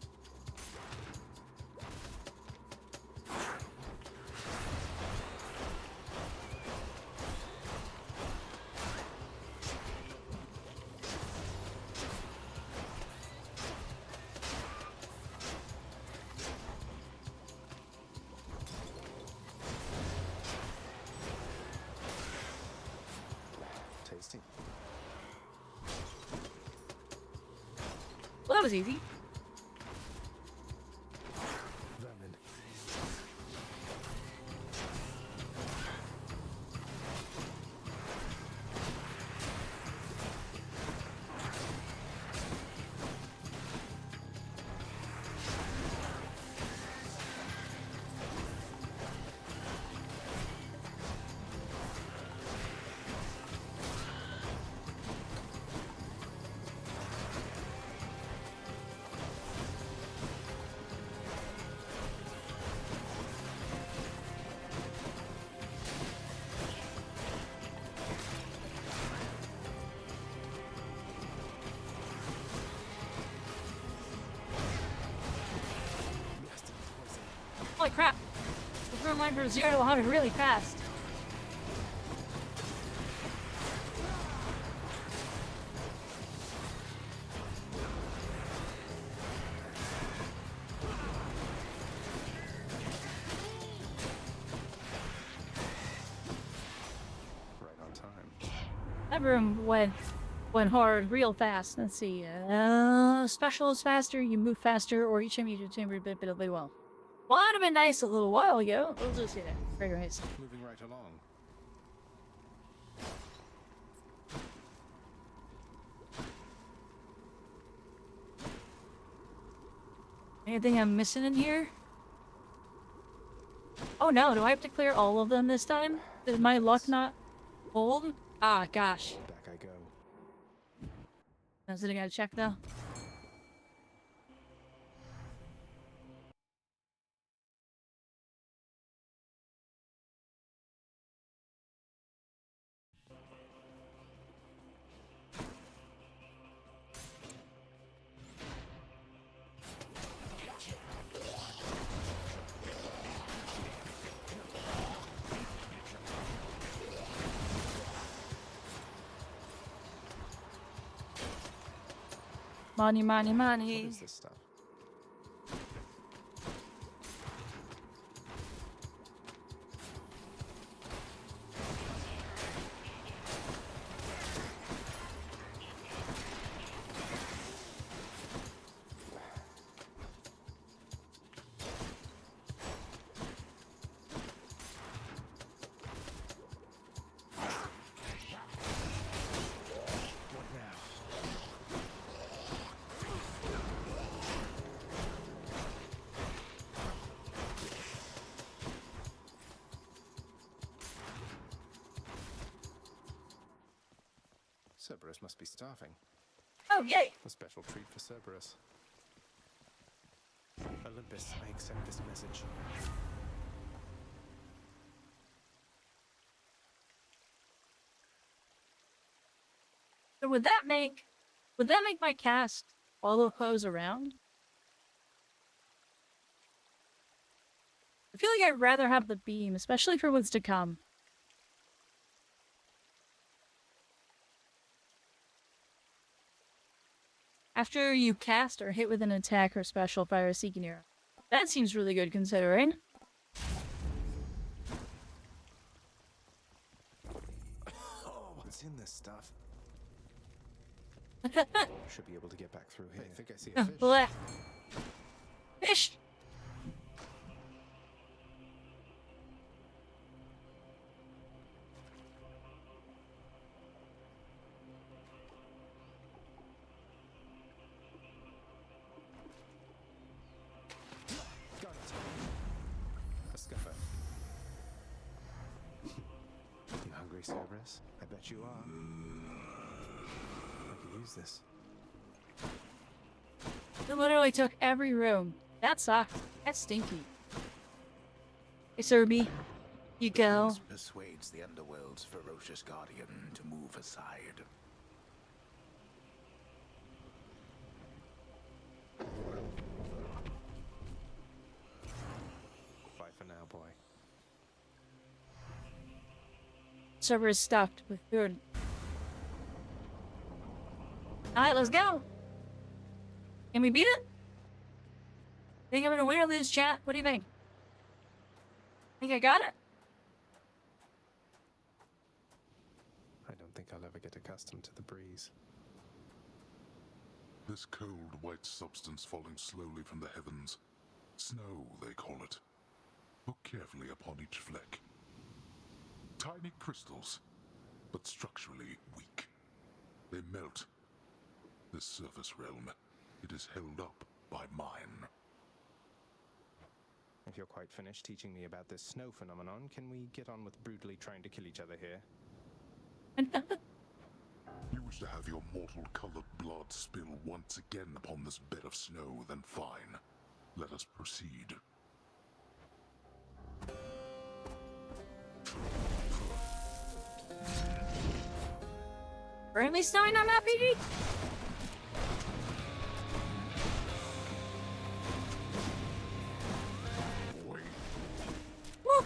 Tasty. Well, that was easy. Vermin. Holy crap! The room went from 0 to 100 really fast. Right on time. That room went hard real fast. Let's see. Special is faster, you move faster, or each time you do chamber a bit well. Well, that'd have been nice a little while ago. We'll just see that. Very nice. Moving right along. Anything I'm missing in here? Oh no, do I have to clear all of them this time? Did my luck not hold? Ah, gosh. Back I go. That's it, I gotta check though. Money, money, money. What is this stuff? What now? Cerberus must be starving. Oh, yay! A special treat for Cerberus. Olympus, I accept this message. So would that make my cast follow foes around? I feel like I'd rather have the beam, especially for what's to come. After you cast or hit with an attack or special fire seeking arrow. That seems really good considering. Oh, what's in this stuff? Should be able to get back through here. I think I see a fish. Blech. Fish! Got it. A scupper. You hungry, Cerberus? I bet you are. I can use this. It literally took every room. That sucked. That's stinky. Hey, Serby. You go. This persuades the underworld's ferocious guardian to move aside. Bye for now, boy. Server is stuffed with food. Alright, let's go. Can we beat it? Think I'm gonna win or lose, chat? What do you think? Think I got it? I don't think I'll ever get accustomed to the breeze. This cold, white substance falling slowly from the heavens. Snow, they call it. Look carefully upon each fleck. Tiny crystals, but structurally weak. They melt. This surface realm, it is held up by mine. If you're quite finished teaching me about this snow phenomenon, can we get on with brutally trying to kill each other here? You wish to have your mortal-colored blood spill once again upon this bed of snow, then fine. Let us proceed. Currently snowing on that PD? Woo!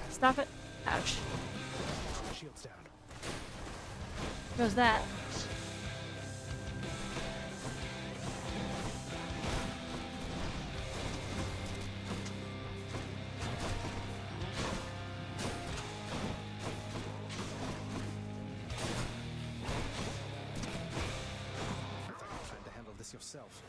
Stop it. Ouch. Shields down. Goes that. yourself.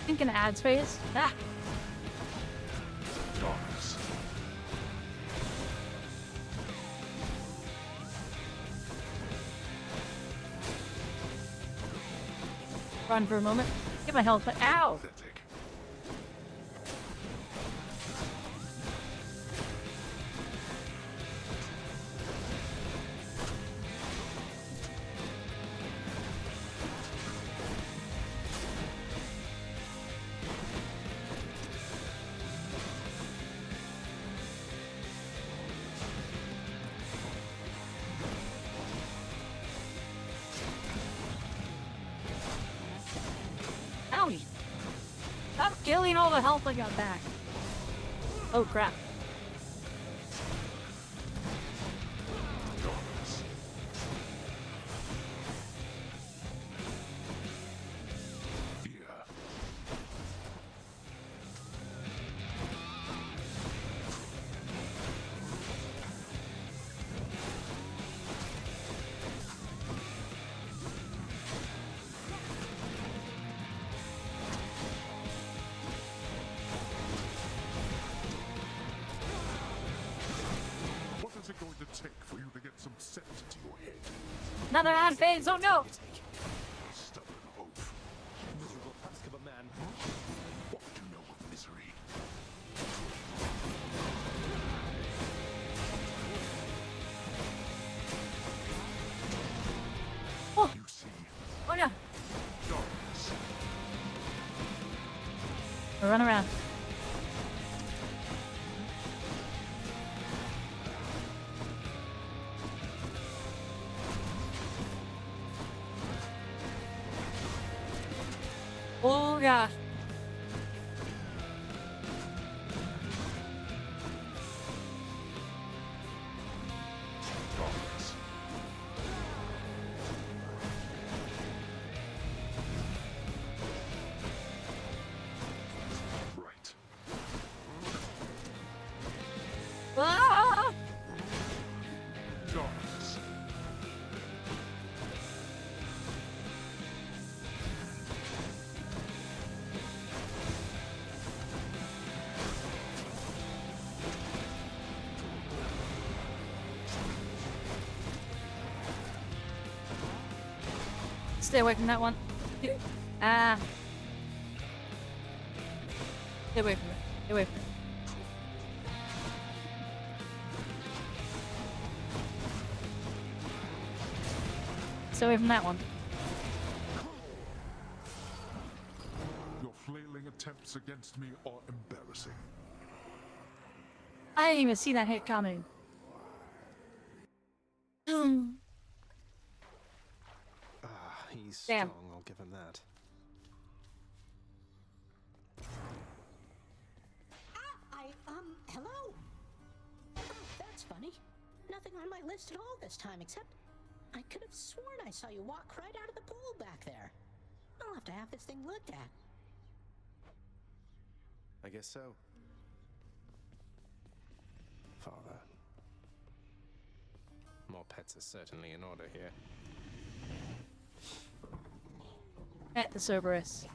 Think an ads phase? Ah. Run for a moment. Get my health back. Ow! Owie! Stop killing all the health I got back. Oh crap. What is it going to take for you to get some sense into your head? Another ad phase! Oh no! Stubborn oaf. Miserable husk of a man. What do you know of misery? Oh! You see, Oh no! darkness. Run around. Oh gosh. Darkness. Right. Ah! Darkness. Stay away from that one. Ah. Stay away from it. Stay away from it. Stay away from that one. Your flailing attempts against me are embarrassing. I didn't even see that hit coming. He's Damn. strong, I'll give him that. Hello? Oh, that's funny. Nothing on my list at all this time, except I could have sworn I saw you walk right out of the pool back there. I'll have to have this thing looked at. I guess so. Father. More pets are certainly in order here. At the Cerberus.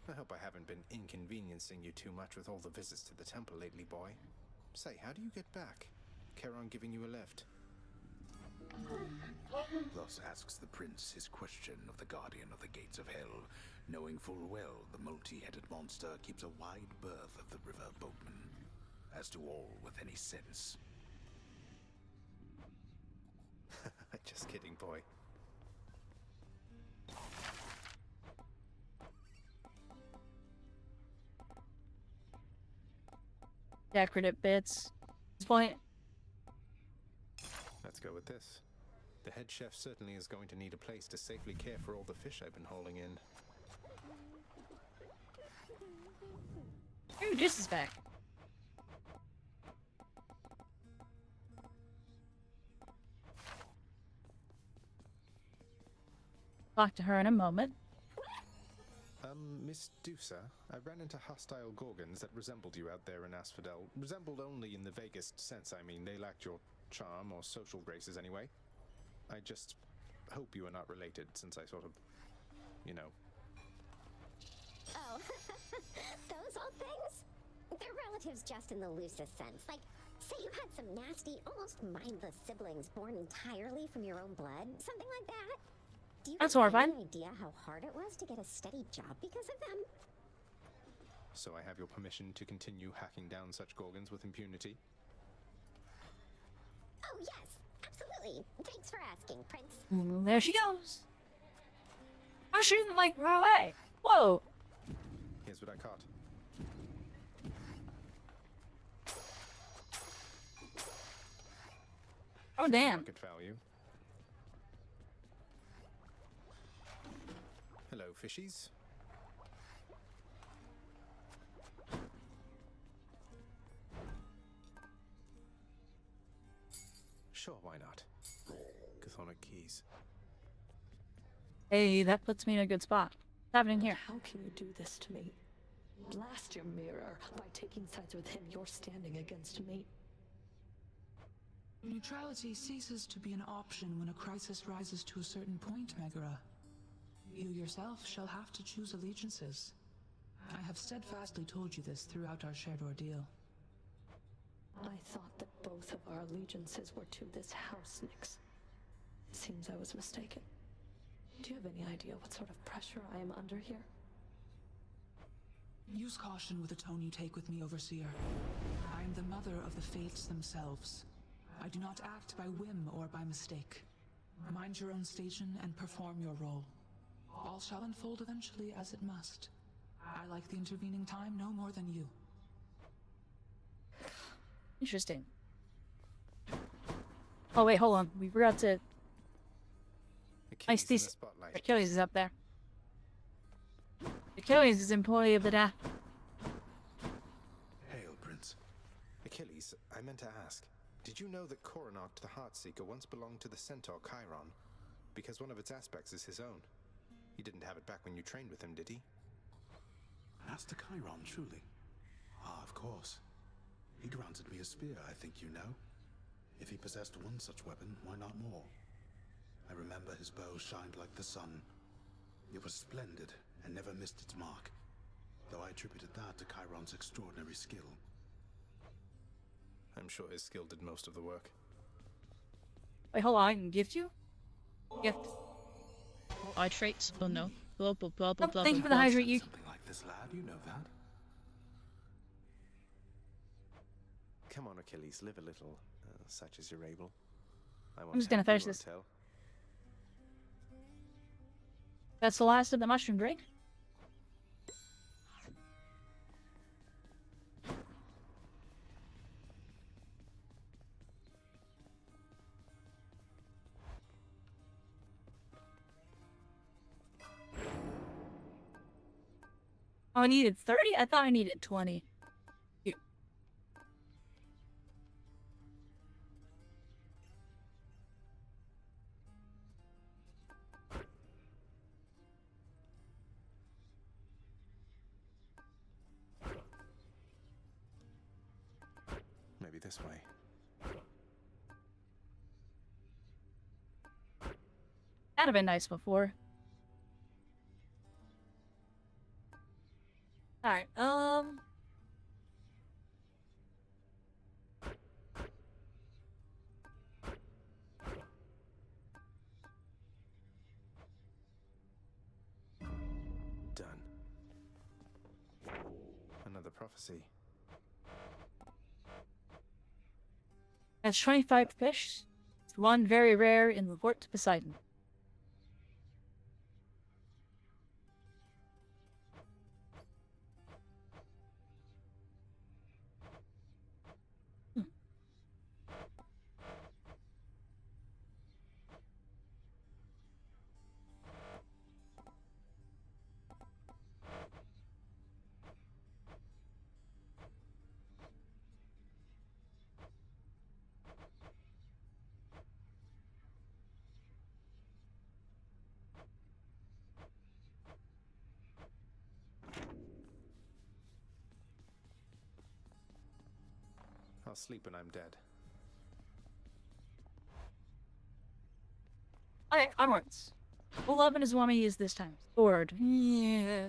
I hope I haven't been inconveniencing you too much with all the visits to the temple lately, boy. Say, how do you get back? Charon giving you a lift? Thus asks the prince his question of the guardian of the gates of hell, knowing full well the multi-headed monster keeps a wide berth of the river boatman. As to all with any sense. Just kidding, boy. Decorative bits. At this point. Let's go with this. The head chef certainly is going to need a place to safely care for all the fish I've been hauling in. Ooh, Juice is back. Talk to her in a moment. Miss Dusa, I ran into hostile Gorgons that resembled you out there in Asphodel. Resembled only in the vaguest sense, I mean. They lacked your charm or social graces anyway. I just hope you are not related, since I sort of, you know. Oh, those old things? They're relatives just in the loosest sense. Like, say you had some nasty, almost mindless siblings born entirely from your own blood. Something like that. Do you That's have horrifying. any idea how hard it was to get a steady job because of them? So I have your permission to continue hacking down such Gorgons with impunity? Oh, yes. Absolutely. Thanks for asking, Prince. There she goes. Oh, she didn't like run away. Whoa. Here's what I caught. Oh, damn. Market value. Hello, fishies. Sure, why not? Chthonic keys. Hey, that puts me in a good spot. What's happening here? How can you do this to me? Blast your mirror. By taking sides with him, you're standing against me. Neutrality ceases to be an option when a crisis rises to a certain point, Megara. You yourself shall have to choose allegiances. I have steadfastly told you this throughout our shared ordeal. I thought that both of our allegiances were to this house, Nyx. Seems I was mistaken. Do you have any idea what sort of pressure I am under here? Use caution with the tone you take with me, Overseer. I am the mother of the fates themselves. I do not act by whim or by mistake. Mind your own station and perform your role. All shall unfold eventually as it must. I like the intervening time no more than you. Interesting. Oh, wait, hold on. We forgot to... Achilles is up there. Achilles is employee of the day. Hail, Prince. Achilles, I meant to ask. Did you know that Coronacht the Heartseeker once belonged to the centaur Chiron? Because one of its aspects is his own. He didn't have it back when you trained with him, did he? Master Chiron, truly? Ah, of course. He granted me a spear, I think you know. If he possessed one such weapon, why not more? I remember his bow shined like the sun. It was splendid and never missed its mark, though I attributed that to Chiron's extraordinary skill. I'm sure his skill did most of the work. Wait, hold on. I can gift you? Gift. Hydrates? Oh no. Blah blah blah blah blah. Thank you for the hydrate. You. Something like this, lad. You know that. Come on, Achilles, live a little, such as you're able. I'm just gonna finish this. That's the last of the mushroom drink. Oh, I needed 30? I thought I needed 20. Maybe this way. That'd have been nice before. Alright, Done. Another prophecy. That's 25 fish. One very rare in the port to Poseidon. I'll sleep when I'm dead. Okay, onwards. 11 is what I use this time. Sword. Yeah.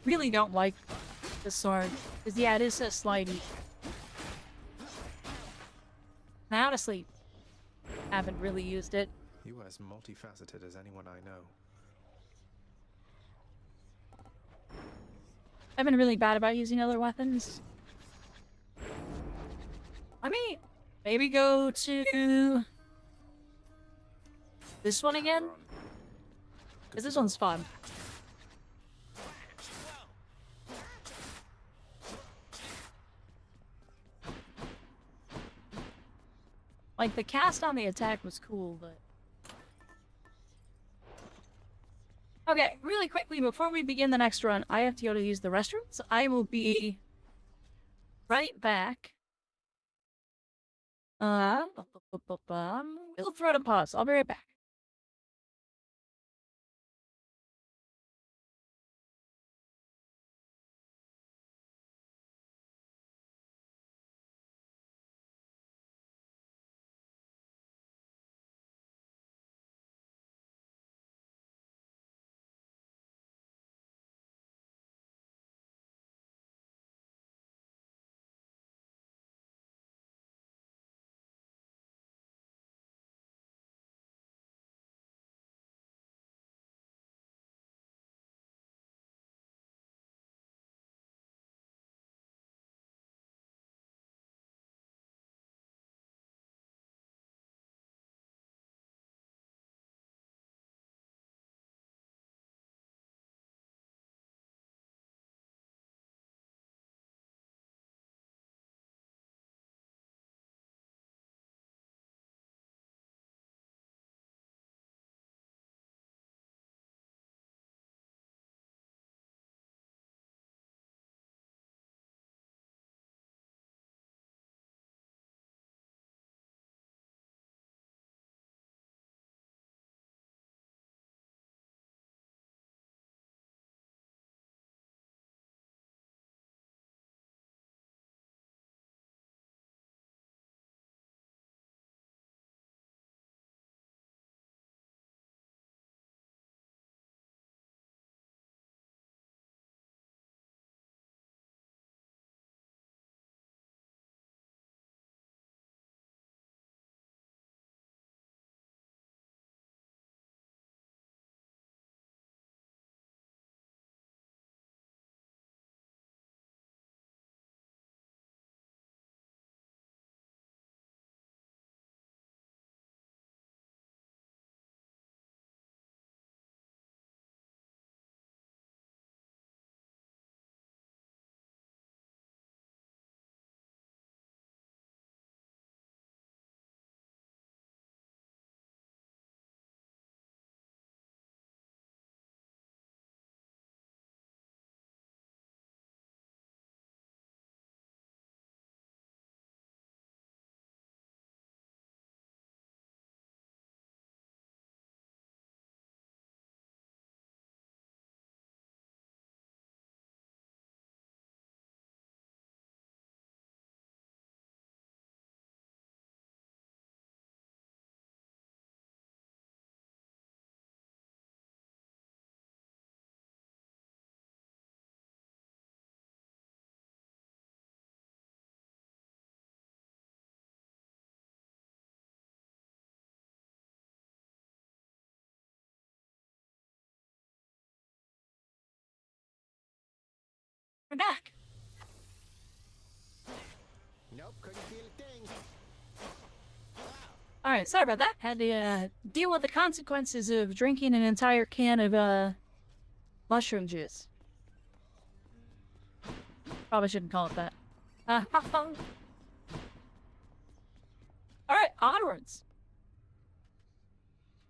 Really don't like the sword. Because, yeah, it is so slidey. Now to sleep. Haven't really used it. You are as multifaceted as anyone I know. I've been really bad about using other weapons. I mean, maybe go to this one again? Because this one's fun. Like, the cast on the attack was cool, but... Okay, really quickly, before we begin the next run, I have to go to use the restroom, so I will be right back. We'll throw it a pause. I'll be right back. We're back. Nope, couldn't feel a thing. Alright, sorry about that. Had to deal with the consequences of drinking an entire can of mushroom juice. Probably shouldn't call it that. Alright, onwards.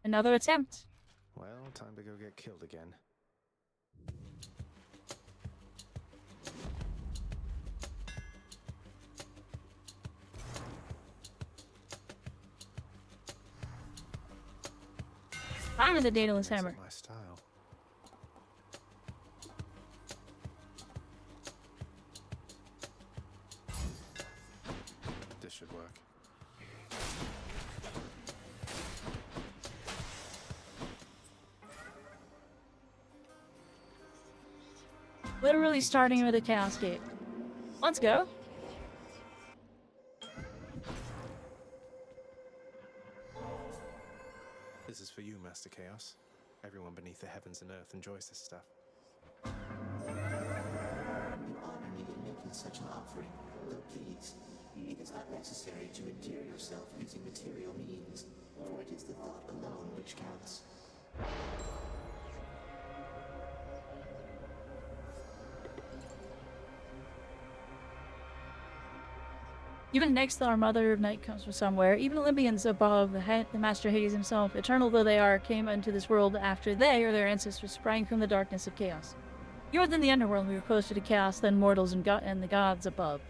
Another attempt. Well, time to go get killed again. I'm in the Daedalus Hammer. My style. should work. Literally starting with a chaos gate. Let's go. This is for you, Master Chaos. Everyone beneath the heavens and earth enjoys this stuff. You honor me in making such an offering, though please, it is not necessary to endear yourself using material means, for it is the thought alone which counts. Even next, our Mother of Night comes from somewhere. Even Olympians above the Master Hades himself, eternal though they are, came into this world after they or their ancestors sprang from the darkness of chaos. Here than the underworld, we were closer to chaos than mortals and the gods above.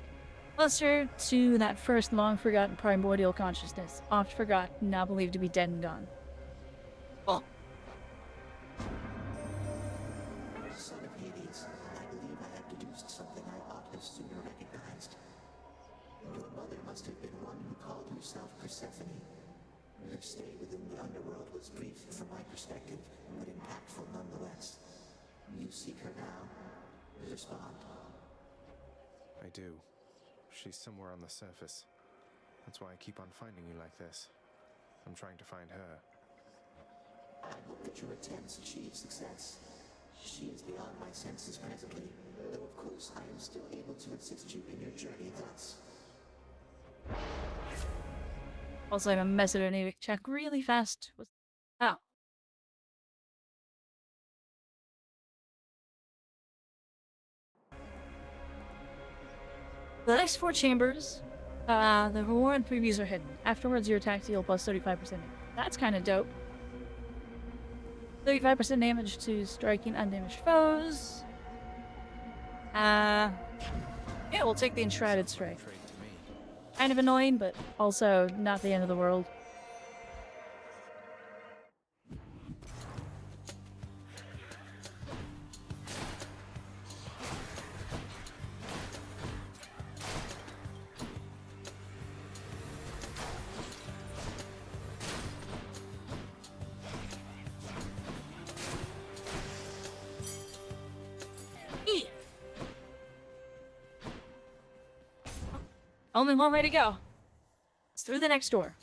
Closer to that first long-forgotten primordial consciousness, oft forgotten, now believed to be dead and gone. Oh. Son of Hades, I believe I have deduced something I ought have sooner recognized. Your mother must have been one who called herself Persephone. Her stay within the underworld was brief from my perspective, but impactful nonetheless. You seek her now. Respond. I do. She's somewhere on the surface. That's why I keep on finding you like this. I'm trying to find her. I hope that your attempts achieve success. She is beyond my senses presently, though of course I am still able to assist you in your journey thus. Also, I'm a method check really fast. Oh. The next 4 chambers, the reward previews are hidden. Afterwards, your attack deal plus 35%. That's kind of dope. 35% damage to striking undamaged foes. Yeah, we'll take the Enshrouded Strike. Kind of annoying, but also not the end of the world. Only one way to go. It's through the next door.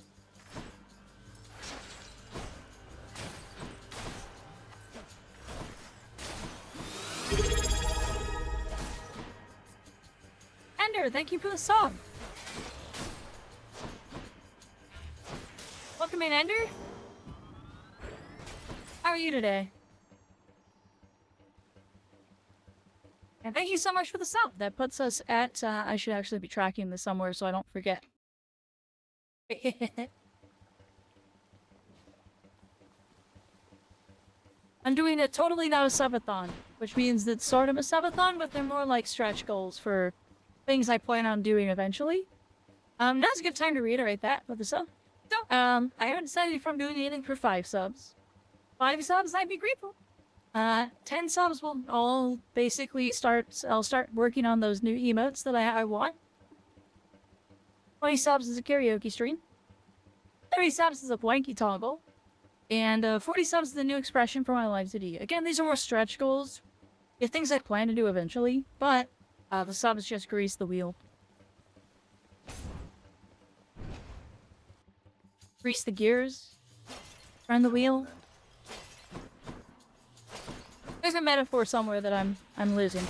Ender, thank you for the song. Welcome in, Ender. How are you today? And thank you so much for the sub. That puts us at, I should actually be tracking this somewhere so I don't forget. I'm doing a totally now subathon, which means it's sort of a subathon, but they're more like stretch goals for things I plan on doing eventually. Now's a good time to reiterate that with the sub. So, I haven't decided if I'm doing anything for 5 subs. 5 subs, I'd be grateful. 10 subs will all basically I'll start working on those new emotes that I want. 20 subs is a karaoke stream. 30 subs is a blankie toggle. And 40 subs is the new expression for my live today. Again, these are more stretch goals. They're things I plan to do eventually, but the subs just grease the wheel. Grease the gears. Turn the wheel. There's a metaphor somewhere that I'm losing.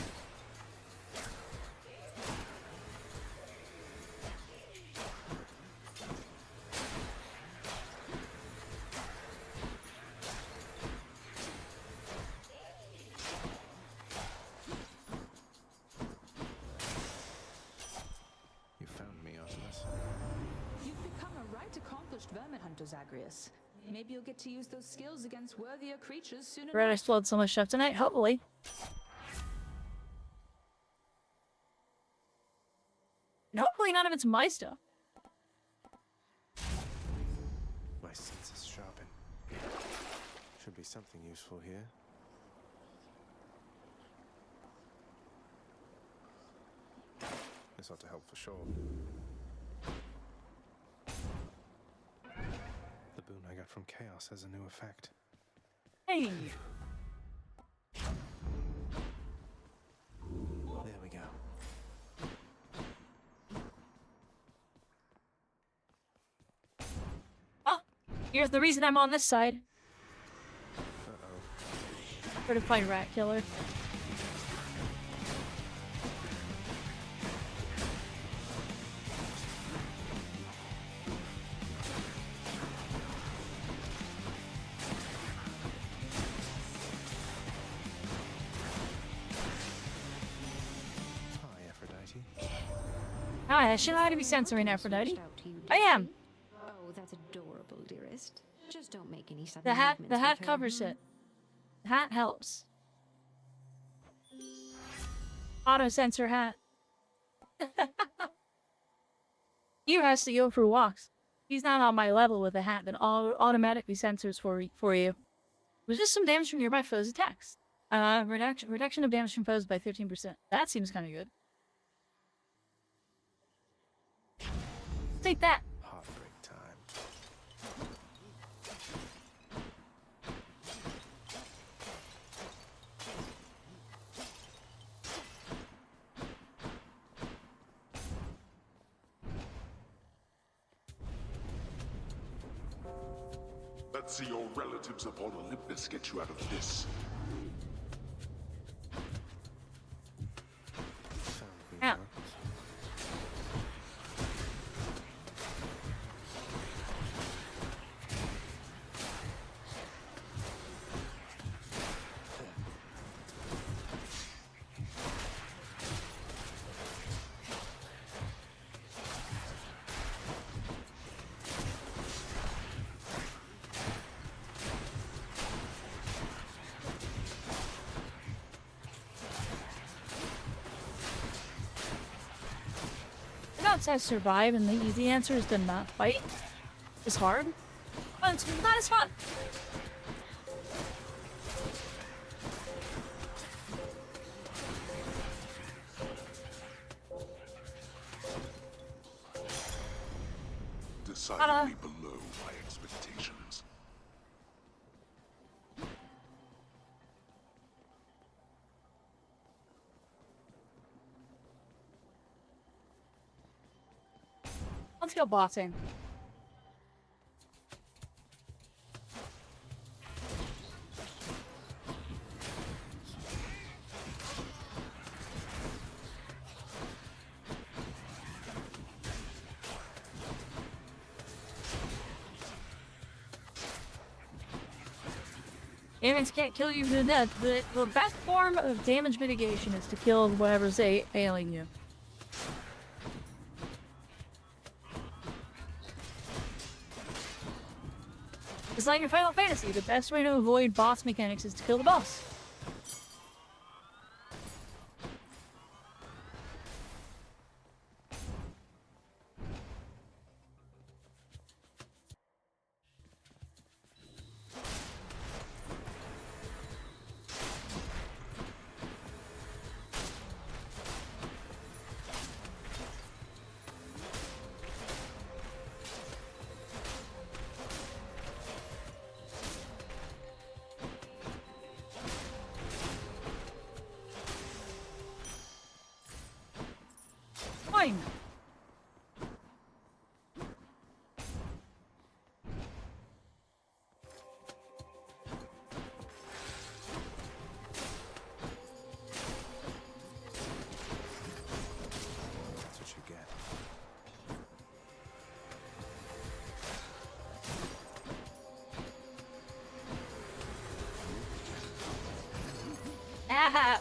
You found me, Artemis. You've become a right accomplished vermin hunter, Zagreus. Maybe you'll get to use those skills against worthier creatures soon enough. Read I explode so much stuff tonight, hopefully. And hopefully none of it's my stuff. My senses sharpen. Should be something useful here. This ought to help for sure. from chaos has a new effect. Hey. There we go. Oh, here's the reason I'm on this side. Uh-oh. Certified rat killer. Hi, Aphrodite. Hi, should I be censoring Aphrodite? I am. Oh, that's adorable, dearest. Just don't make any sudden The hat movements with her. covers it. The hat helps. Auto censor hat. You has to go for walks. He's not on my level with a hat that automatically censors for you. Resist some damage from nearby foes' attacks. Reduction of damage from foes by 13%. That seems kind of good. Take that. Heartbreak time. Let's see your relatives upon Olympus get you out of this. Ow. It says survive, and the easy answer is to not fight. It's hard, but it's not as fun. Decidedly below my expectations. Let's go bossing. Demons can't kill you to death, but the best form of damage mitigation is to kill whatever's ailing you. It's like in Final Fantasy, the best way to avoid boss mechanics is to kill the boss. Fine. That's what you get. Ah!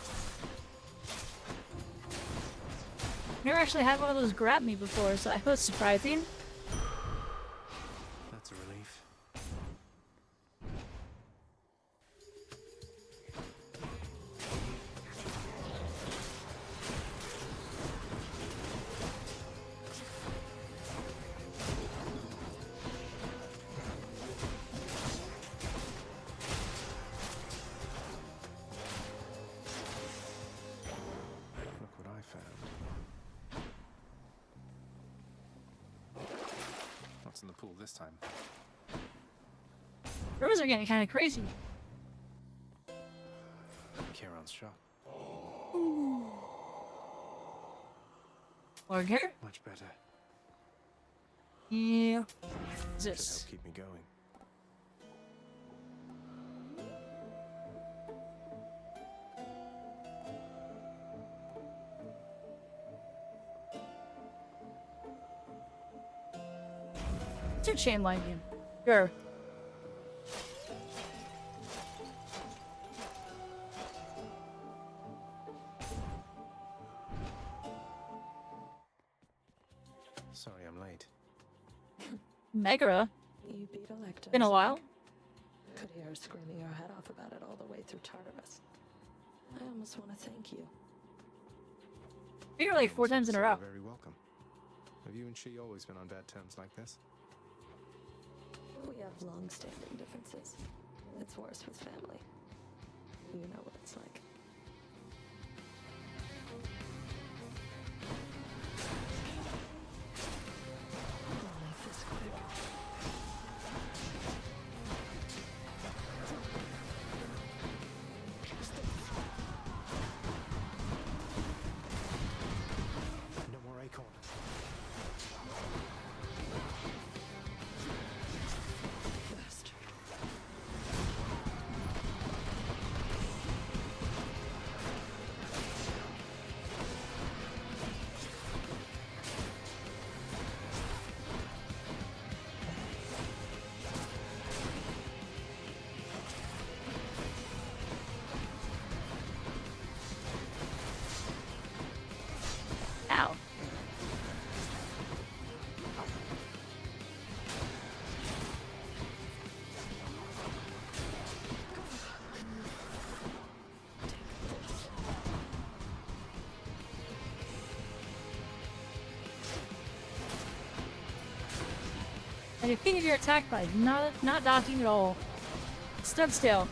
Never actually had one of those grab me before, so that was surprising. That's a relief. Look what I found. What's in the pool this time? Rumors are getting kind of crazy. Kieran's shot. Or Garrett? Much better. Yeah. Should This. help keep me going. It's a chain lightning. Sure. Sorry I'm late. Megara. You beat Electa. Been a while. Could hear her screaming her head off about it all the way through Tartarus. I almost want to thank you. You're like 4 times in a row. You're very welcome. Have you and she always been on bad terms like this? We have long-standing differences. It's worse with family. You know what it's like. I'll make this quick. No more acorn. Bastard. Ow. I defeated your attack by not dodging at all. Stood still.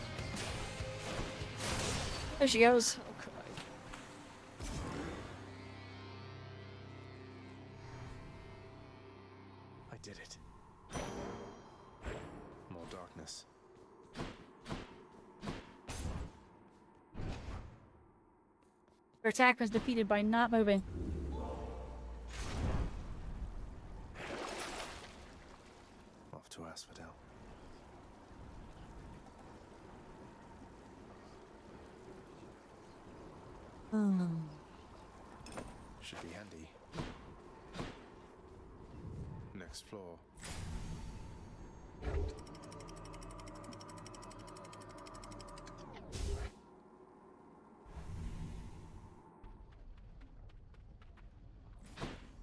There she goes. How could I? I did it. More darkness. Her attack was defeated by not moving. Off to Asphodel. Should be handy. Next floor.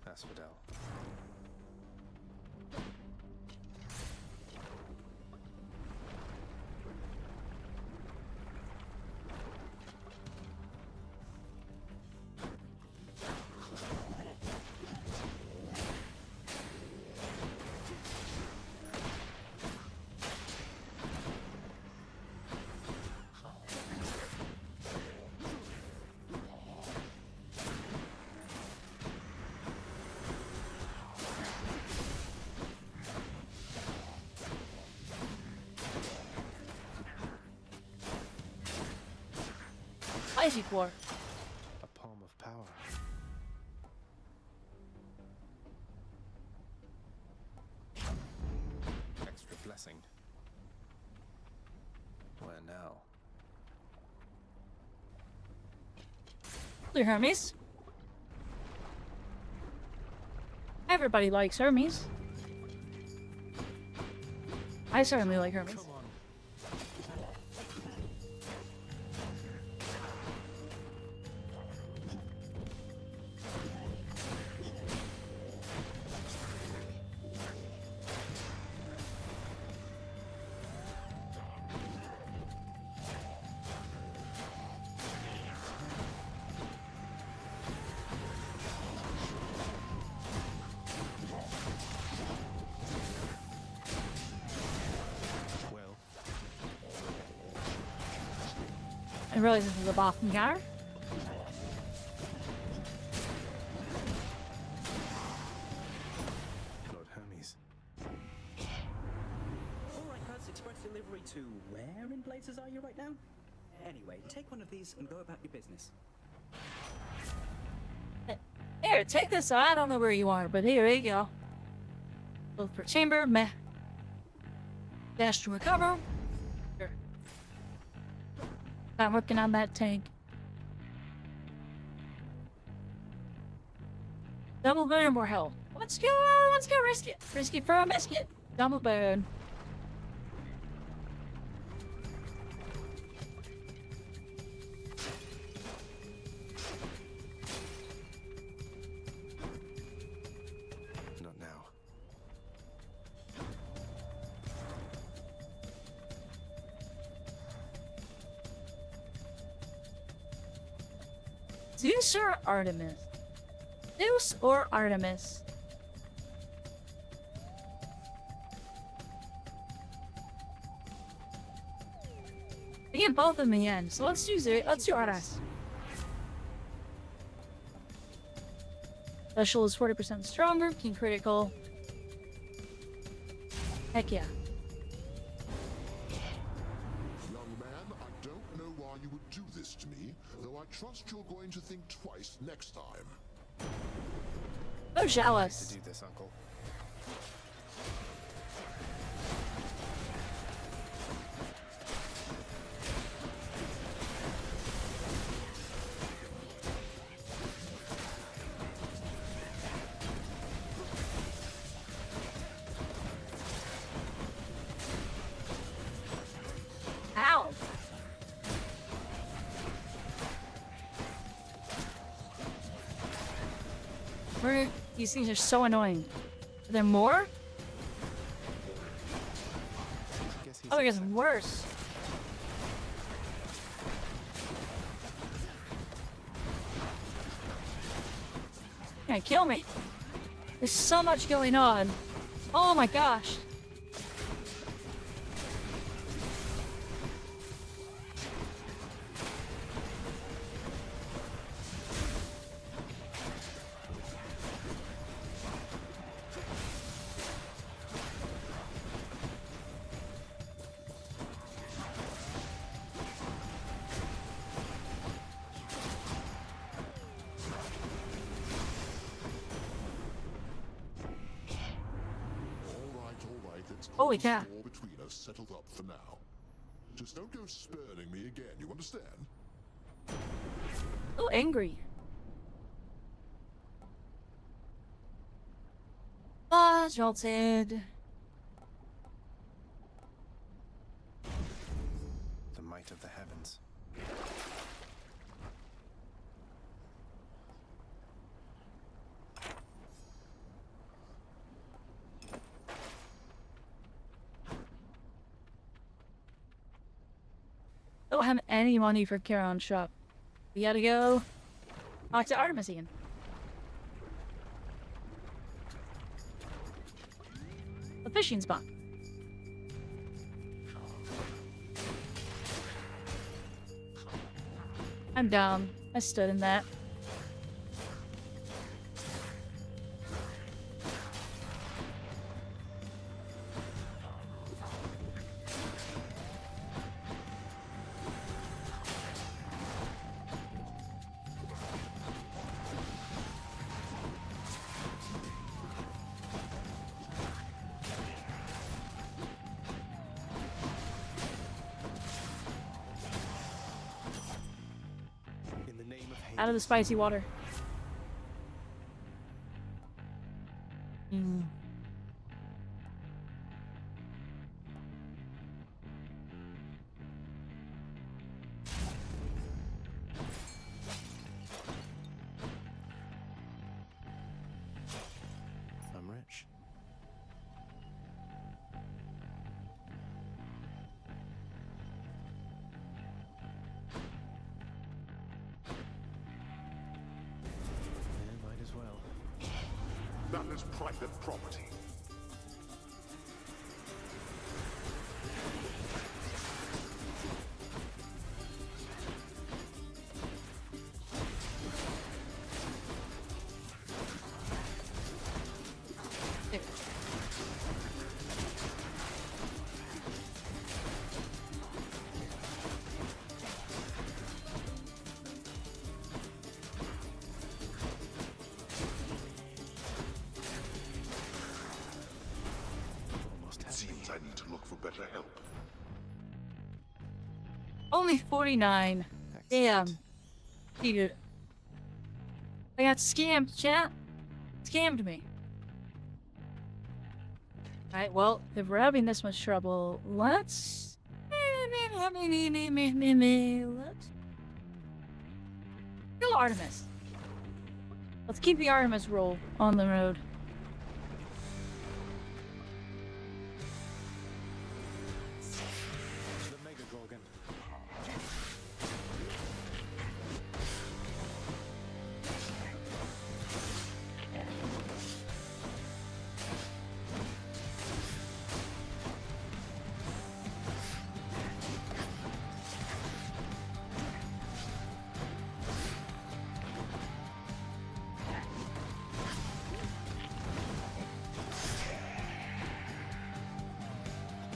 Asphodel. Icy Core. A palm of power. Extra blessing. Where now? Clear Hermes. Everybody likes Hermes. I certainly like Hermes. I realize this is a Boston counter. Lord Hermes. All right, Krantz, express delivery 3 to where in blazes are you right now? Anyway, take one of these and go about your business. Here, take this. I don't know where you are, but here you go. Both per chamber, meh. Dash to recover. Sure. Not working on that tank. Double burn, more health. Let's go risk it. Risk it for a biscuit. Double burn. Not now. Zeus or Artemis? Zeus or Artemis? I get both in the end, so let's do Zeus. Let's do Artemis. Special is 40% stronger. King critical. Heck yeah. Young man, I don't know why you would do this to me, though I trust you're going to think twice next time. I'm jealous. To do this, Uncle. Ow! These things are so annoying. Are there more? Oh, it gets worse. You're gonna kill me. There's so much going on. Oh my gosh. Holy cow. War between us settled up for now. Just don't go spurning me again, you understand? So angry. Jolted. The might of the heavens. Don't have any money for Charon shop. We gotta go talk to Artemis again. A fishing spot. I'm down. I stood in that. Out of the spicy water. I'm rich. Might as well. That is private property. to help. Only 49. Damn. Dude. I got scammed, chat. Scammed me. Alright, well, if we're having this much trouble, let's... Let's... Kill Artemis. Let's keep the Artemis roll on the road. The Mega Gorgon.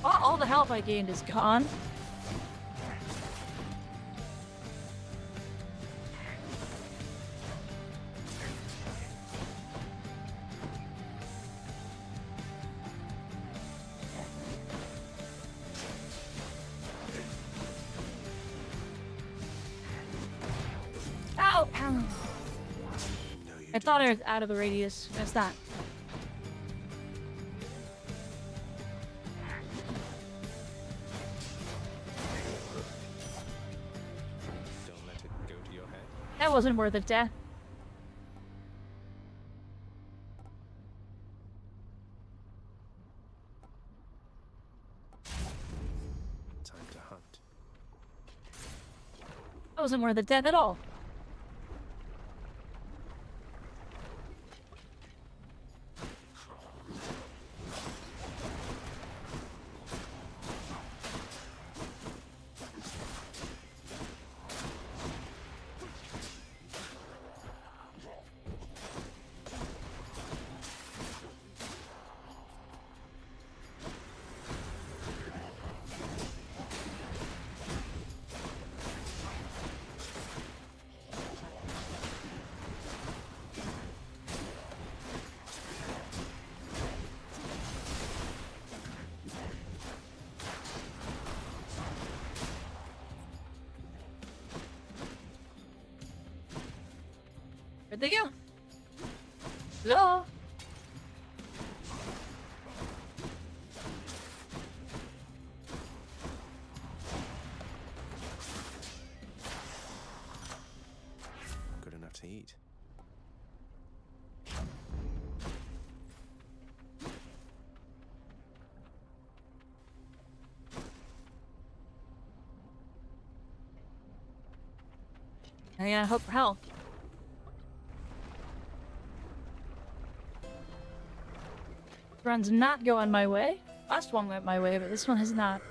All the health I gained is gone. Ow! Ow. I thought I was out of the radius. That's not. Don't let it go to your head. That wasn't worth it, death. Time to hunt. That wasn't worth it, death at all. Where'd they go? Hello? Good enough to eat. I gotta hope for health. This run's not going my way. Last one went my way, but this one has not.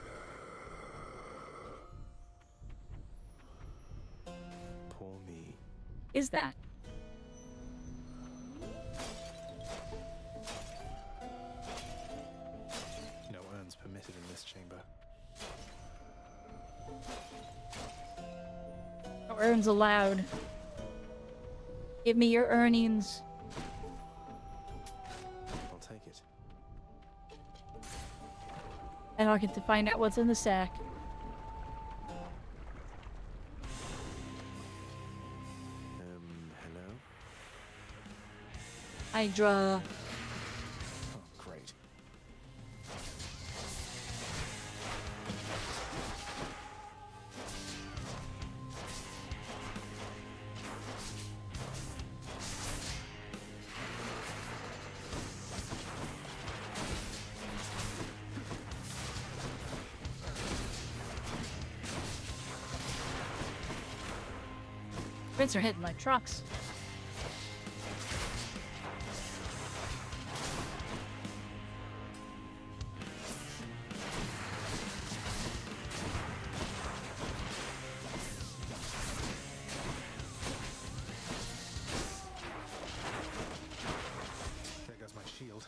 Poor me. Is that? No urns permitted in this chamber. No urns allowed. Give me your earnings. I'll take it. And I'll get to find out what's in the sack. Hello? Hydra. Oh, great. Prints are hitting like trucks. There goes my shield.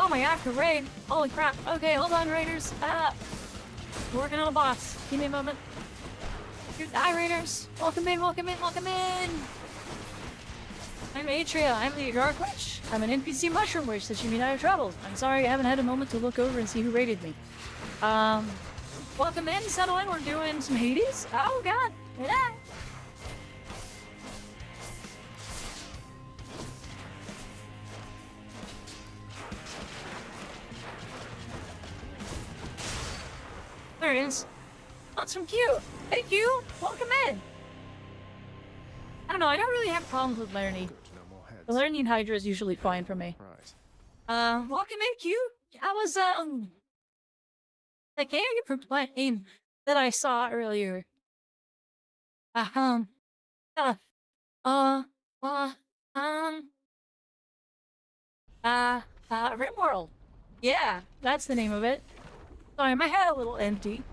Oh my god, raid. Holy crap. Okay, hold on, raiders. Working on a boss. Give me a moment. Hi, raiders. Welcome in, welcome in, welcome in. I'm Atria. I'm the Dark Witch. I'm an NPC mushroom witch that you meet out of trouble. I'm sorry I haven't had a moment to look over and see who raided me. Welcome in, settle in. We're doing some Hades. Oh god. Yeah. There it is. That's some cute. Thank you. Welcome in. I don't know. I don't really have problems with Lerny. The Lerny and Hydra is usually fine for me. Right. Welcome in, Q. I was the game playing that I saw earlier. Um, Rimworld. Yeah, that's the name of it. Sorry, my head a little empty.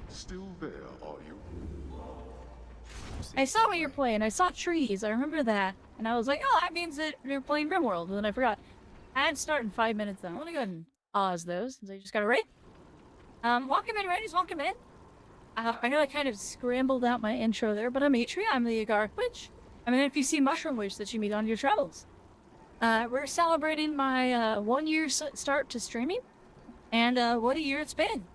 Still there, are you? I saw what you're playing. I saw trees. I remember that. And I was like, oh, that means that you're playing Rimworld. And then I forgot. I'd start in 5 minutes though. I want to go ahead and pause those since I just got a raid. Welcome in, raiders. Welcome in. I know I kind of scrambled out my intro there, but I'm Atria. I'm the Dark Witch. I'm an NPC mushroom witch that you meet on your travels. We're celebrating my 1 year start to streaming. And what a year it's been.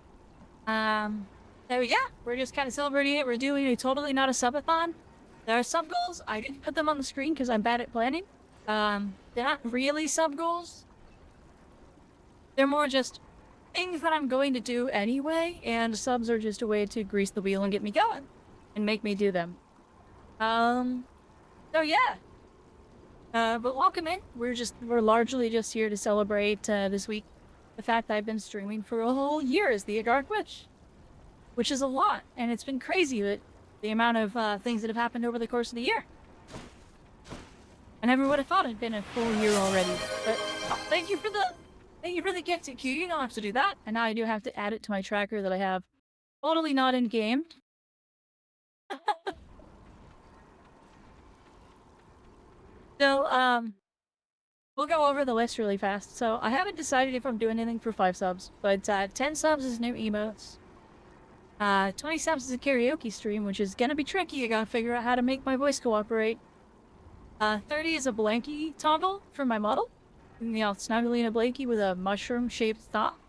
So yeah, we're just kind of celebrating it. We're doing a Totally Not a Subathon. There are sub goals. I didn't put them on the screen because I'm bad at planning. They're not really sub goals. They're more just things that I'm going to do anyway, and subs are just a way to grease the wheel and get me going and make me do them. So yeah. But welcome in. We're largely just here to celebrate this week the fact that I've been streaming for a whole year as the Dark Witch. Which is a lot, and it's been crazy that the amount of things that have happened over the course of the year. I never would have thought it'd been a full year already. But thank you for the gift, Q. You don't have to do that. And now I do have to add it to my tracker that I have totally not in game. So we'll go over the list really fast. So I haven't decided if I'm doing anything for 5 subs, but 10 subs is new emotes. 20 subs is a karaoke stream, which is gonna be tricky. I gotta figure out how to make my voice cooperate. 30 is a blankie toggle for my model. You know, snuggling a blankie with a mushroom-shaped top.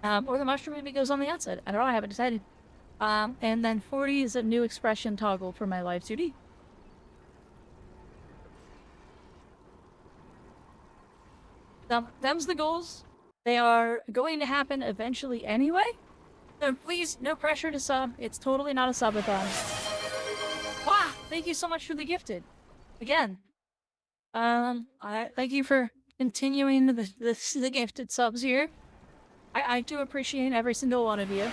Or the mushroom maybe goes on the outside. I don't know, I haven't decided. And then 40 is a new expression toggle for my live 2D. Them's the goals. They are going to happen eventually anyway. So please, no pressure to sub. It's totally not a subathon. Wow, thank you so much for the gifted. Again. I thank you for continuing the gifted subs here. I do appreciate every single one of you.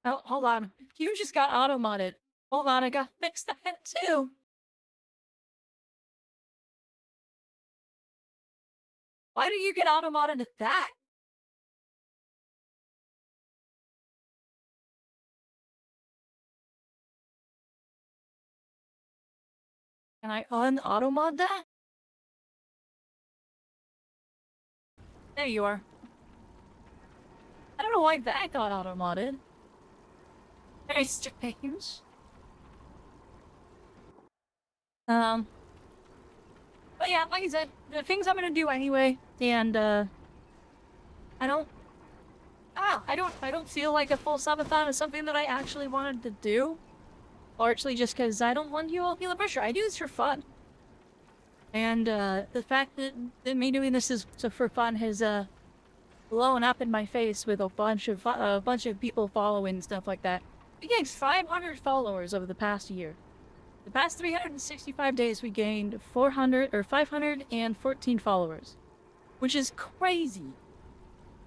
Oh, hold on. You just got auto-modded. Hold on, I got fixed that too. Why do you get auto-modded at that? Can I un-auto-mod that? There you are. I don't know why that got auto-modded. Very strange. But yeah, like I said, the things I'm gonna do anyway, and I don't feel like a full subathon is something that I actually wanted to do. Largely just because I don't want you all to feel the pressure. I do this for fun. And the fact that me doing this is for fun has blown up in my face with a bunch of people following and stuff like that. We gained 500 followers over the past year. The past 365 days, we gained 514 followers, which is crazy.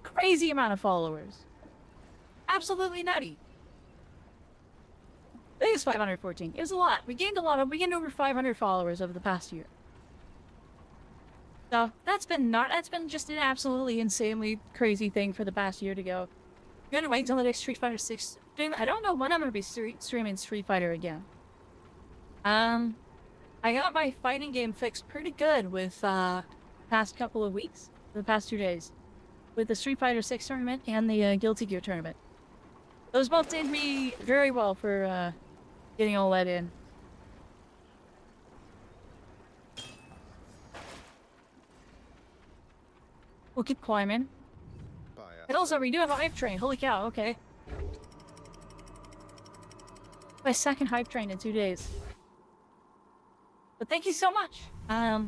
Crazy amount of followers. Absolutely nutty. I think it's 514. It was a lot. We gained over 500 followers over the past year. So that's been just an absolutely insanely crazy thing for the past year to go. I'm gonna wait until the next Street Fighter 6 I don't know when I'm gonna be streaming Street Fighter again. I got my fighting game fixed pretty good with past couple of weeks, the past 2 days, with the Street Fighter 6 tournament and the Guilty Gear tournament. Those both did me very well for getting all that in. We'll keep climbing. And also, we do have a hype train. Holy cow, okay. My second hype train in 2 days. But thank you so much. I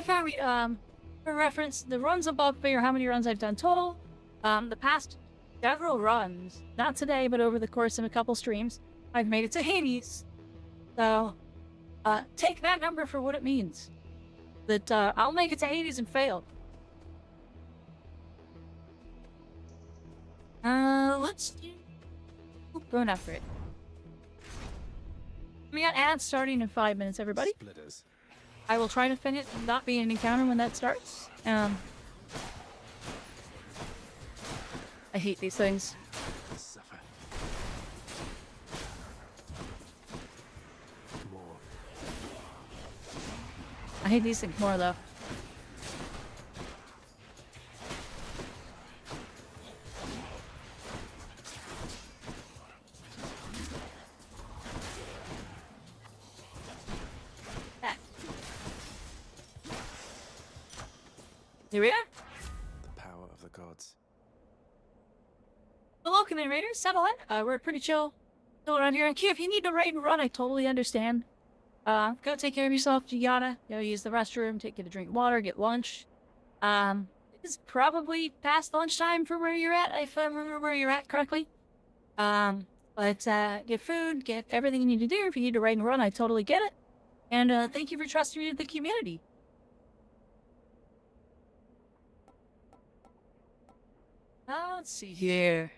found, for reference, the runs above figure how many runs I've done total. The past several runs, not today, but over the course of a couple streams, I've made it to Hades. So, take that number for what it means. That, I'll make it to Hades and fail. Let's do... Going after it. We got ads starting in 5 minutes, everybody. Splitters. I will try to finish not be an encounter when that starts. I hate these things. Suffer. More. I hate these things more, though. Here we are. The power of the gods. Hello, Command Raiders. Settle in. We're pretty chill. Still around here. And Q, if you need to raid and run, I totally understand. Go take care of yourself. You gotta use the restroom, get a drink of water, get lunch. It's probably past lunchtime for where you're at, if I remember where you're at correctly. But get food, get everything you need to do. If you need to raid and run, I totally get it. And thank you for trusting me with the community. Let's see here.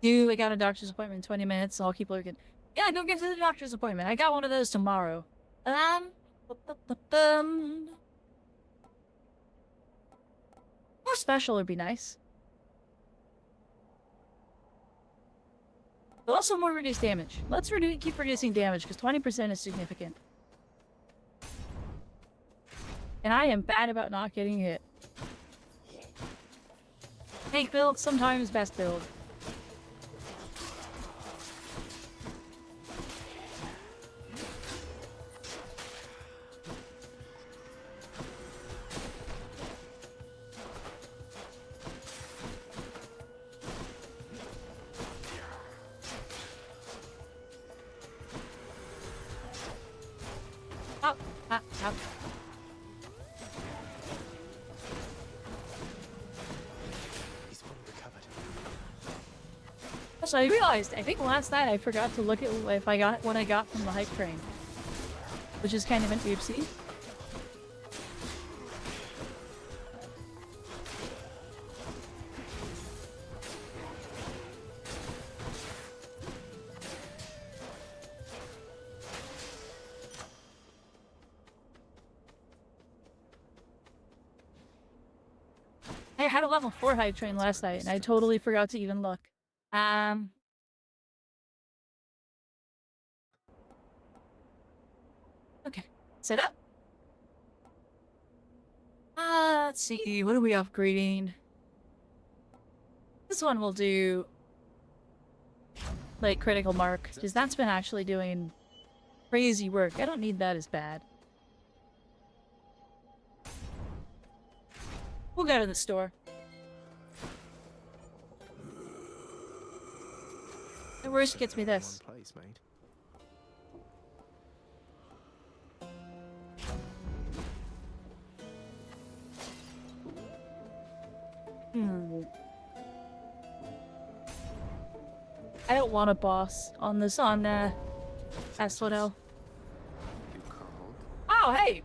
I got a doctor's appointment in 20 minutes, so I'll keep looking. Yeah, don't get to the doctor's appointment. I got one of those tomorrow. More special would be nice. But also more reduced damage. Let's keep reducing damage, because 20% is significant. And I am bad about not getting hit. Fake build, sometimes best build. Up, up, up. So I realized, I think last night I forgot to look at if I got what I got from the hype train. Which is kind of an oopsie. I had a level 4 hype train last night and I totally forgot to even look. Okay, set up. Let's see, what are we upgrading? This one will do like critical mark, because that's been actually doing crazy work. I don't need that as bad. We'll go to the store. The worst gets me this. Place, mate. I don't want a boss on this Asphodel. Oh, hey!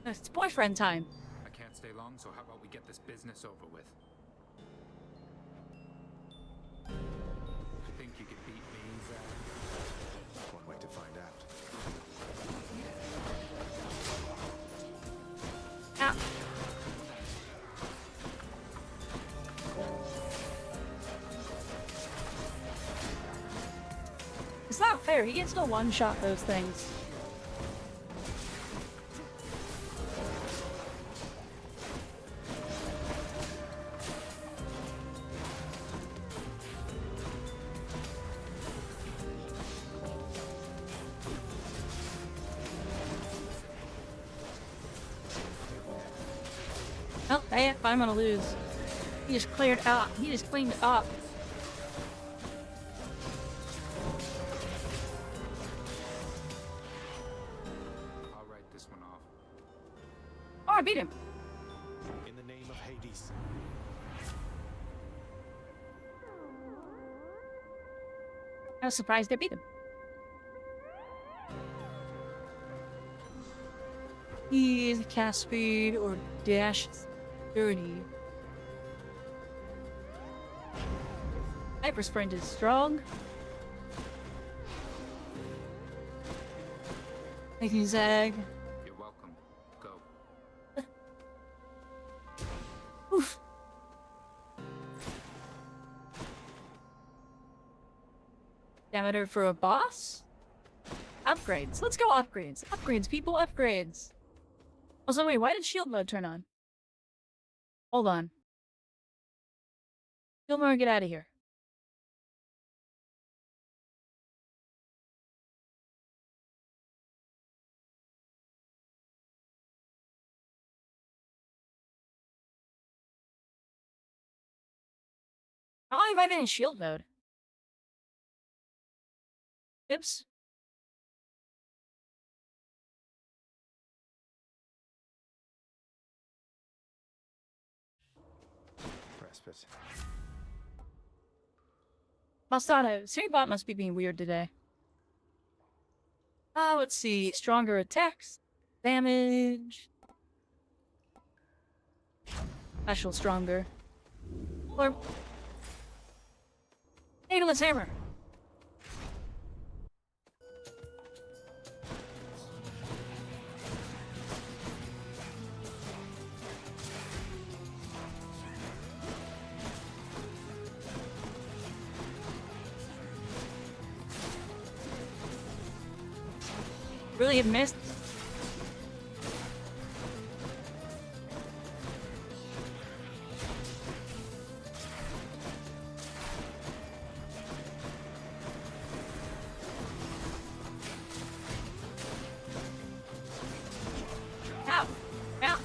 It's boyfriend time. I can't stay long, so how about we get this business over with? You think you could beat me, Zach? One way to find out. There, he can still one-shot those things. Oh, hey, I'm gonna lose. He just cleared up. He just cleaned it up. I'll write this one off. Oh, I beat him. In the name of Hades. I was surprised I beat him. He's cast speed or dash 30. Hyper sprint is strong. Thank you, Zag. You're welcome. Go. Oof. Diameter for a boss? Upgrades. Let's go upgrades. Upgrades, people, upgrades. Also, wait, why did shield mode turn on? Hold on. Shield mode, get out of here. How have I been in shield mode? Oops. Respite. Mastano, Siribot must be being weird today. Let's see. Stronger attacks. Damage. Special stronger. Or... Nadeless hammer. Really have missed. Ow! Ow!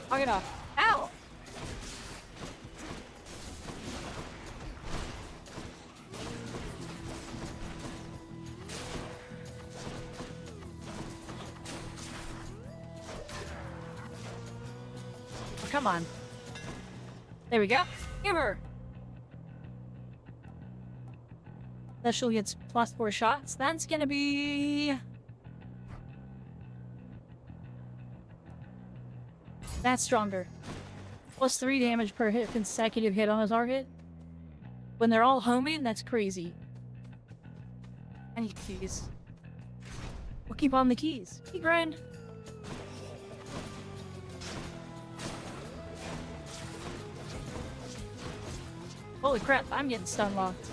Knock it off. Ow! Oh, come on. There we go. Hammer! Special gets +4 shots. That's gonna be... That's stronger. +3 damage per hit, consecutive hit on a target. When they're all homing, that's crazy. I need keys. We'll keep on the keys. Key grind. Holy crap, I'm getting stun locked.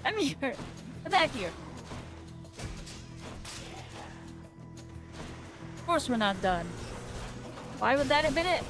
I'm here. Get back here. Of course we're not done. Why would that have been it?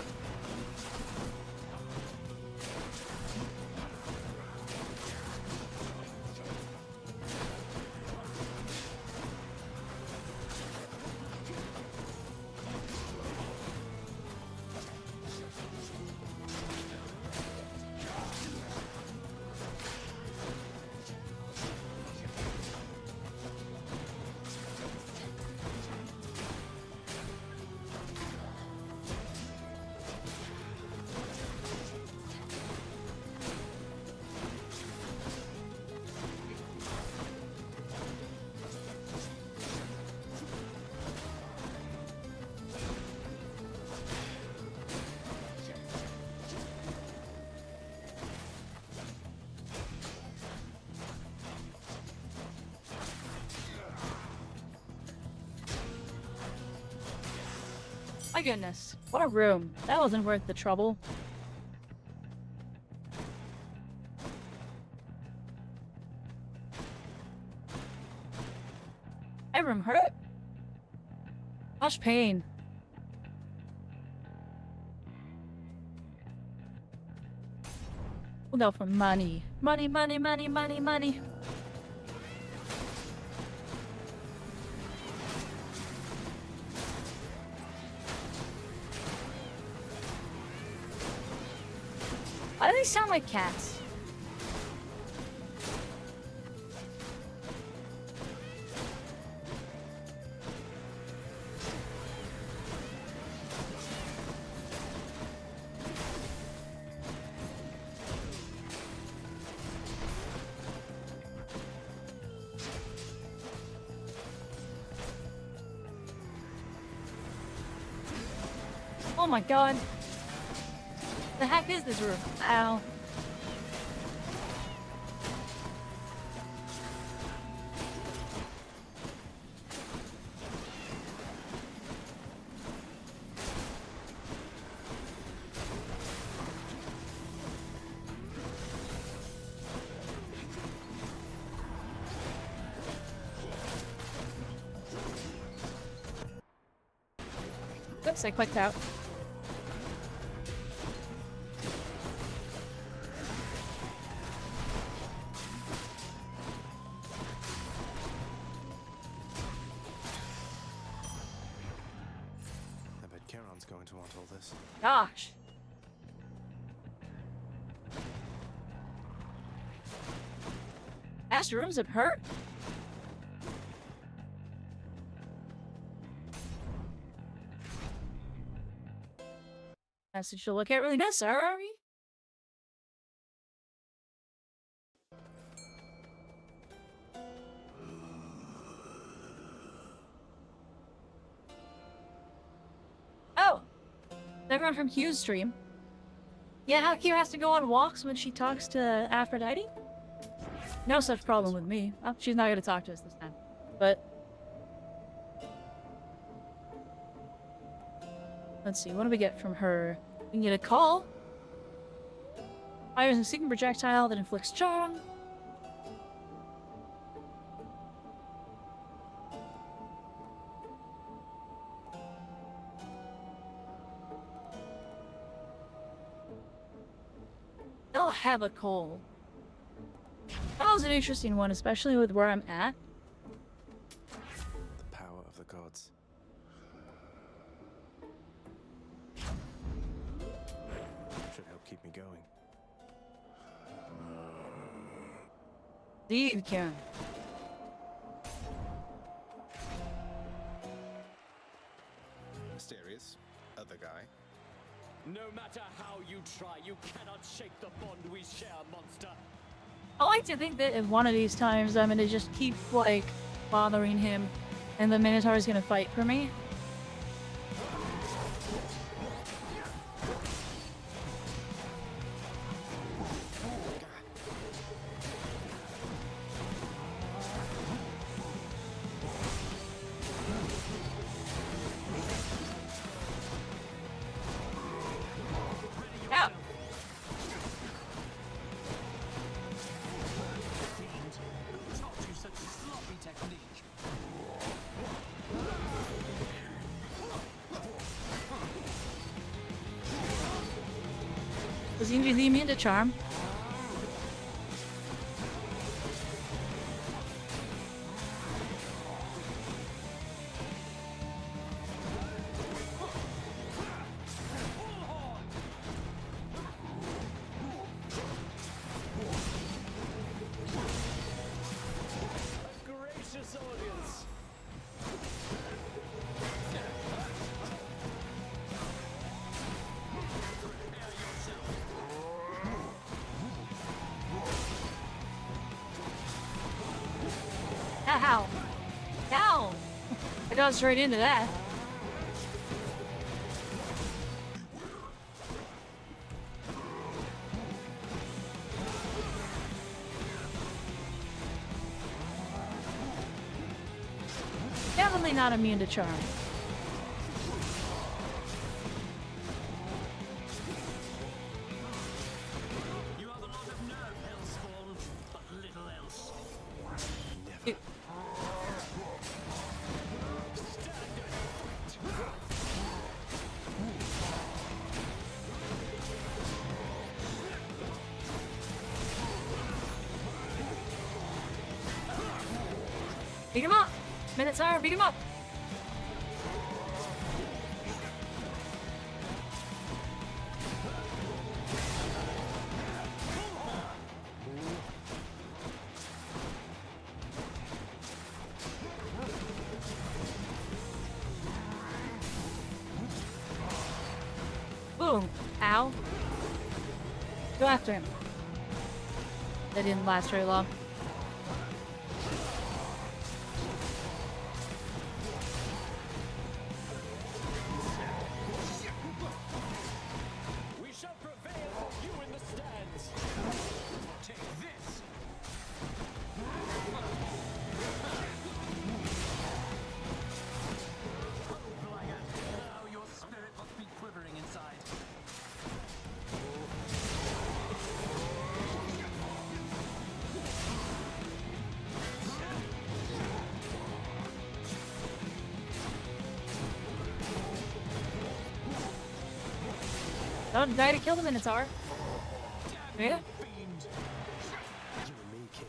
My goodness. What a room. That wasn't worth the trouble. That room hurt. Much pain. We'll go for money. Money, money, money, money, money. Why do they sound like cats? Oh my god. The heck is this room? Ow. Oops, I clicked out. I bet Charon's going to want all this. Gosh. Ash, your rooms have hurt. Message to look at really necessary. Oh, everyone from Hugh's stream. Yeah, how Hugh has to go on walks when she talks to Aphrodite? No such problem with me. Oh, she's not gonna talk to us this time. But let's see, what do we get from her? We can get a call. Fires a seeking projectile that inflicts charm. They'll have a call. That was an interesting one, especially with where I'm at. The power of the gods. Should help keep me going. See, you can. Mysterious. Other guy. No matter how you try, you cannot shake the bond we share, monster. I like to think that if one of these times I'm gonna just keep, like, bothering him and the Minotaur is gonna fight for me. Does he leave me into charm? Gracious audience. Ow! Ow! I got straight into that. Definitely not immune to charm. Beat him up! Minotaur, beat him up! Boom! Ow. Go after him. That didn't last very long. We shall prevail for you in the stands. Take this. Now your spirit must be quivering inside. Don't die to kill the Minotaur. Yeah? You and me, kitten.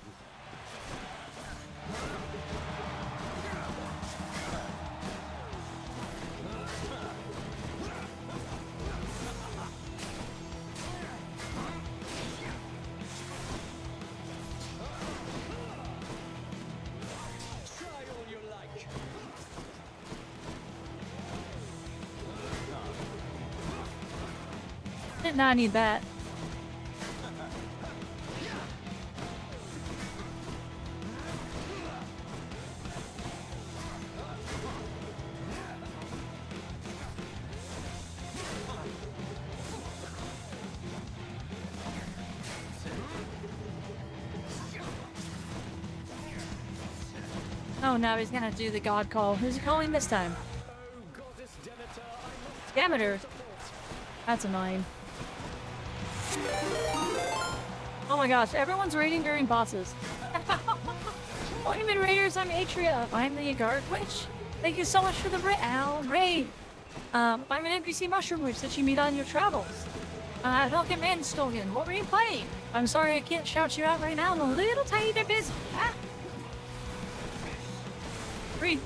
Try all you like. Did not need that. Oh, now he's gonna do the god call. Who's he calling this time? Demeter. That's annoying. Oh my gosh, everyone's raiding during bosses. Monument Raiders, I'm Atria. I'm the Guard Witch. Thank you so much for the raid. I'm an NPC mushroom witch that you meet on your travels. Welcome in, Stogan. What were you playing? I'm sorry I can't shout you out right now. I'm a little tiny bit busy. Ah. Read.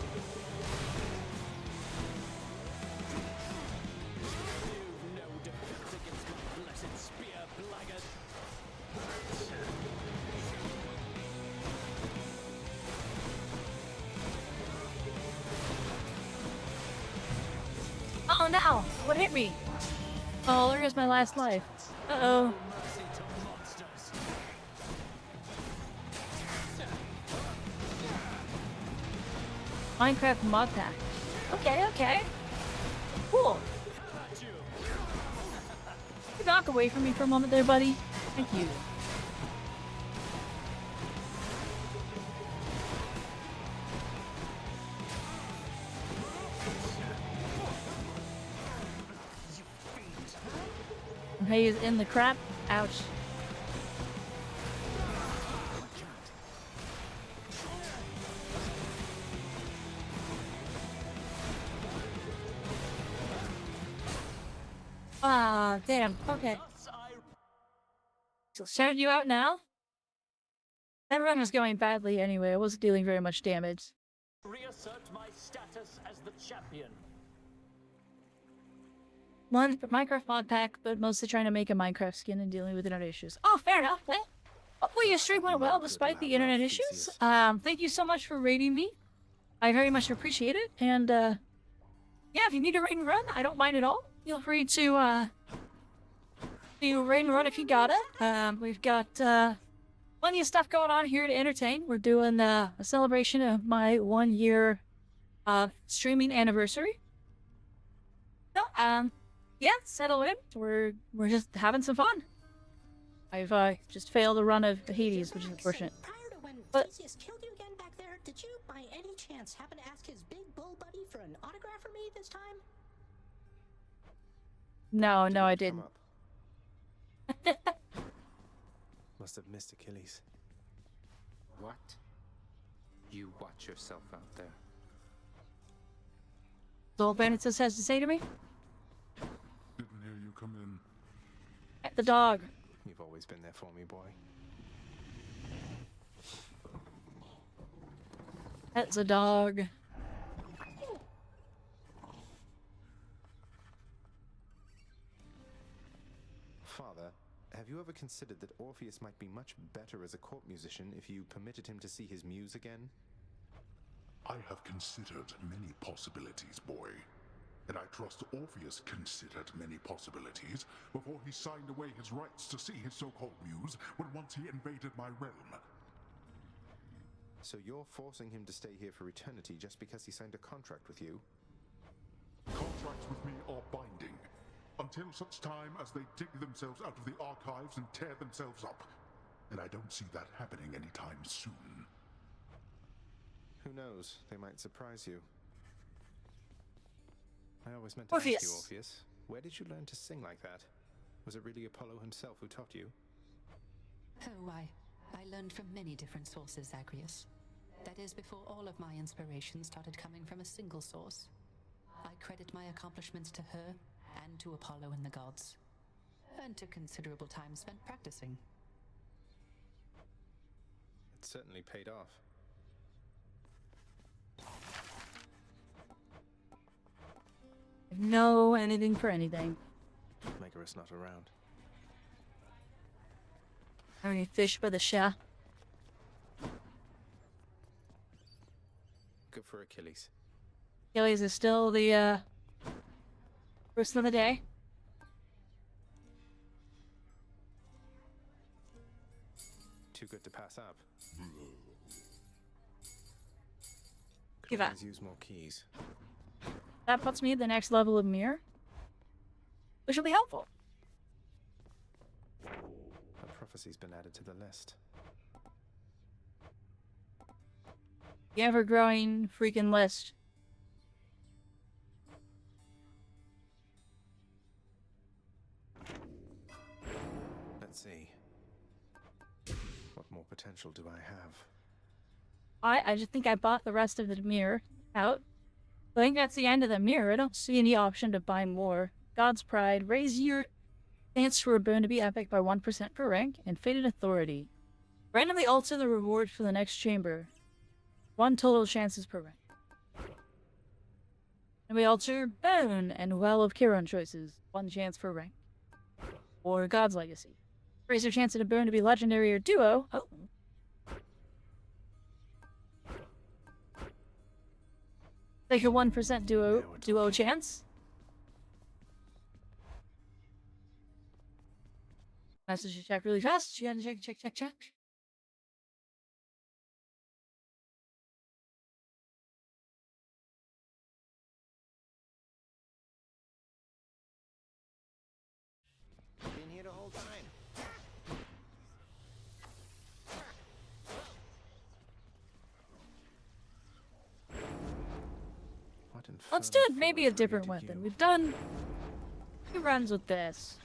Oh no! What hit me? Oh, there goes my last life. Uh-oh. Minecraft mod pack. Okay, okay. Cool. You knock away from me for a moment there, buddy. Thank you. Hey, he's in the crap. Ouch. Ah, damn. Okay. So shout you out now? That run was going badly anyway. I wasn't dealing very much damage. Reassert my status as the champion. One Minecraft mod pack, but mostly trying to make a Minecraft skin and dealing with internet issues. Oh, fair enough. Well, hopefully your stream went well despite the internet issues. Thank you so much for raiding me. I very much appreciate it. And yeah, if you need a raid and run, I don't mind at all. Feel free to raid and run if you got it. We've got plenty of stuff going on here to entertain. We're doing a celebration of my 1 year streaming anniversary. So, yeah, settle in. We're just having some fun. I've just failed a run of Hades, which is unfortunate. Prior to when Theseus killed you again back there, did you, by any chance, happen to ask his big bull buddy for an autograph from me this time? No, I didn't. Must have missed Achilles. What? You watch yourself out there. That's all Bandits has to say to me? Didn't hear you come in. At the dog. You've always been there for me, boy. That's a dog. Father, have you ever considered that Orpheus might be much better as a court musician if you permitted him to see his muse again? I have considered many possibilities, boy. And I trust Orpheus considered many possibilities before he signed away his rights to see his so-called muse when once he invaded my realm. So you're forcing him to stay here for eternity just because he signed a contract with you? Contracts with me are binding, until such time as they dig themselves out of the archives and tear themselves up. And I don't see that happening anytime soon. Who knows? They might surprise you. I always meant to ask you, Orpheus, where did you learn to sing like that? Was it really Apollo himself who taught you? Oh, I learned from many different sources, Zagreus. That is, before all of my inspiration started coming from a single source. I credit my accomplishments to her, and to Apollo and the gods. And to considerable time spent practicing. It certainly paid off. No anything for anything. Megaris not around. How many fish by the shore? Good for Achilles. Achilles is still the person of the day. Too good to pass up. Could Give up. always use more keys. That puts me at the next level of mirror, which will be helpful. A prophecy's been added to the list. The ever-growing freaking list. Let's see. What more potential do I have? I just think I bought the rest of the mirror out. I think that's the end of the mirror. I don't see any option to buy more. God's Pride. Raise your chance for a boon to be epic by 1% per rank. And Fated Authority. Randomly alter the reward for the next chamber. 1 total chances per rank. And we alter Boon and Well of Chiron choices. 1 chance per rank. Or God's Legacy. Raise your chance at a boon to be legendary or duo. Oh. Like a 1% duo chance. Message to check really fast. You gotta check. Been here the whole time. Let's do it maybe a different weapon. We've done 2 runs with this.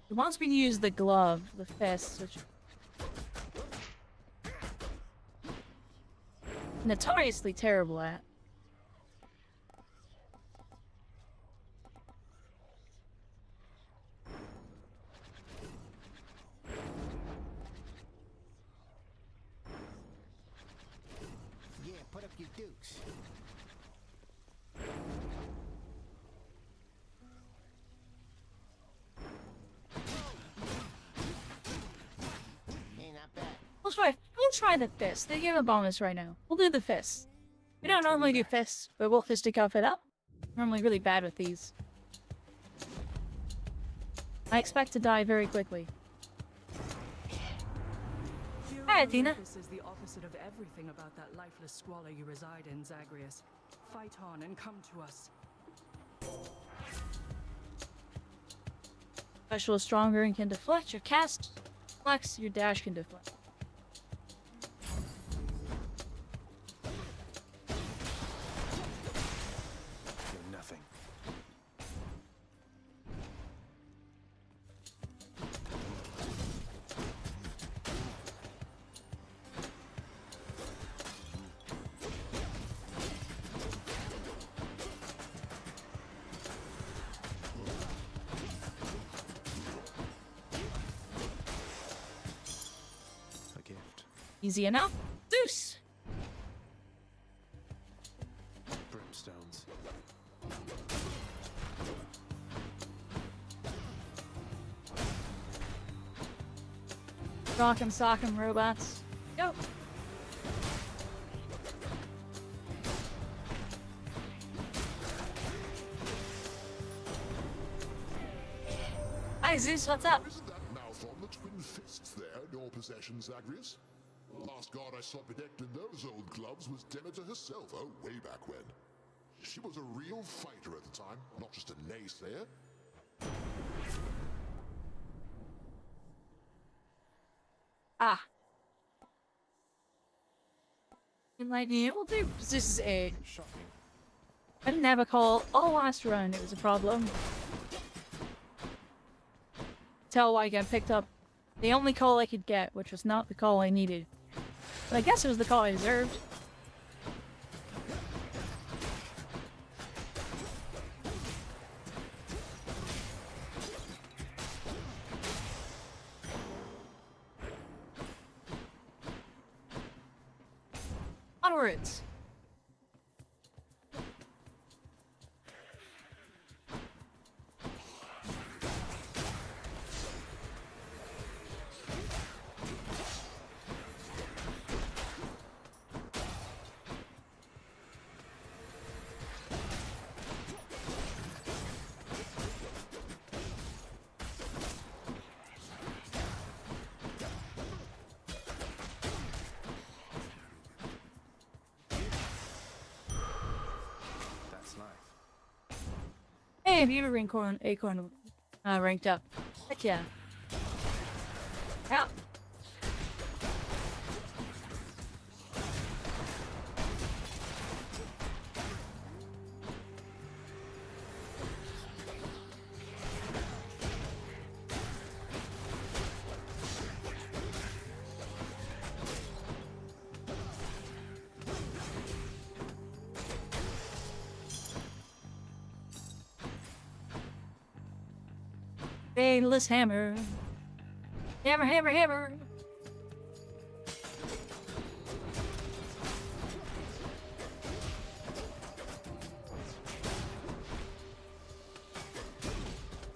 Once we use the glove, the fist, which notoriously terrible at. Yeah, put up your dukes. Hey, not bad. We'll try the fist. They give a bonus right now. We'll do the fist. We don't normally do fists, but we'll fisticuff it up. Normally really bad with these. I expect to die very quickly. Hi, Athena. This is the opposite of everything about that lifeless squalor you reside in, Zagreus. Fight on and come to us. Special is stronger and can deflect. Your cast flex, your dash can deflect. You're nothing. Easy enough. Zeus! Rock'em sock'em robots. Go! Hi Zeus, what's up? Isn't that mouth on the twin fists there in your possession, Zagreus? Last god I saw bedecked in those old gloves was Demeter herself, oh, way back when. She was a real fighter at the time, not just a naysayer. Ah. Lightning will do. This is a. I didn't have a call all last run, it was a problem. Tell why I got picked up the only call I could get, which was not the call I needed. But I guess it was the call I deserved. Onwards! Hey, have you ever Acorn ranked up? Heck yeah. Out. Stainless hammer. Hammer, hammer, hammer.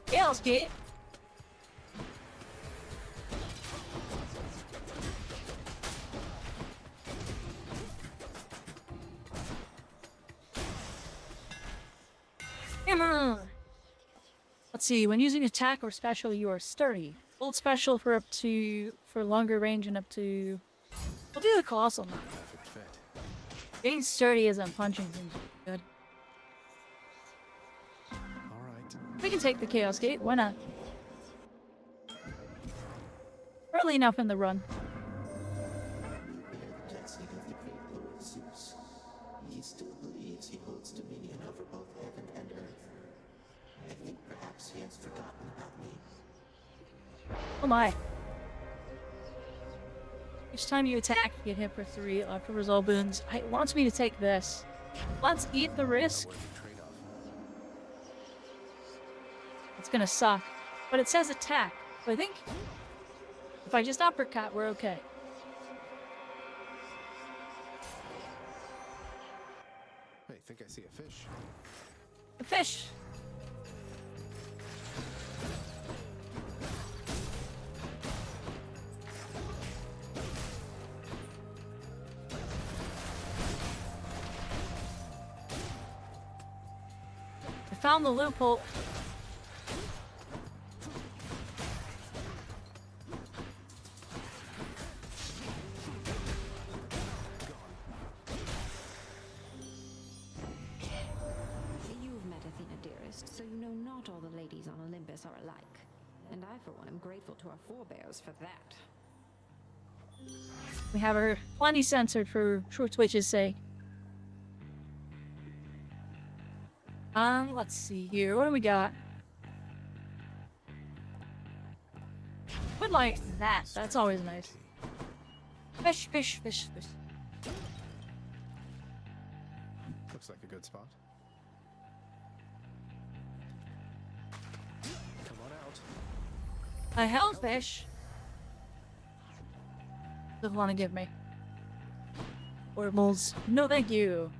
Chaos Gate. Hammer. Let's see, when using attack or special, you are sturdy. Hold special for longer range and up to... We'll do the colossal now. Being sturdy as I'm punching seems good. Alright. We can take the Chaos Gate, why not? Early enough in the run. The blessing of the great Lord Zeus. He still believes he holds dominion over both heaven and earth. I think perhaps he has forgotten about me. Oh my. Each time you attack, you get hit for 3 after resolve boons. It wants me to take this. Let's eat the risk. It's gonna suck. But it says attack. So I think if I just uppercut, we're okay. Hey, think I see a fish. A fish! I found the loophole. You've met Athena, dearest, so you know not all the ladies on Olympus are alike. And I, for one, am grateful to our forebears for that. We have her plenty censored for short Twitch's sake. Let's see here. What do we got? Would like that. That's always nice. Fish, fish, fish, fish. Looks like a good spot. Come on out. A hellfish. Doesn't want to give me. Orbals. No, thank you.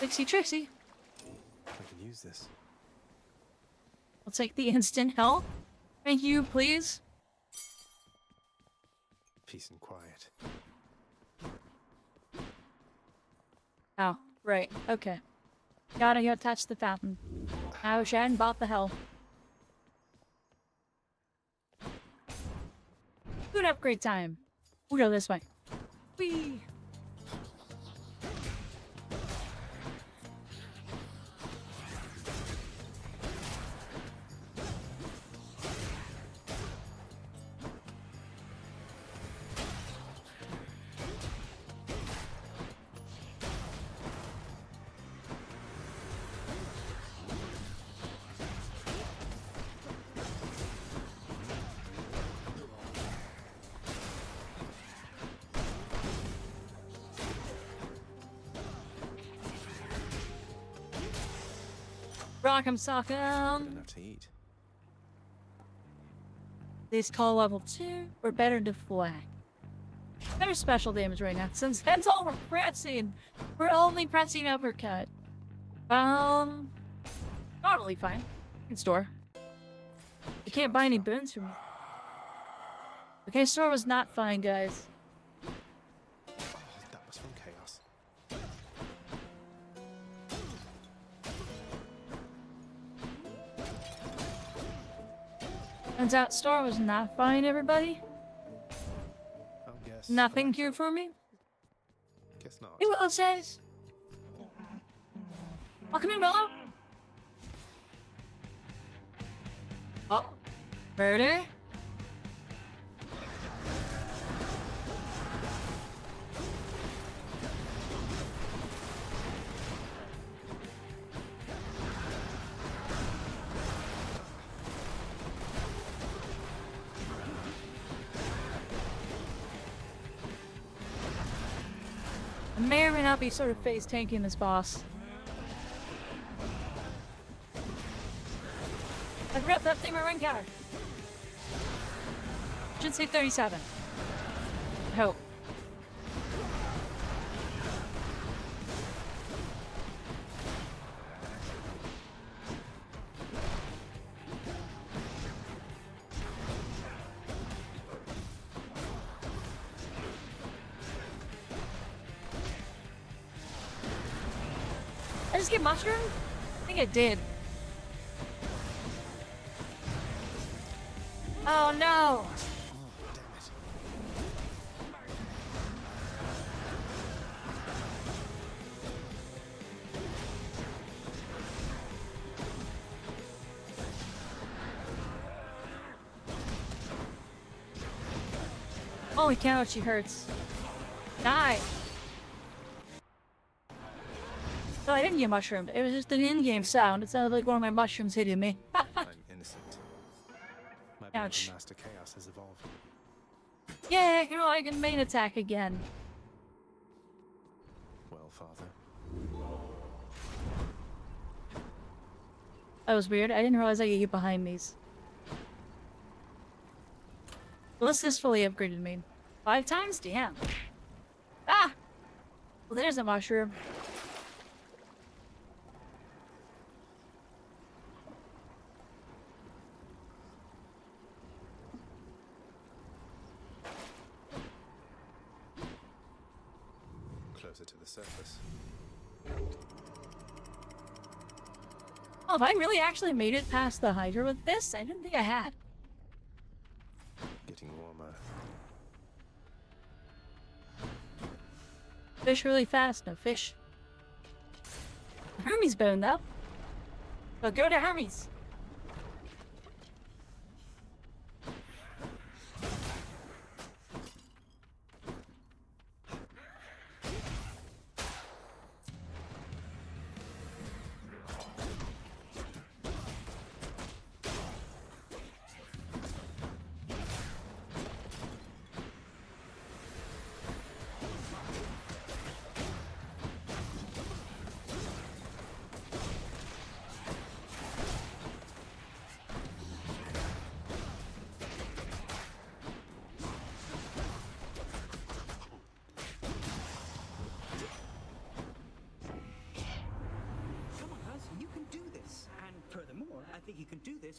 Trixie, Trixie. I can use this. I'll take the instant help. Thank you, please. Peace and quiet. Oh, right. Okay. Gotta touch the fountain. I wish I hadn't bought the hell. Food upgrade time. We'll go this way. Whee! Rock'em sock'em. Enough to eat. These call level 2. We're better to flag. Better special damage right now, since that's all we're pressing. We're only pressing uppercut. Totally fine. Can store. You can't buy any boons from me. Okay, store was not fine, guys. Oh, that was from chaos. Turns out store was not fine, everybody. I'll guess. Nothing here for me. Guess not. Hey, Willow says. Welcome in, Willow. Oh. Murder? I may or may not be sort of face tanking this boss. I forgot that thing my ring counter. Should say 37. I hope. I just get mushroom? I think I did. Oh no! Holy cow, she hurts. Die! No, I didn't get mushroomed. It was just an in-game sound. It sounded like one of my mushrooms hitting me. I'm innocent. My Ouch. Master Chaos has evolved. Yeah, you know, I can main attack again. Well, Father. That was weird. I didn't realize I could get behind these. Well, this is fully upgraded main. 5 times? Damn. Ah! Well, there's a mushroom. Closer to the surface. Oh, have I really actually made it past the Hydra with this? I didn't think I had. Getting warmer. Fish really fast. No fish. Hermes bone, though. So go to Hermes.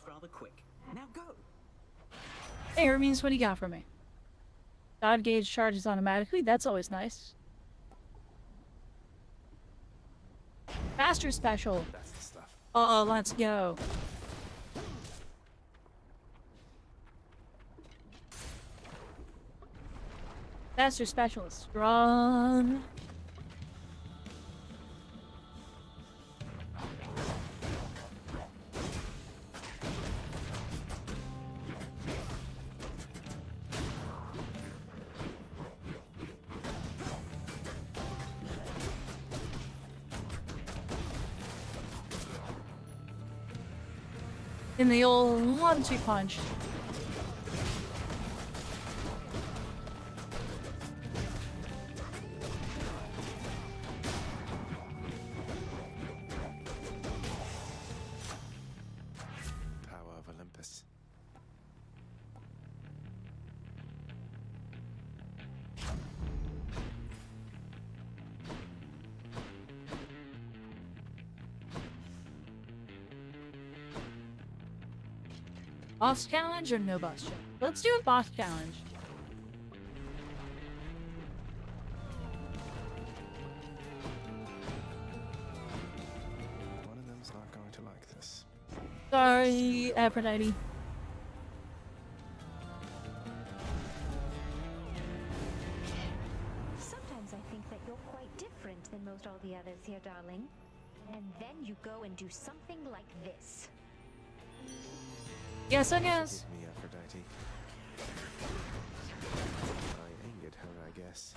rather quick. Now go. Hey, Hermes, what do you got for me? God gauge charges automatically. That's always nice. Faster special. That's the stuff. Let's go. Faster special is strong. In the old 1-2 punch. Power of Olympus. Boss challenge or no boss challenge? Let's do a boss challenge. One of them's not going to like this. Sorry, Aphrodite. Sometimes I think that you're quite different than most all the others here, darling. And then you go and do something like this. Yes, I guess. Forgive me, Aphrodite. I angered her, I guess.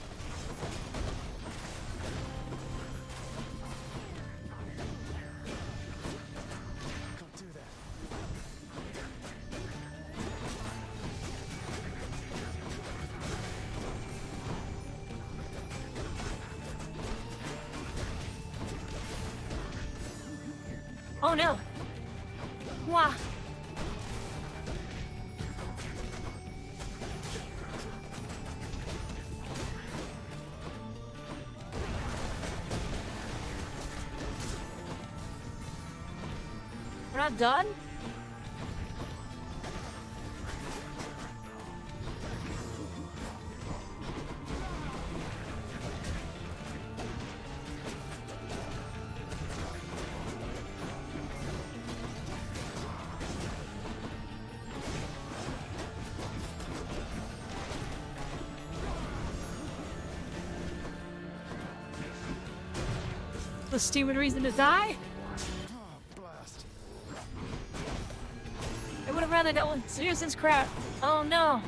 Can't do that. Oh no! Wow! We're not done? The stupid reason to die? I would have rather dealt with Zeus's crap. Oh no.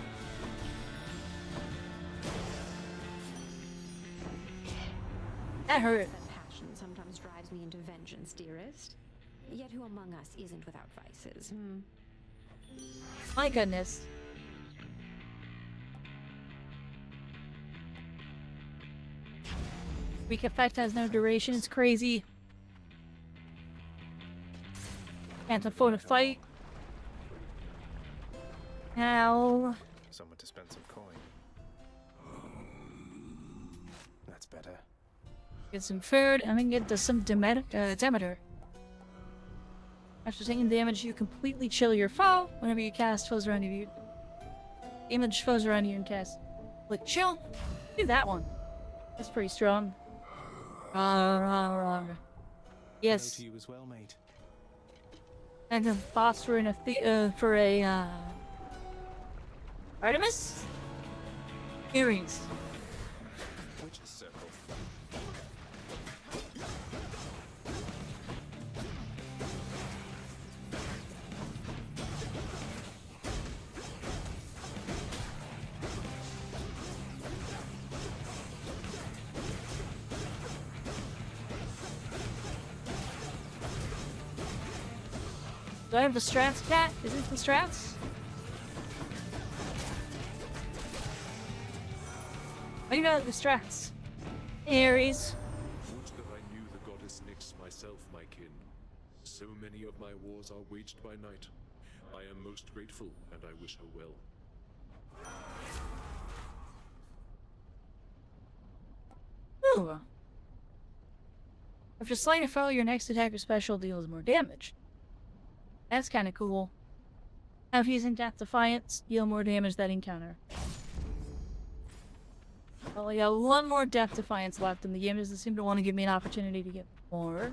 That hurt. That passion sometimes drives me into vengeance, dearest. Yet who among us isn't without vices, hmm? My goodness. Weak effect has no duration, it's crazy. Can't afford a fight. Ow. Someone to spend some coin. That's better. Get some food, and then get to some Demeter. After taking damage, you completely chill your foe whenever you cast foes around you. Image foes around you and cast. Like, chill. Do that one. That's pretty strong. Yes. Hello to you as well, mate. And a boss for Artemis? Earrings. Witch's circle. Do I have the strats, cat? Is it the strats? What do you got the strats? Ares. Would that I knew the goddess Nyx myself, my kin. So many of my wars are waged by night. I am most grateful, and I wish her well. Ooh. After slaying a foe, your next attack or special deals more damage. That's kind of cool. Now, if using Death Defiance, deal more damage that encounter. Well, I got one more Death Defiance left, and the game doesn't seem to want to give me an opportunity to get more.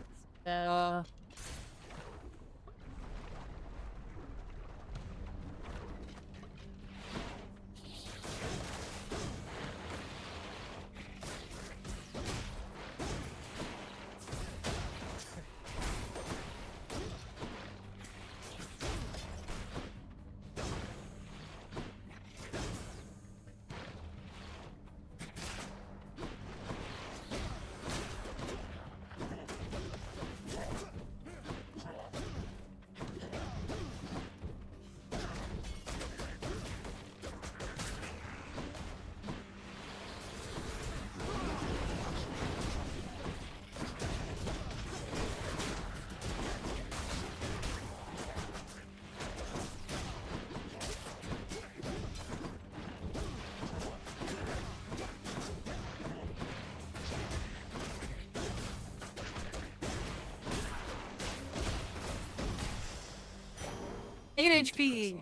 HP.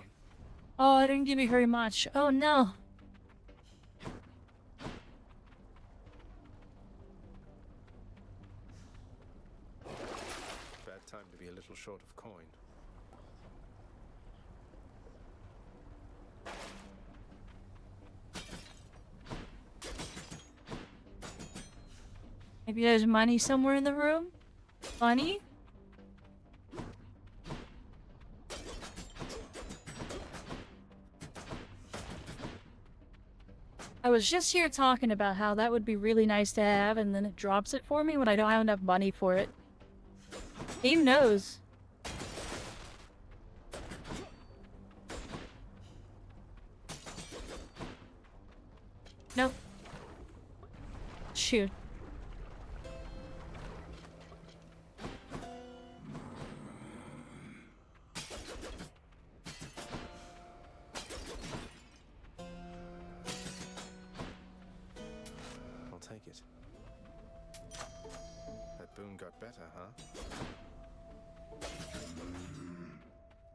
Oh, it didn't give me very much. Oh no. Bad time to be a little short of coin. Maybe there's money somewhere in the room? Money? I was just here talking about how that would be really nice to have, and then it drops it for me when I don't have enough money for it. Game knows. Nope. Shoot. I'll take it. That boon got better, huh?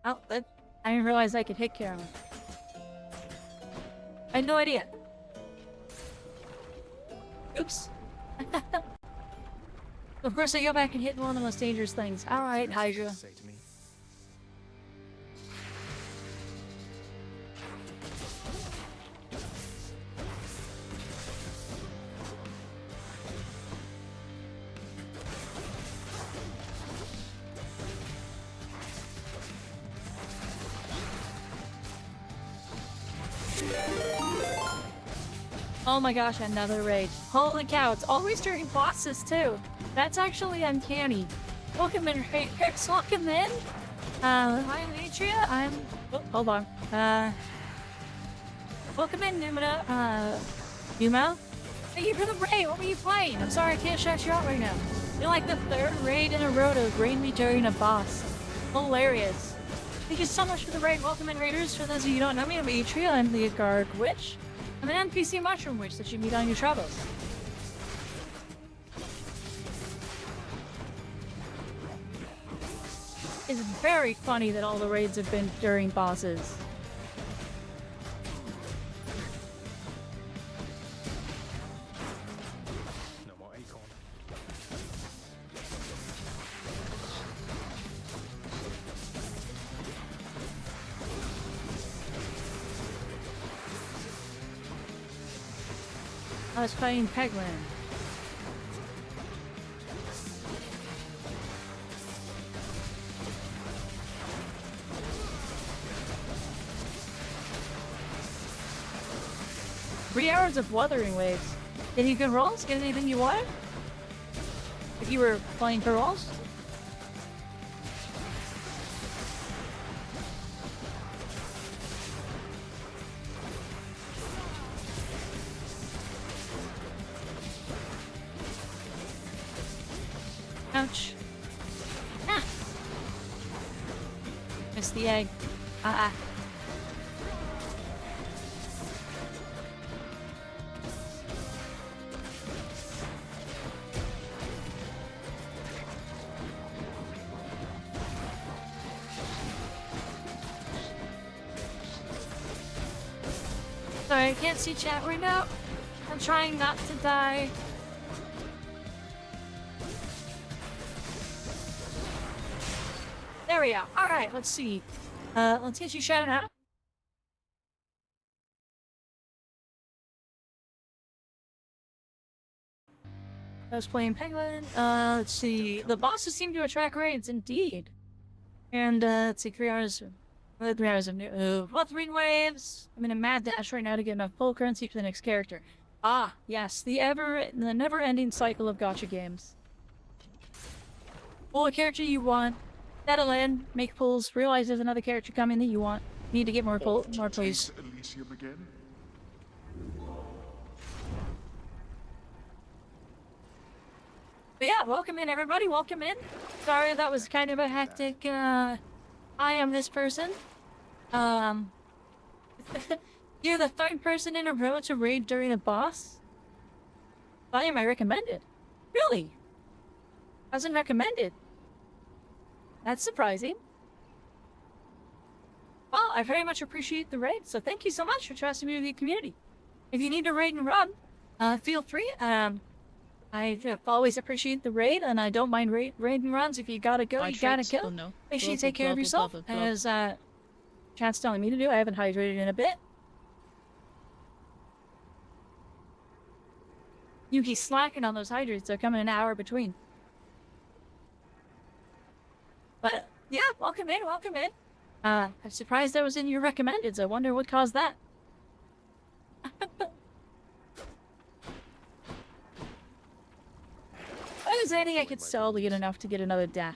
Oh, that, I didn't realize I could hit Carolyn. I had no idea. Oops. Of course, I go back and hit one of the most dangerous things. Alright, Hydra. Say to me. Oh my gosh, another raid. Holy cow, it's always during bosses too. That's actually uncanny. Welcome in, raiders. Welcome in. Hi, Atria. I'm... Oh, hold on. Welcome in, Numina. Yumo? Thank you for the raid. What were you playing? I'm sorry I can't shout you out right now. You're like the third raid in a row to raid me during a boss. Hilarious. Thank you so much for the raid. Welcome in, raiders. For those of you who don't know me, I'm Atria. I'm the Garg Witch. I'm an NPC mushroom witch that you meet on your travels. It's very funny that all the raids have been during bosses. No more acorn. I was fighting Pegman. Three hours of Wuthering Waves. Any good rolls? Get anything you want? If you were playing for rolls? Ouch. Ah! Missed the egg. Ah. Sorry, I can't see chat right now. I'm trying not to die. There we go. Alright, let's see. Let's get you shouted out. I was playing Penguin. Let's see. The bosses seem to attract raids, indeed. And, let's see, 3 hours. 3 hours of new. What 3 waves? I'm in a mad dash right now to get enough full currency for the next character. Ah, yes, the never-ending cycle of gacha games. Pull a character you want, settle in, make pulls, realize there's another character coming that you want. Need to get more pulls. Elysium again? But yeah, welcome in everybody, welcome in. Sorry, that was kind of a hectic, I am this person. You're the 3rd person in a row to raid during a boss? I am recommended. Really? Wasn't recommended. That's surprising. Well, I very much appreciate the raid, so thank you so much for trusting me with your community. If you need to raid and run, feel free. I always appreciate the raid, and I don't mind raid and runs. If you gotta go, you gotta go. Make sure you take care of yourself, as Chat's telling me to do. I haven't hydrated in a bit. Yuki's slacking on those hydrates. They're coming an hour between. But yeah, welcome in, welcome in. I'm surprised that was in your recommendeds. I wonder what caused that. What is anything I could sell to get enough to get another death?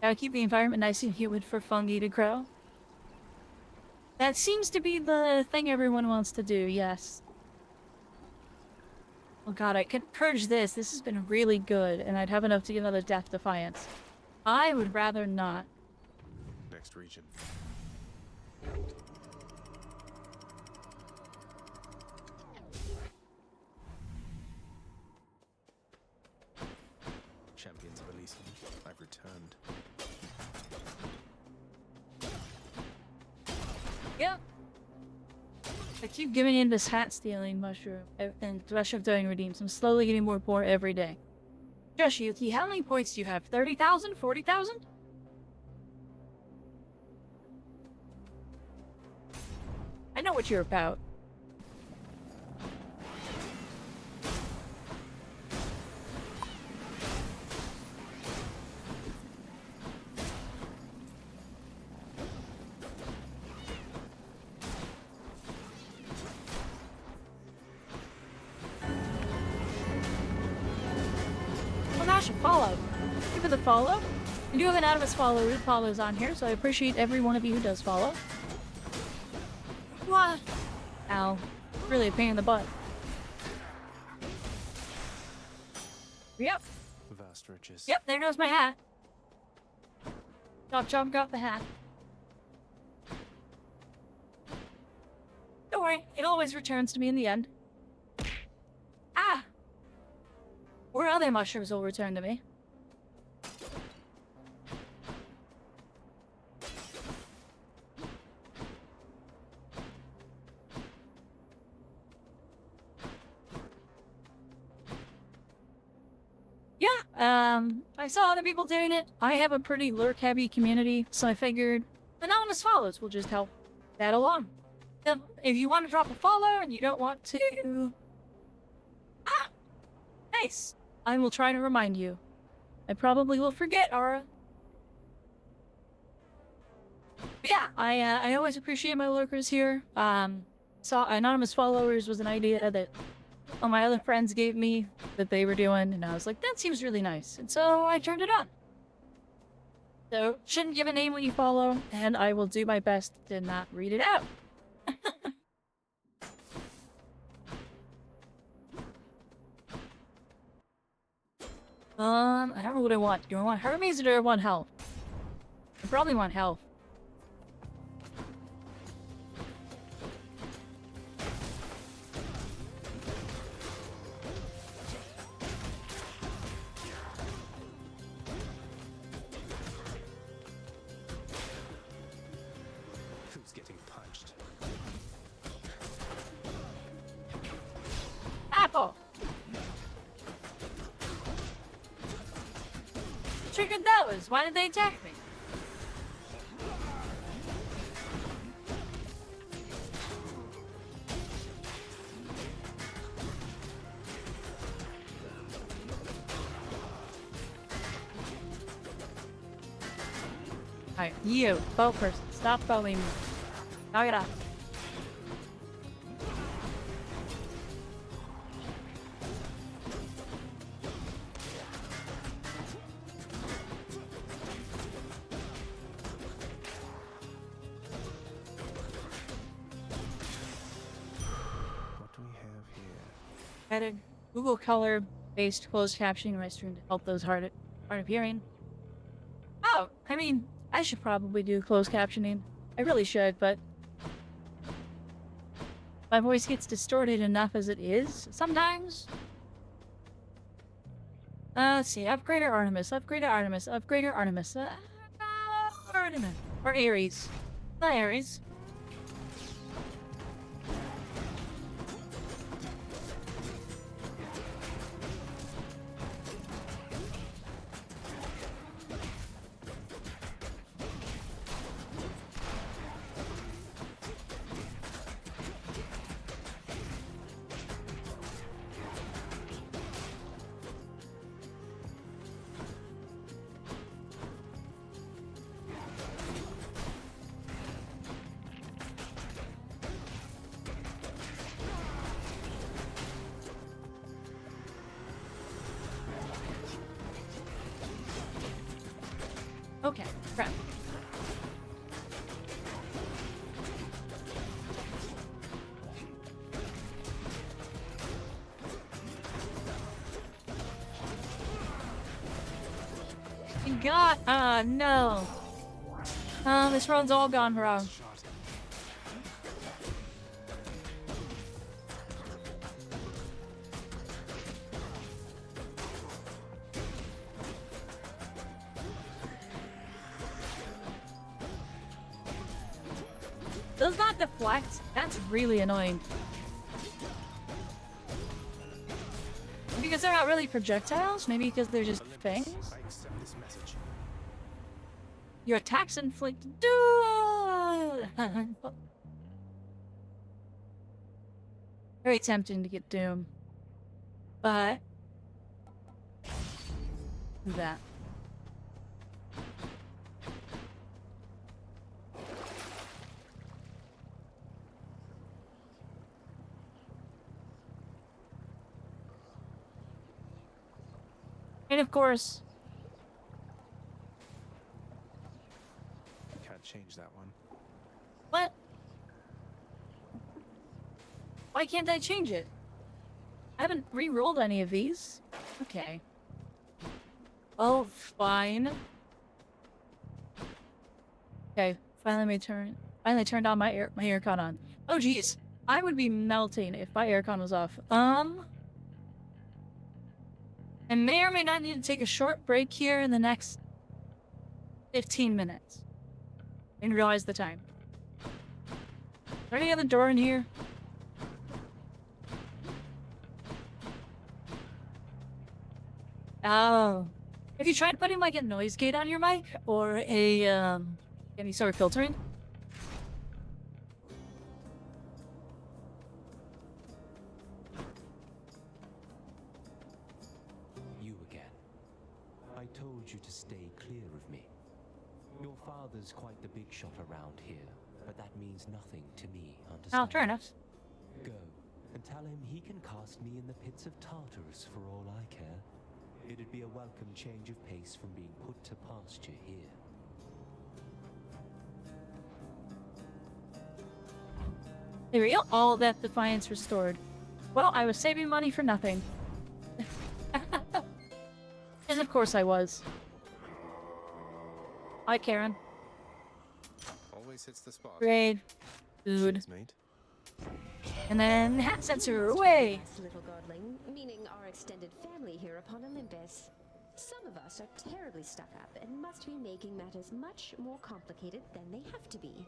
Gotta keep the environment nice and humid for fungi to grow. That seems to be the thing everyone wants to do, yes. Oh god, I could purge this. This has been really good, and I'd have enough to get another Death Defiance. I would rather not. Next region. Champions of Elysium, I've returned. Yep. I keep giving in this hat stealing mushroom and rush of doing redeems. I'm slowly getting more poor every day. Josh Yuki, how many points do you have? 30,000? 40,000? I know what you're about. Follow. Give it the follow. I do have an anonymous follows on here, so I appreciate every one of you who does follow. What? Ow. Really a pain in the butt. Yep. Vast riches. Yep, there goes my hat. Chop Chop got the hat. Don't worry, it always returns to me in the end. Ah! Or other mushrooms will return to me. Yeah, I saw other people doing it. I have a pretty lurk-heavy community, so I figured anonymous follows will just help that along. If you want to drop a follow and you don't want to... Ah! Nice! I will try to remind you. I probably will forget, Ara. But yeah, I always appreciate my lurkers here. Saw anonymous followers was an idea that all my other friends gave me that they were doing, and I was like, that seems really nice. And so I turned it on. So, shouldn't give a name when you follow, and I will do my best to not read it out. I don't know what I want. Do I want Hermes or do I want health? I probably want health. triggered those? Why did they attack me? Alright, you, bow person, stop bowing me. Knock it off. What do we have here? Added Google color-based closed captioning in my stream to help those hard of hearing. Oh, I mean, I should probably do closed captioning. I really should, but my voice gets distorted enough as it is sometimes. Let's see. Upgrader Artemis, upgrader Artemis, upgrader Artemis. Artemis. Or Ares. Not Ares. Okay, crap. God, no. This run's all gone wrong. Does not deflect? That's really annoying. Because they're not really projectiles? Maybe because they're just fangs? I accept this message. Your attacks inflict very tempting to get Doom. But that. And of course, Can't change that one. what? Why can't I change it? I haven't re-rolled any of these. Okay. Oh, fine. Okay, finally turned on my aircon on. Oh jeez. I would be melting if my aircon was off. I may or may not need to take a short break here in the next 15 minutes. I didn't realize the time. Is there any other door in here? Oh. Have you tried putting like a noise gate on your mic? Or a, any sort of filtering? You again. I told you to stay clear of me. Your father's quite the big shot around here, but that means nothing to me, understand? Oh, fair enough. Go, and tell him he can cast me in the pits of Tartarus for all I care. It'd be a welcome change of pace from being put to pasture here. There we go. All that defiance restored. Well, I was saving money for nothing. And of course I was. Hi, Karen. Always hits the spot. Great. Food. Cheers, mate. And then hat sensor away. Yes, little godling, meaning our extended family here upon Olympus. Some of us are terribly stuck up and must be making matters much more complicated than they have to be.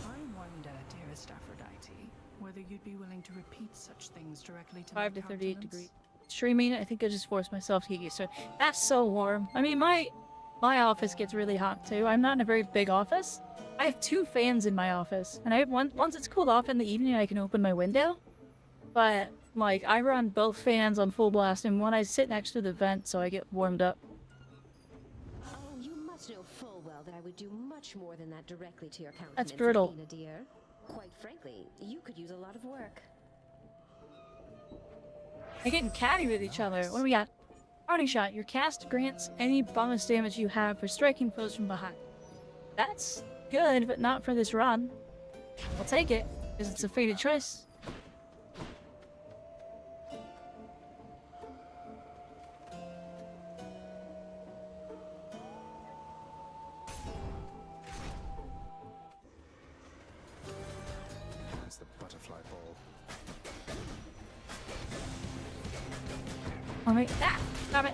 I wonder, dearest Aphrodite, whether whether you'd be willing to repeat such things directly to 5 my to 38 countenance. degrees. Streaming, I think I just forced myself to get used to it. That's so warm. I mean, my office gets really hot too. I'm not in a very big office. I have 2 fans in my office, and I have once it's cooled off in the evening, I can open my window. But like, I run both fans on full blast, and when I sit next to the vent, so I get warmed up. Oh, you must know full well that I would do much more than that directly to your countenance. That's brutal. Athena, dear. Quite frankly, you could use a lot of work. They're getting catty with each other. What do we got? Party shot. Your cast grants any bonus damage you have for striking foes from behind. That's good, but not for this run. I'll take it, because it's a fated choice. There's the butterfly ball. Oh wait, ah! Stop it!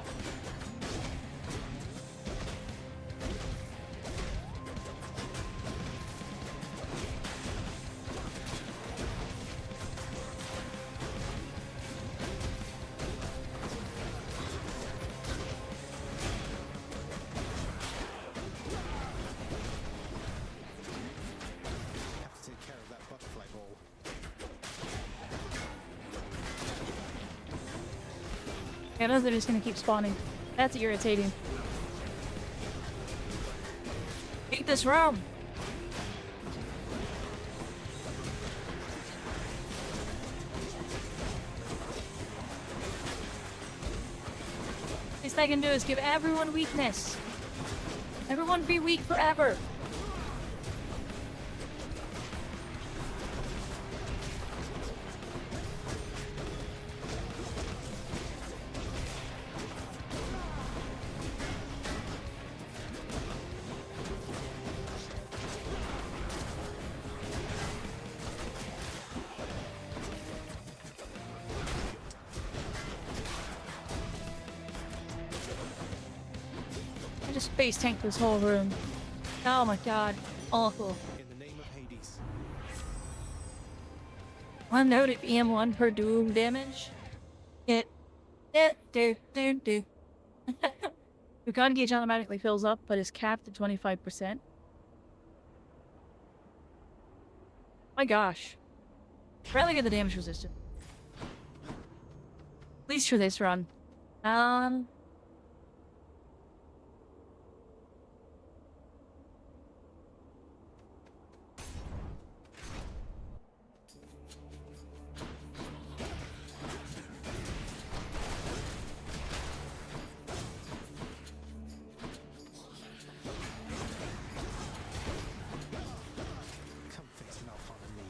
Have to take care of that butterfly ball. Yeah, those are just gonna keep spawning. That's irritating. Eat this room! Least I can do is give everyone weakness. Everyone be weak forever. I just space tanked this whole room. Oh my god. Awful. In the name of Hades. 1 note of EM1 per doom damage. Do. Your gun gauge automatically fills up, but is capped at 25%. My gosh. Really get the damage resistant. At least for this run. Come fix enough on me.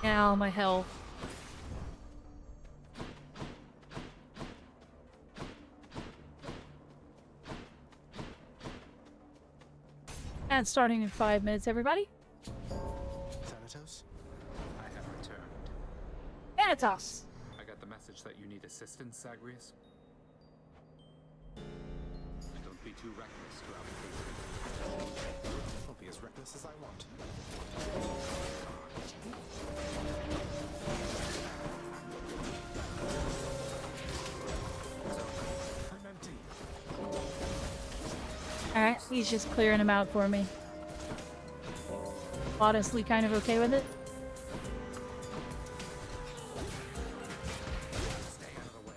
Ow, my health. And starting in 5 minutes, everybody. Thanatos? I have returned. Thanatos! I got the message that you need assistance, Zagreus. Don't be too reckless throughout the day. I'll be as reckless as I want. I'm empty. Alright, he's just clearing them out for me. Honestly, kind of okay with it. Stay out of the way.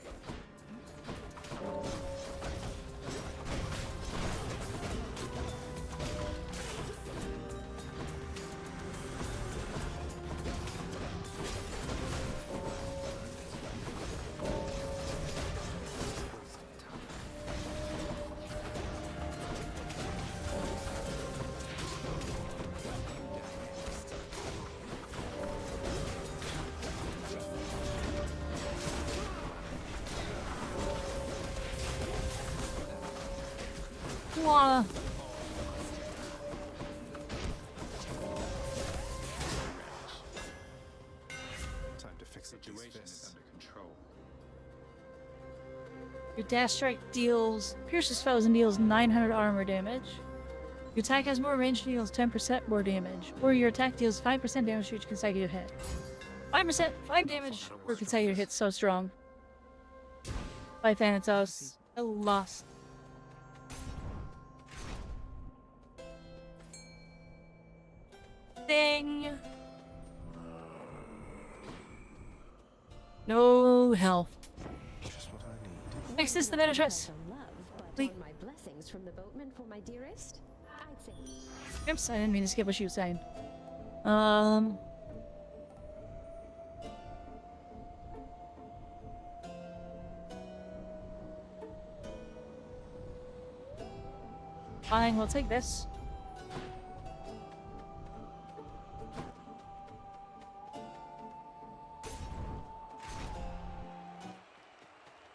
wanna. Time to fix it. Situation is under control. Your dash strike pierces foes and deals 900 armor damage. Your attack has more range and deals 10% more damage. Or your attack deals 5% damage to each consecutive hit. 5%, 5 damage per consecutive hit, so strong. By Thanatos. I lost. Ding! No health. Just what I need. Next is the Metatress. But on my blessings from the boatman for my dearest, I'd say. Oops, I didn't mean to skip what she was saying. Fine, we'll take this.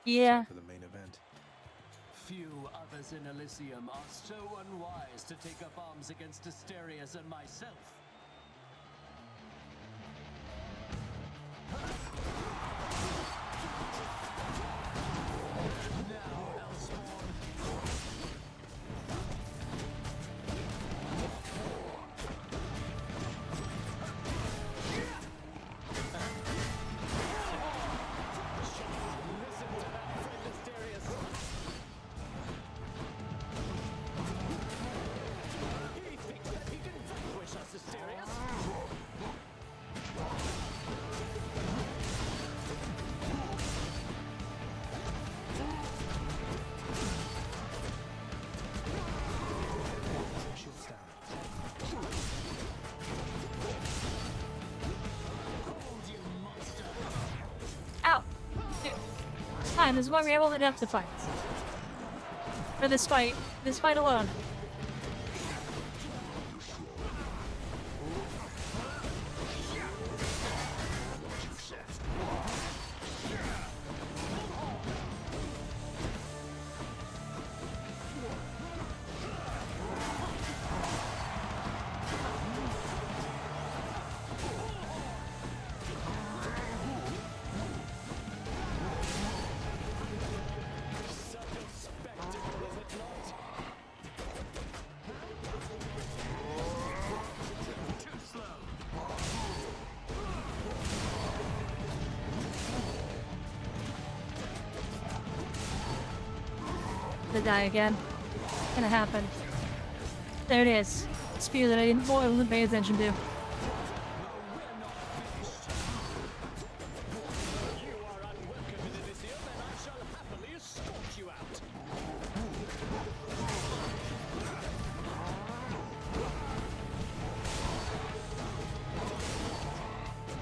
Yeah. For the main event. Few others in Elysium are so unwise to take up arms against Asterius and myself. Ow! Fine, this is why we're able enough to fight. For this fight alone. To die again. It's gonna happen. There it is. Spear that I wasn't paying attention to.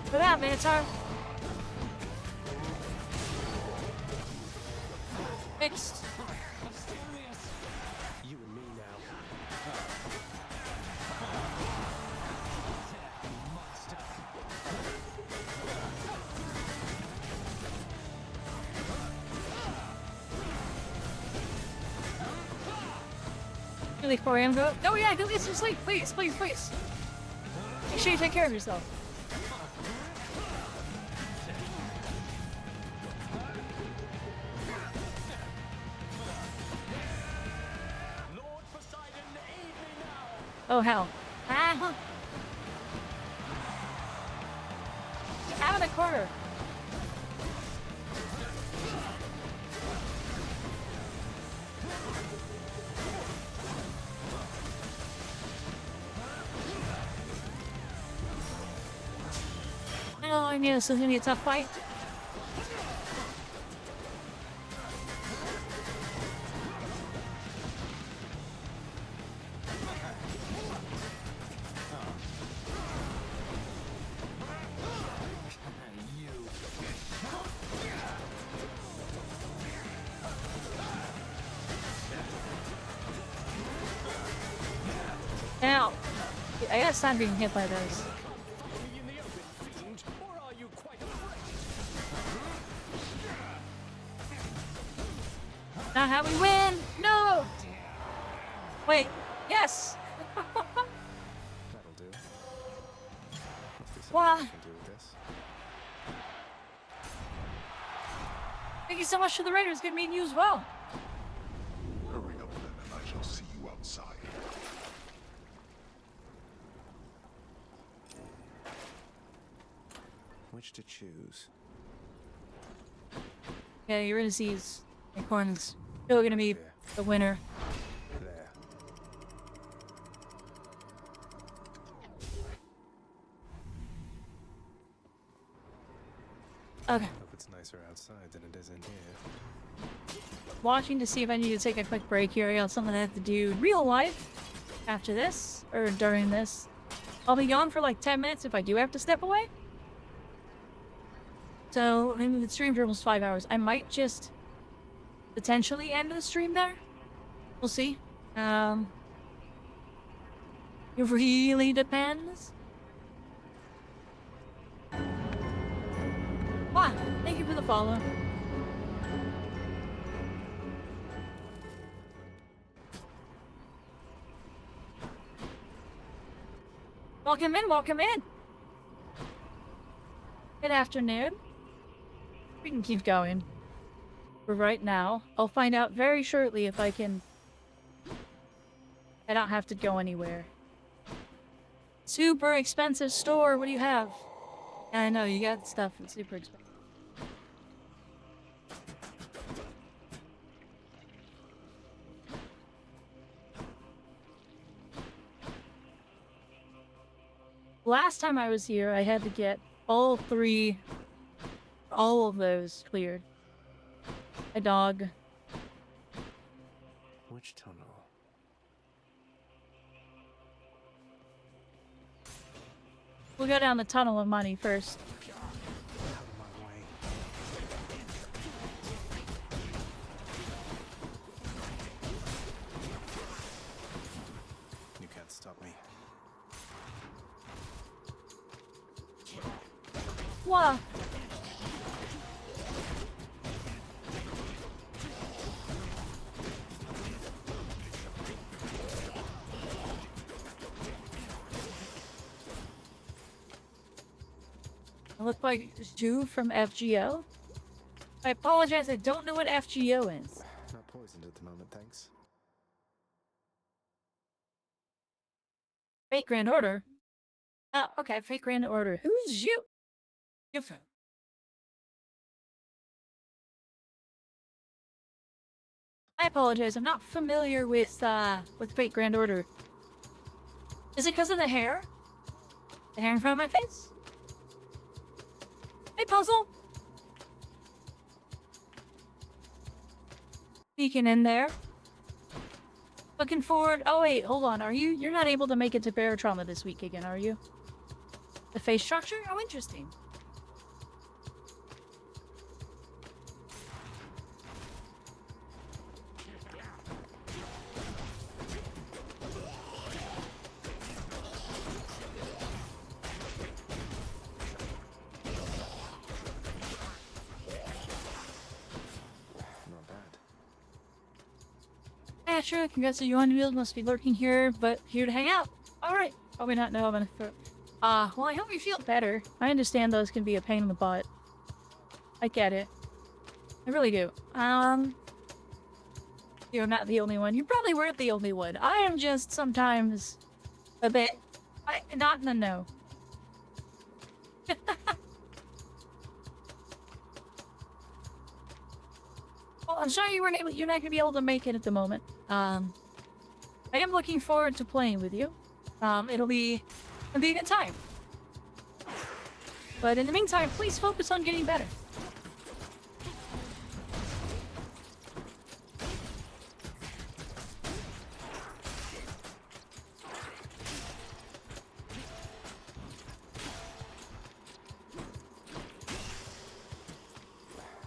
For that, Minotaur. Fixed. You and me now. Really, 4 a.m. go. Oh yeah, go get some sleep, please, please, please. Make sure you take care of yourself. Oh hell. Ah! Out of the corner. Oh, I knew this was gonna be a tough fight. Now, I gotta stop being hit by those. Not how we win! No! Wait, yes! That'll do. Must be something Wow. I can do with this. Thank you so much to the Raiders. Good meeting you as well. Hurry up then, and I shall see you outside. Which to choose? Yeah, Eurydice's acorn's still gonna be the winner. There. Okay. Hope it's nicer outside than it is in here. Watching to see if I need to take a quick break here. I got something I have to do in real life after this, or during this. I'll be gone for like 10 minutes if I do have to step away. So, maybe the stream for almost 5 hours. I might just potentially end the stream there. We'll see. It really depends. Wow, thank you for the follow. Welcome in, welcome in. Good afternoon. We can keep going. For right now, I'll find out very shortly if I can... I don't have to go anywhere. Super expensive store, what do you have? I know, you got stuff that's super expensive. Last time I was here, I had to get all of those cleared. A dog. Which tunnel? We'll go down the tunnel of money first. Out of my way. You can't stop me. Whoa! I look like Ju from FGO. I apologize, I don't know what FGO is. Not poisoned at the moment, thanks. Fake Grand Order? Oh, okay, Fake Grand Order. Who's you? Different. I apologize, I'm not familiar with Fake Grand Order. Is it because of the hair? The hair in front of my face? Hey, Puzzle! Peeking in there. Looking forward. Oh, wait, hold on. You're not able to make it to Bear Trauma this week again, are you? The face structure? Oh, interesting. Not bad. Yeah, sure. Congrats to you on wheels. Must be lurking here, but here to hang out. Alright. Probably not know I'm gonna throw. Well, I hope you feel better. I understand those can be a pain in the butt. I get it. I really do. You're not the only one. You probably weren't the only one. I am just sometimes a bit... not in the know. Well, I'm sorry you're not gonna be able to make it at the moment. I am looking forward to playing with you. It'll be a good time. But in the meantime, please focus on getting better.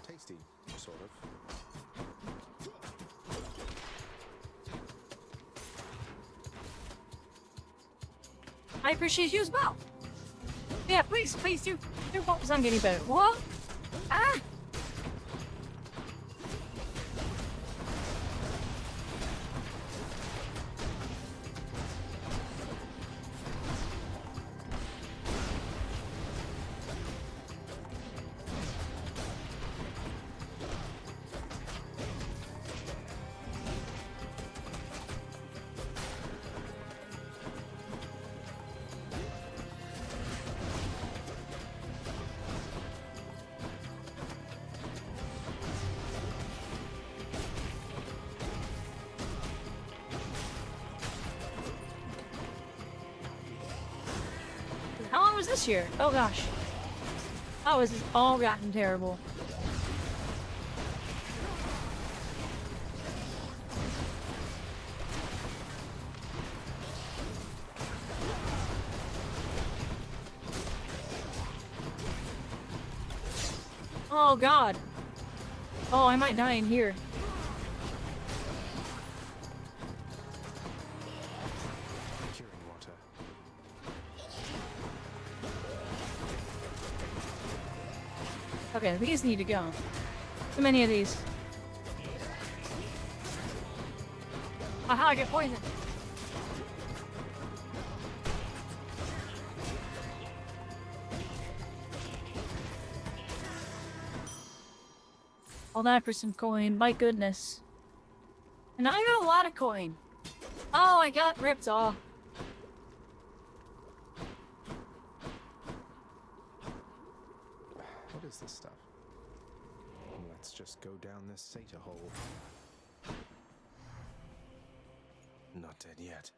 Tasty, sort of. I appreciate you as well. Yeah, please do focus on getting better. What? Ah! was this year? Oh gosh. Oh, this has all gotten terrible. Oh god. Oh, I might die in here. Curing water. Okay, these need to go. Too many of these. Aha, I get poisoned. All that for some coin, my goodness. And I got a lot of coin. Oh, I got ripped off. What is this stuff? Let's just go down this Sata hole. Not dead yet.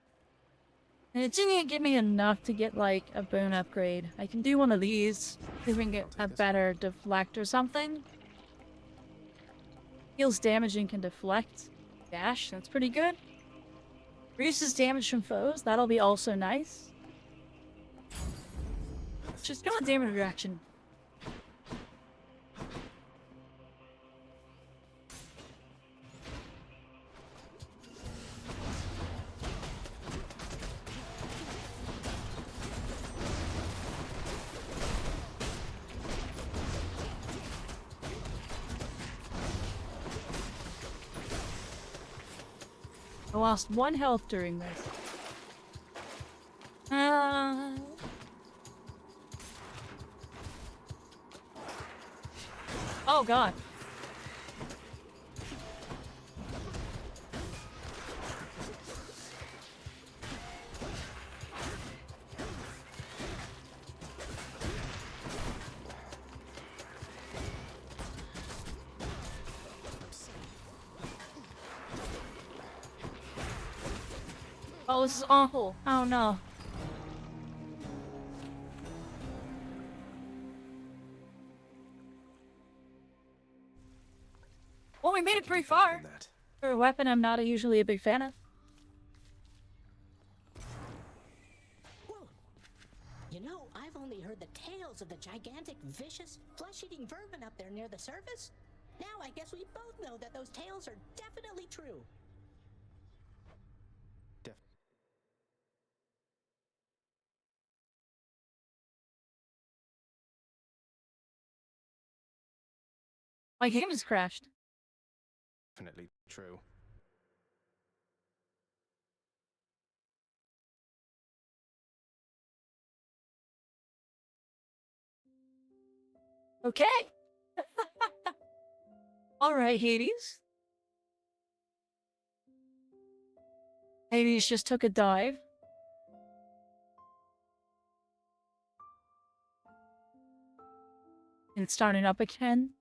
And it didn't give me enough to get, like, a bone upgrade. I can do one of these. See if we can get a better deflect or something. Heals damage and can deflect. Dash, that's pretty good. Reduces damage from foes, that'll be also nice. Just go on damage reaction. I lost 1 health during this. Oh god. Oh, this is awful. Oh no. Well, we made it pretty far. For a weapon I'm not usually a big fan of. You know, I've only heard the tales of the gigantic, vicious, flesh-eating vermin up there near the surface. Now I guess we both know that those tales are definitely true. My game has crashed. Definitely true. Okay. Alright, Hades. Hades just took a dive. And starting up again.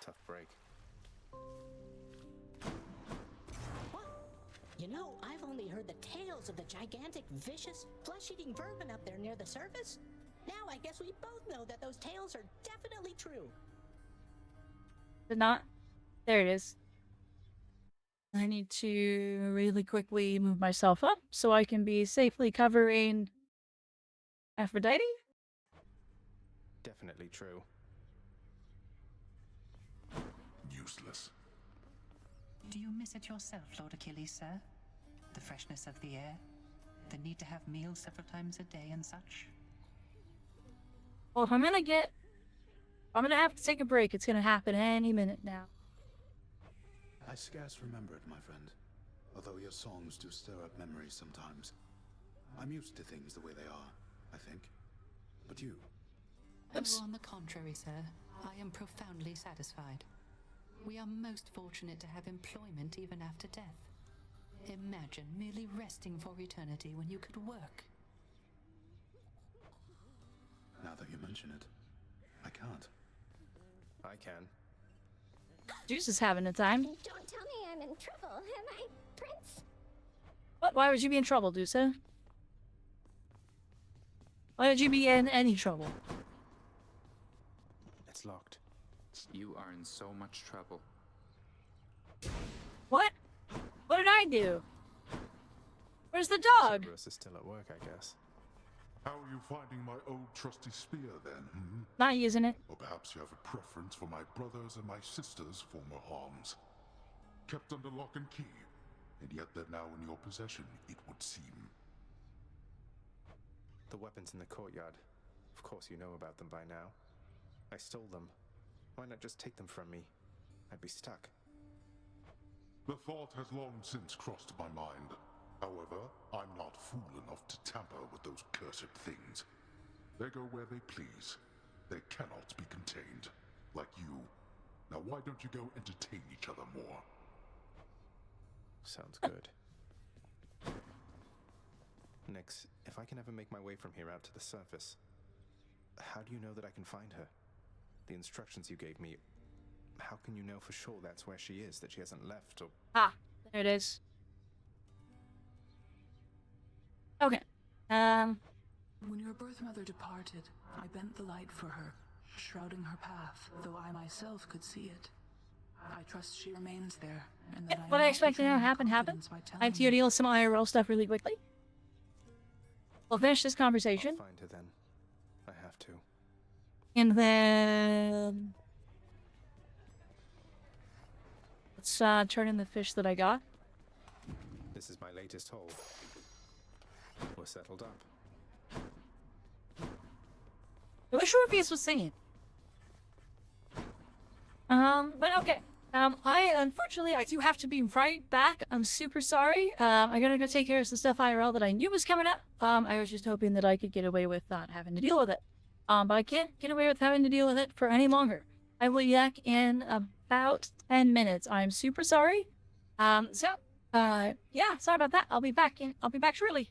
Tough break. You know, I've only heard the tales of the gigantic, vicious, flesh-eating vermin up there near the surface. Now I guess we both know that those tales are definitely true. Did not. There it is. I need to really quickly move myself up so I can be safely covering Aphrodite. Definitely true. Useless. Do you miss it yourself, Lord Achilles, sir? The freshness of the air? The need to have meals several times a day and such? Well, if I'm gonna have to take a break. It's gonna happen any minute now. I scarce remember it, my friend. Although your songs do stir up memories sometimes. I'm used to things the way they are, I think. But you? Oh, on the contrary, sir. I am profoundly satisfied. We are most fortunate to have employment even after death. Imagine merely resting for eternity when you could work. mention it. I can't. I can. Juice is having a time. Don't tell me I'm in trouble, am I, Prince? What? Why would you be in trouble, Dusa? Why would you be in any trouble? It's locked. You are in so much trouble. What? What did I do? Where's the dog? Cerberus is still at work, I guess. How are you finding my old trusty spear, then? Not using it. Or perhaps you have a preference for my brother's and my sister's former arms. Kept under lock and key, and yet they're now in your possession, it would seem. The weapons in the courtyard. Of course you know about them by now. I stole them. Why not just take them from me? I'd be stuck. The thought has long since crossed my mind. However, I'm not fool enough to tamper with those cursed things. They go where they please. They cannot be contained. Like you. Now why don't you go entertain each other more? Sounds good. Nix, if I can ever make my way from here out to the surface, how do you know that I can find her? The instructions you gave me, how can you know for sure that's where she is, that she hasn't left or... Ah, there it is. Okay. When your birth mother departed, I bent the light for her, shrouding her path, though I myself could see it. I trust she remains there, and that What I expected to happen happened. I have to deal with some IRL stuff really quickly. We'll finish this conversation. I'll find her then. I have to. And then... let's turn in the fish that I got. This is my latest haul. We're settled up. I wish Orpheus was singing. But okay. Unfortunately, I do have to be right back. I'm super sorry. I gotta go take care of some stuff IRL that I knew was coming up. I was just hoping that I could get away with not having to deal with it. But I can't get away with having to deal with it for any longer. I will be back in about 10 minutes. I'm super sorry. Yeah, sorry about that. I'll be back shortly.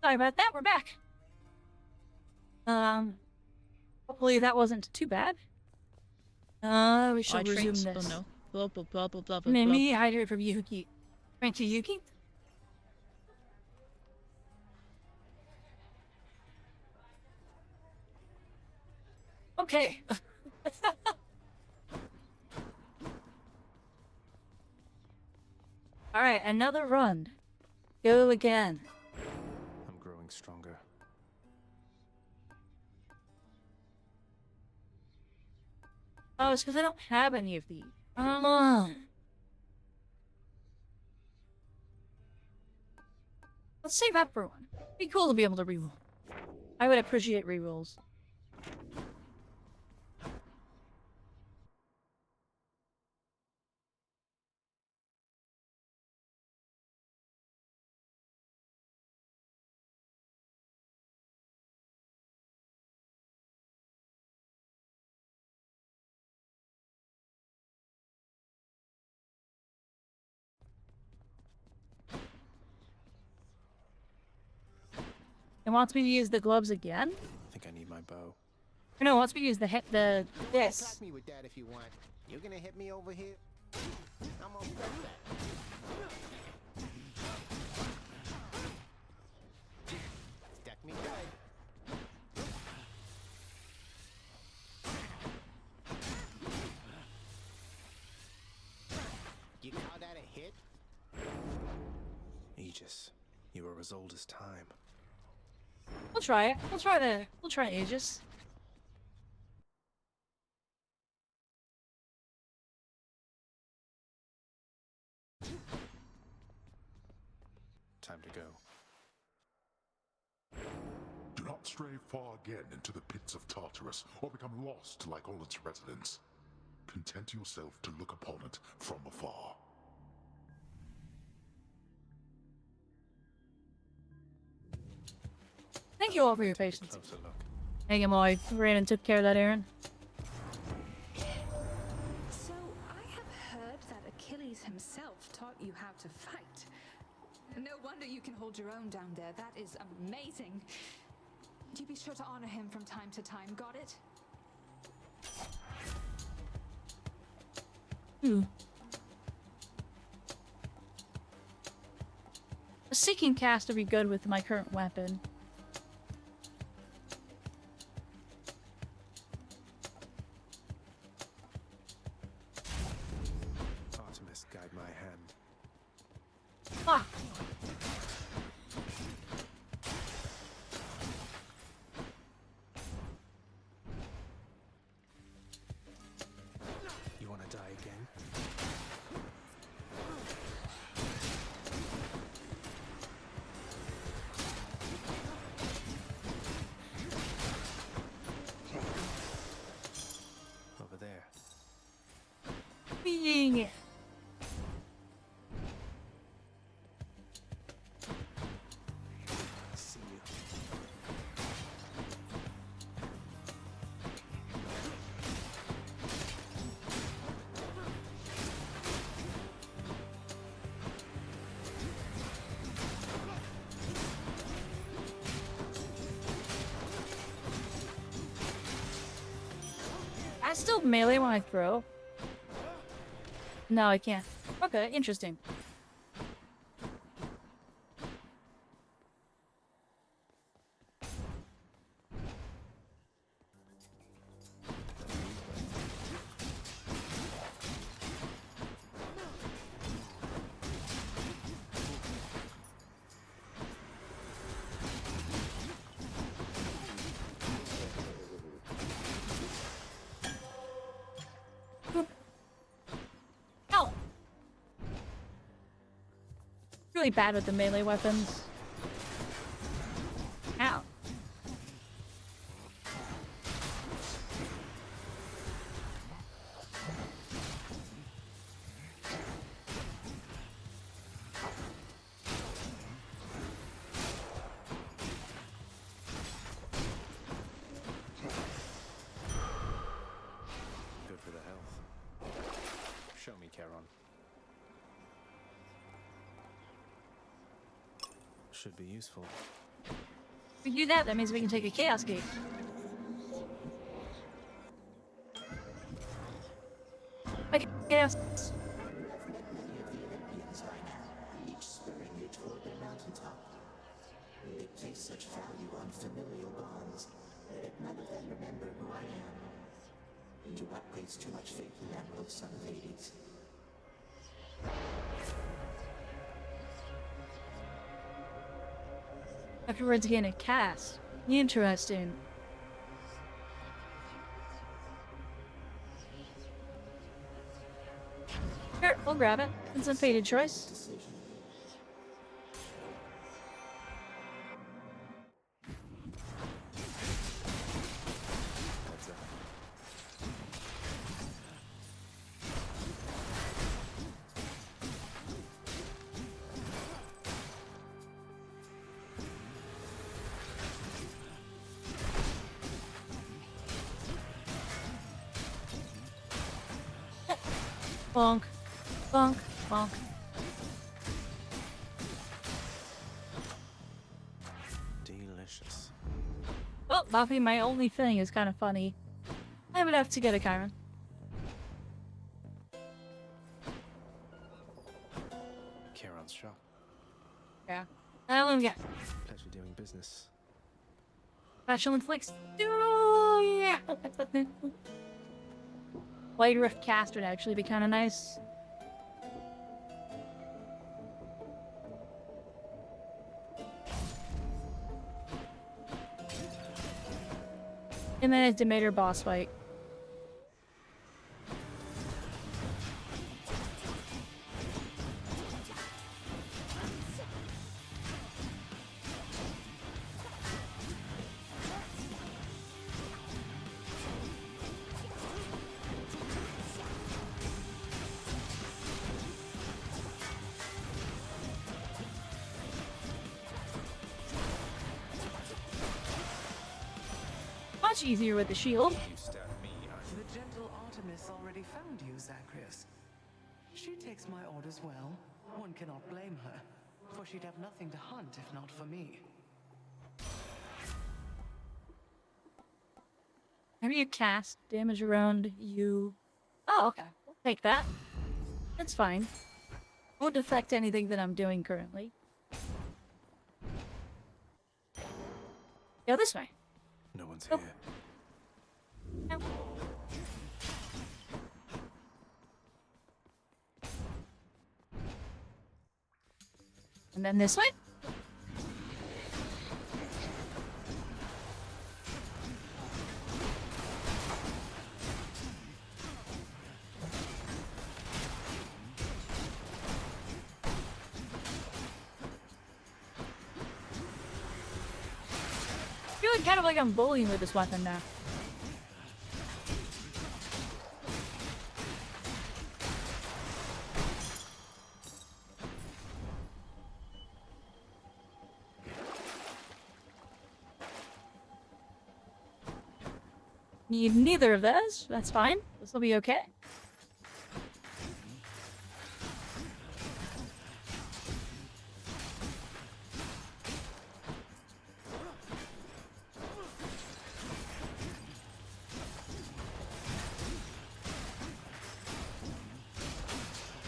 Sorry about that, we're back. Hopefully that wasn't too bad. We shall resume this. Oh no. Blah blah blah blah blah blah. Mimi, hydrate from Yuki. Thank you, Yuki. Okay. Alright, another run. Go again. I'm growing stronger. Oh, it's because I don't have any of these. Let's save that for one. Be cool to be able to reroll. I would appreciate rerolls. It wants me to use the gloves again? I think I need my bow. No, it wants me to use this. Attack me with that if you want. You're gonna hit me over here? I'm gonna press that. Stuck me good. You call that a hit? Aegis, you are as old as time. We'll try it. We'll try Aegis. Time to go. Do not stray far again into the pits of Tartarus, or become lost like all its residents. Content yourself to look upon it from afar. Thank you all for your patience. Hang on while I ran and took care of that errand. So, I have heard that Achilles himself taught you how to fight. No wonder you can hold your own down there. That is amazing. Do be sure to honor him from time to time, got it? A seeking cast would be good with my current weapon. Artemis, guide my hand. Ah! You want to die again? Over there. Being See you. I still melee when I throw. No, I can't. Okay, interesting. Ow! Really bad with the melee weapons. Ow. Good for the health. Show me, Charon. Should be useful. we do that, that means we can take a Chaos Gate. Okay, Chaos. Each spurring you toward their mountaintop. They place such value on familial bonds that none of them remember who I am. Do not place too much faith in Emerald, son of Hades. Afterwards, gain a cast. Interesting. Sure, we'll grab it. It's a faded choice. Bonk. Bonk. Bonk. Delicious. Well, Buffy, my only thing is kind of funny. I would have to get a Chiron. Chiron's shop. Yeah. Let me get. Pleasure doing business. Special inflicts. Yeah. Blade Rift cast would actually be kind of nice. And then a Demeter boss fight. Much easier with the shield. The gentle Artemis already found you, Zagreus. She takes my orders well. One cannot blame her, for she'd have nothing to hunt if not for me. Have you cast damage around you? Oh, okay. We'll take that. That's fine. Won't affect anything that I'm doing currently. Go this way. No one's Oh. here. No. And then this way. Feeling kind of like I'm bullying with this weapon now. Need neither of those. That's fine. This will be okay.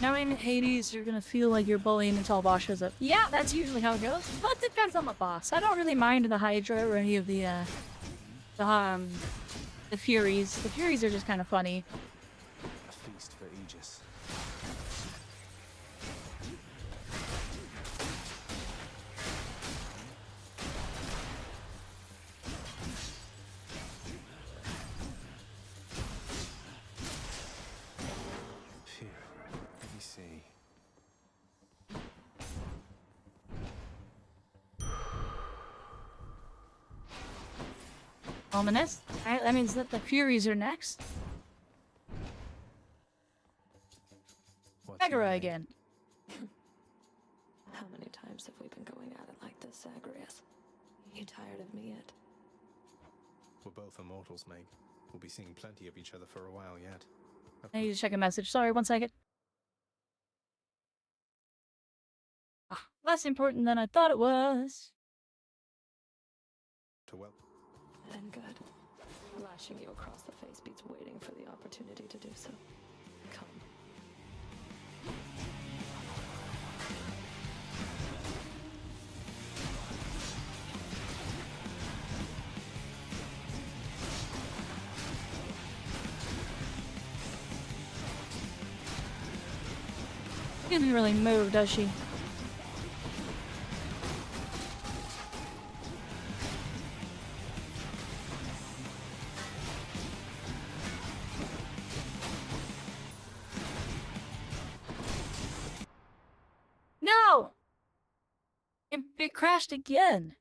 Knowing Hades, you're gonna feel like you're bullying until a boss shows up. Yeah, that's usually how it goes. But it depends on the boss. I don't really mind the Hydra or any of the Furies. The Furies are just kind of funny. A feast for Aegis. Phew. Let me see. Ominous. Alright, that means that the Furies are next. Megara again. How many times have we been going at it like this, Zagreus? You tired of me yet? We're both immortals, Meg. We'll be seeing plenty of each other for a while yet. I need to check a message. Sorry, 1 second. Ah, less important than I thought it was. to welcome. Then good. Lashing you across the face beats waiting for the opportunity to do so. Come. She doesn't really move, does she? No! It crashed again.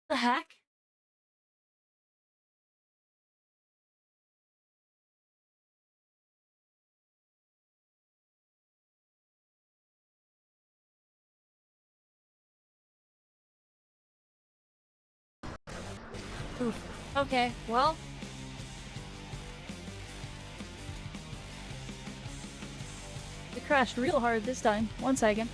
The heck? Oof. Okay, well. It crashed real hard this time. 1 second.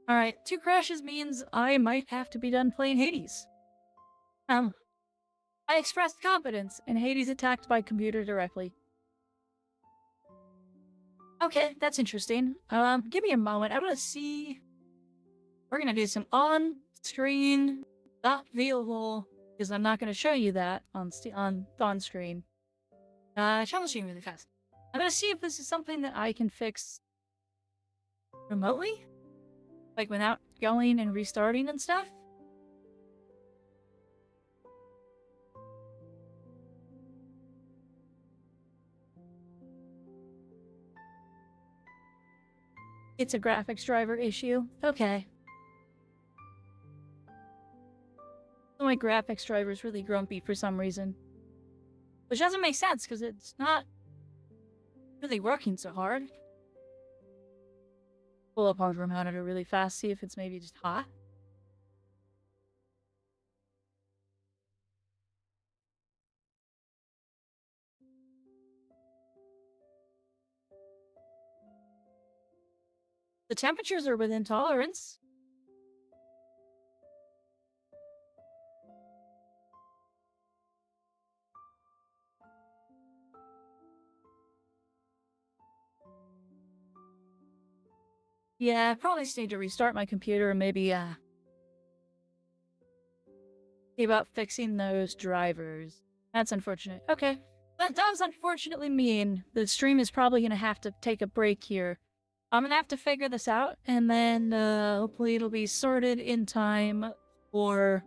Alright, 2 crashes means I might have to be done playing Hades. I expressed confidence, and Hades attacked my computer directly. Okay, that's interesting. Give me a moment. I'm gonna see. We're gonna do some on-screen, not viewable, because I'm not gonna show you that on screen. Challenging really fast. I'm gonna see if this is something that I can fix remotely, like without going and restarting and stuff. It's a graphics driver issue. Okay. My graphics driver is really grumpy for some reason. Which doesn't make sense, because it's not really working so hard. Pull up Hunger Monitor really fast, see if it's maybe just hot. The temperatures are within tolerance. Yeah, I probably just need to restart my computer and maybe, see about fixing those drivers. That's unfortunate. Okay. That does unfortunately mean the stream is probably gonna have to take a break here. I'm gonna have to figure this out, and then, hopefully it'll be sorted in time for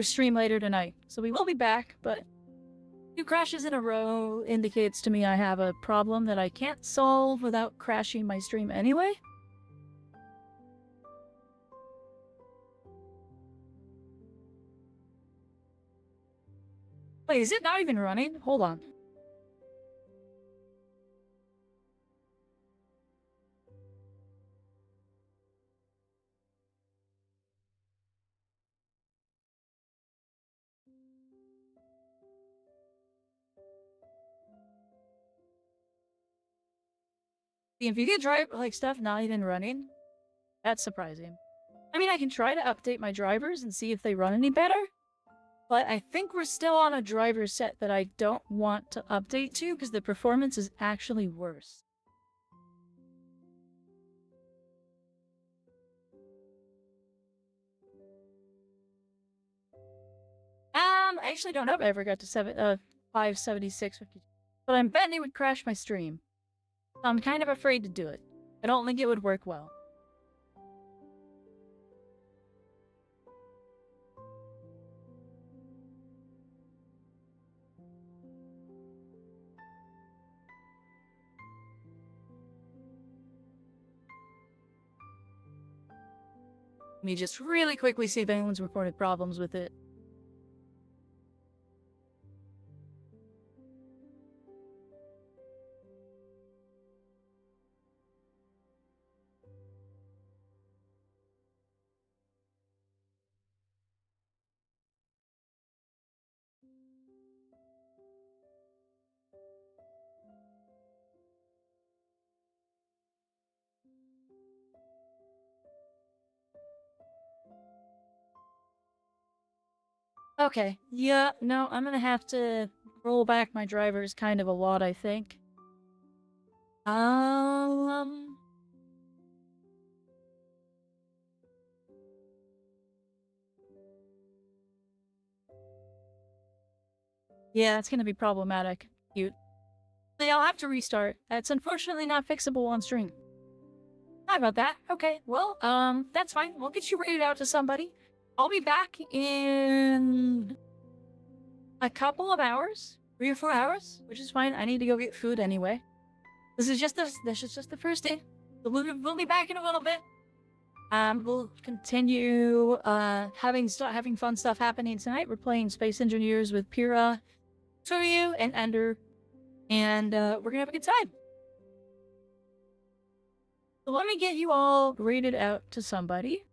stream later tonight. So we will be back, but 2 crashes in a row indicates to me I have a problem that I can't solve without crashing my stream anyway. Wait, is it not even running? Hold on. The NVIDIA drive, like, stuff not even running? That's surprising. I mean, I can try to update my drivers and see if they run any better, but I think we're still on a driver set that I don't want to update to because the performance is actually worse. I actually don't know if I ever got to 576, but I'm betting it would crash my stream. So I'm kind of afraid to do it. I don't think it would work well. Let me just really quickly see if anyone's reported problems with it. Okay. Yeah, no, I'm gonna have to roll back my drivers kind of a lot, I think. Yeah, it's gonna be problematic. Cute. I'll have to restart. That's unfortunately not fixable on stream. Sorry about that. Okay, well, that's fine. We'll get you rated out to somebody. I'll be back in a couple of hours, 3 or 4 hours, which is fine. I need to go get food anyway. This is just the first day. So we'll be back in a little bit. We'll continue having fun stuff happening tonight. We're playing Space Engineers with Pyrrha, Suryu, and Ender, and we're gonna have a good time. So let me get you all rated out to somebody.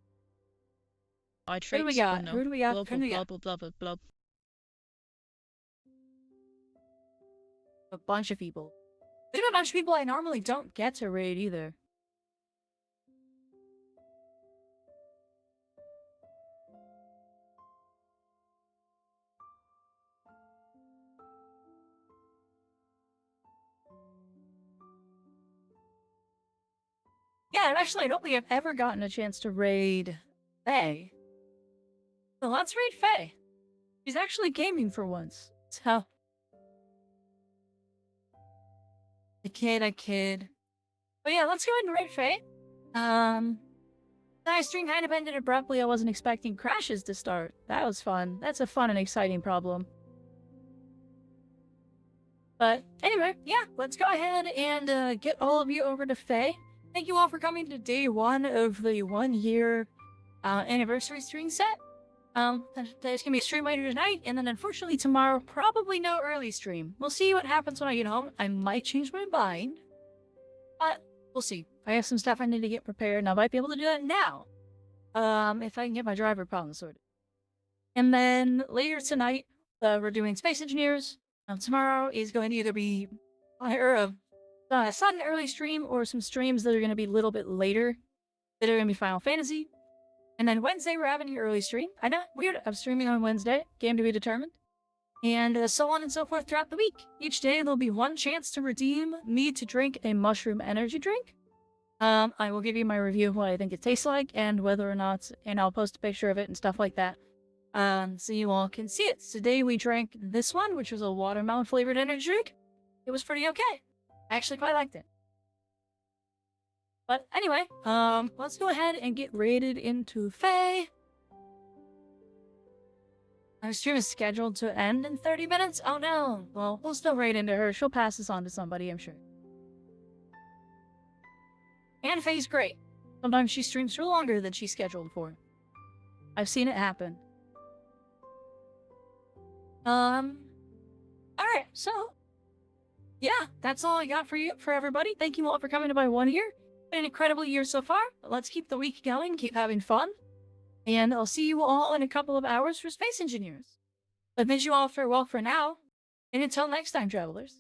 I Who do we got? Who do we got? Blah, Who do we blah, got? blah, blah, blah, blah. A bunch of people. There's a bunch of people I normally don't get to raid either. Yeah, actually, I don't think I've ever gotten a chance to raid Faye. So let's raid Faye. She's actually gaming for once. So. I kid. But yeah, let's go ahead and raid Faye. My stream kind of ended abruptly. I wasn't expecting crashes to start. That was fun. That's a fun and exciting problem. But anyway, yeah, let's go ahead and get all of you over to Faye. Thank you all for coming to day 1 of the 1-year anniversary stream set. There's gonna be a stream later tonight, and then unfortunately tomorrow, probably no early stream. We'll see what happens when I get home. I might change my mind, but we'll see. I have some stuff I need to get prepared, and I might be able to do that now. If I can get my driver problem sorted. And then later tonight, we're doing Space Engineers. Tomorrow is going to either be either a sudden early stream or some streams that are going to be a little bit later that are going to be Final Fantasy. And then Wednesday, we're having an early stream. I know, weird. I'm streaming on Wednesday. Game to be determined. And so on and so forth throughout the week. Each day, there'll be one chance to redeem me to drink a mushroom energy drink. I will give you my review of what I think it tastes like and whether or not, and I'll post a picture of it and stuff like that. So you all can see it. Today we drank this one, which was a watermelon flavored energy drink. It was pretty okay. I actually quite liked it. But anyway, let's go ahead and get raided into Faye. Our stream is scheduled to end in 30 minutes? Oh no. Well, we'll still raid into her. She'll pass this on to somebody, I'm sure. And Faye's great. Sometimes she streams for longer than she's scheduled for. I've seen it happen. Alright, so yeah, that's all I got for everybody. Thank you all for coming to my 1 year. Been an incredible year so far. Let's keep the week going, keep having fun. And I'll see you all in a couple of hours for Space Engineers. I bid you all farewell for now, and until next time, travelers.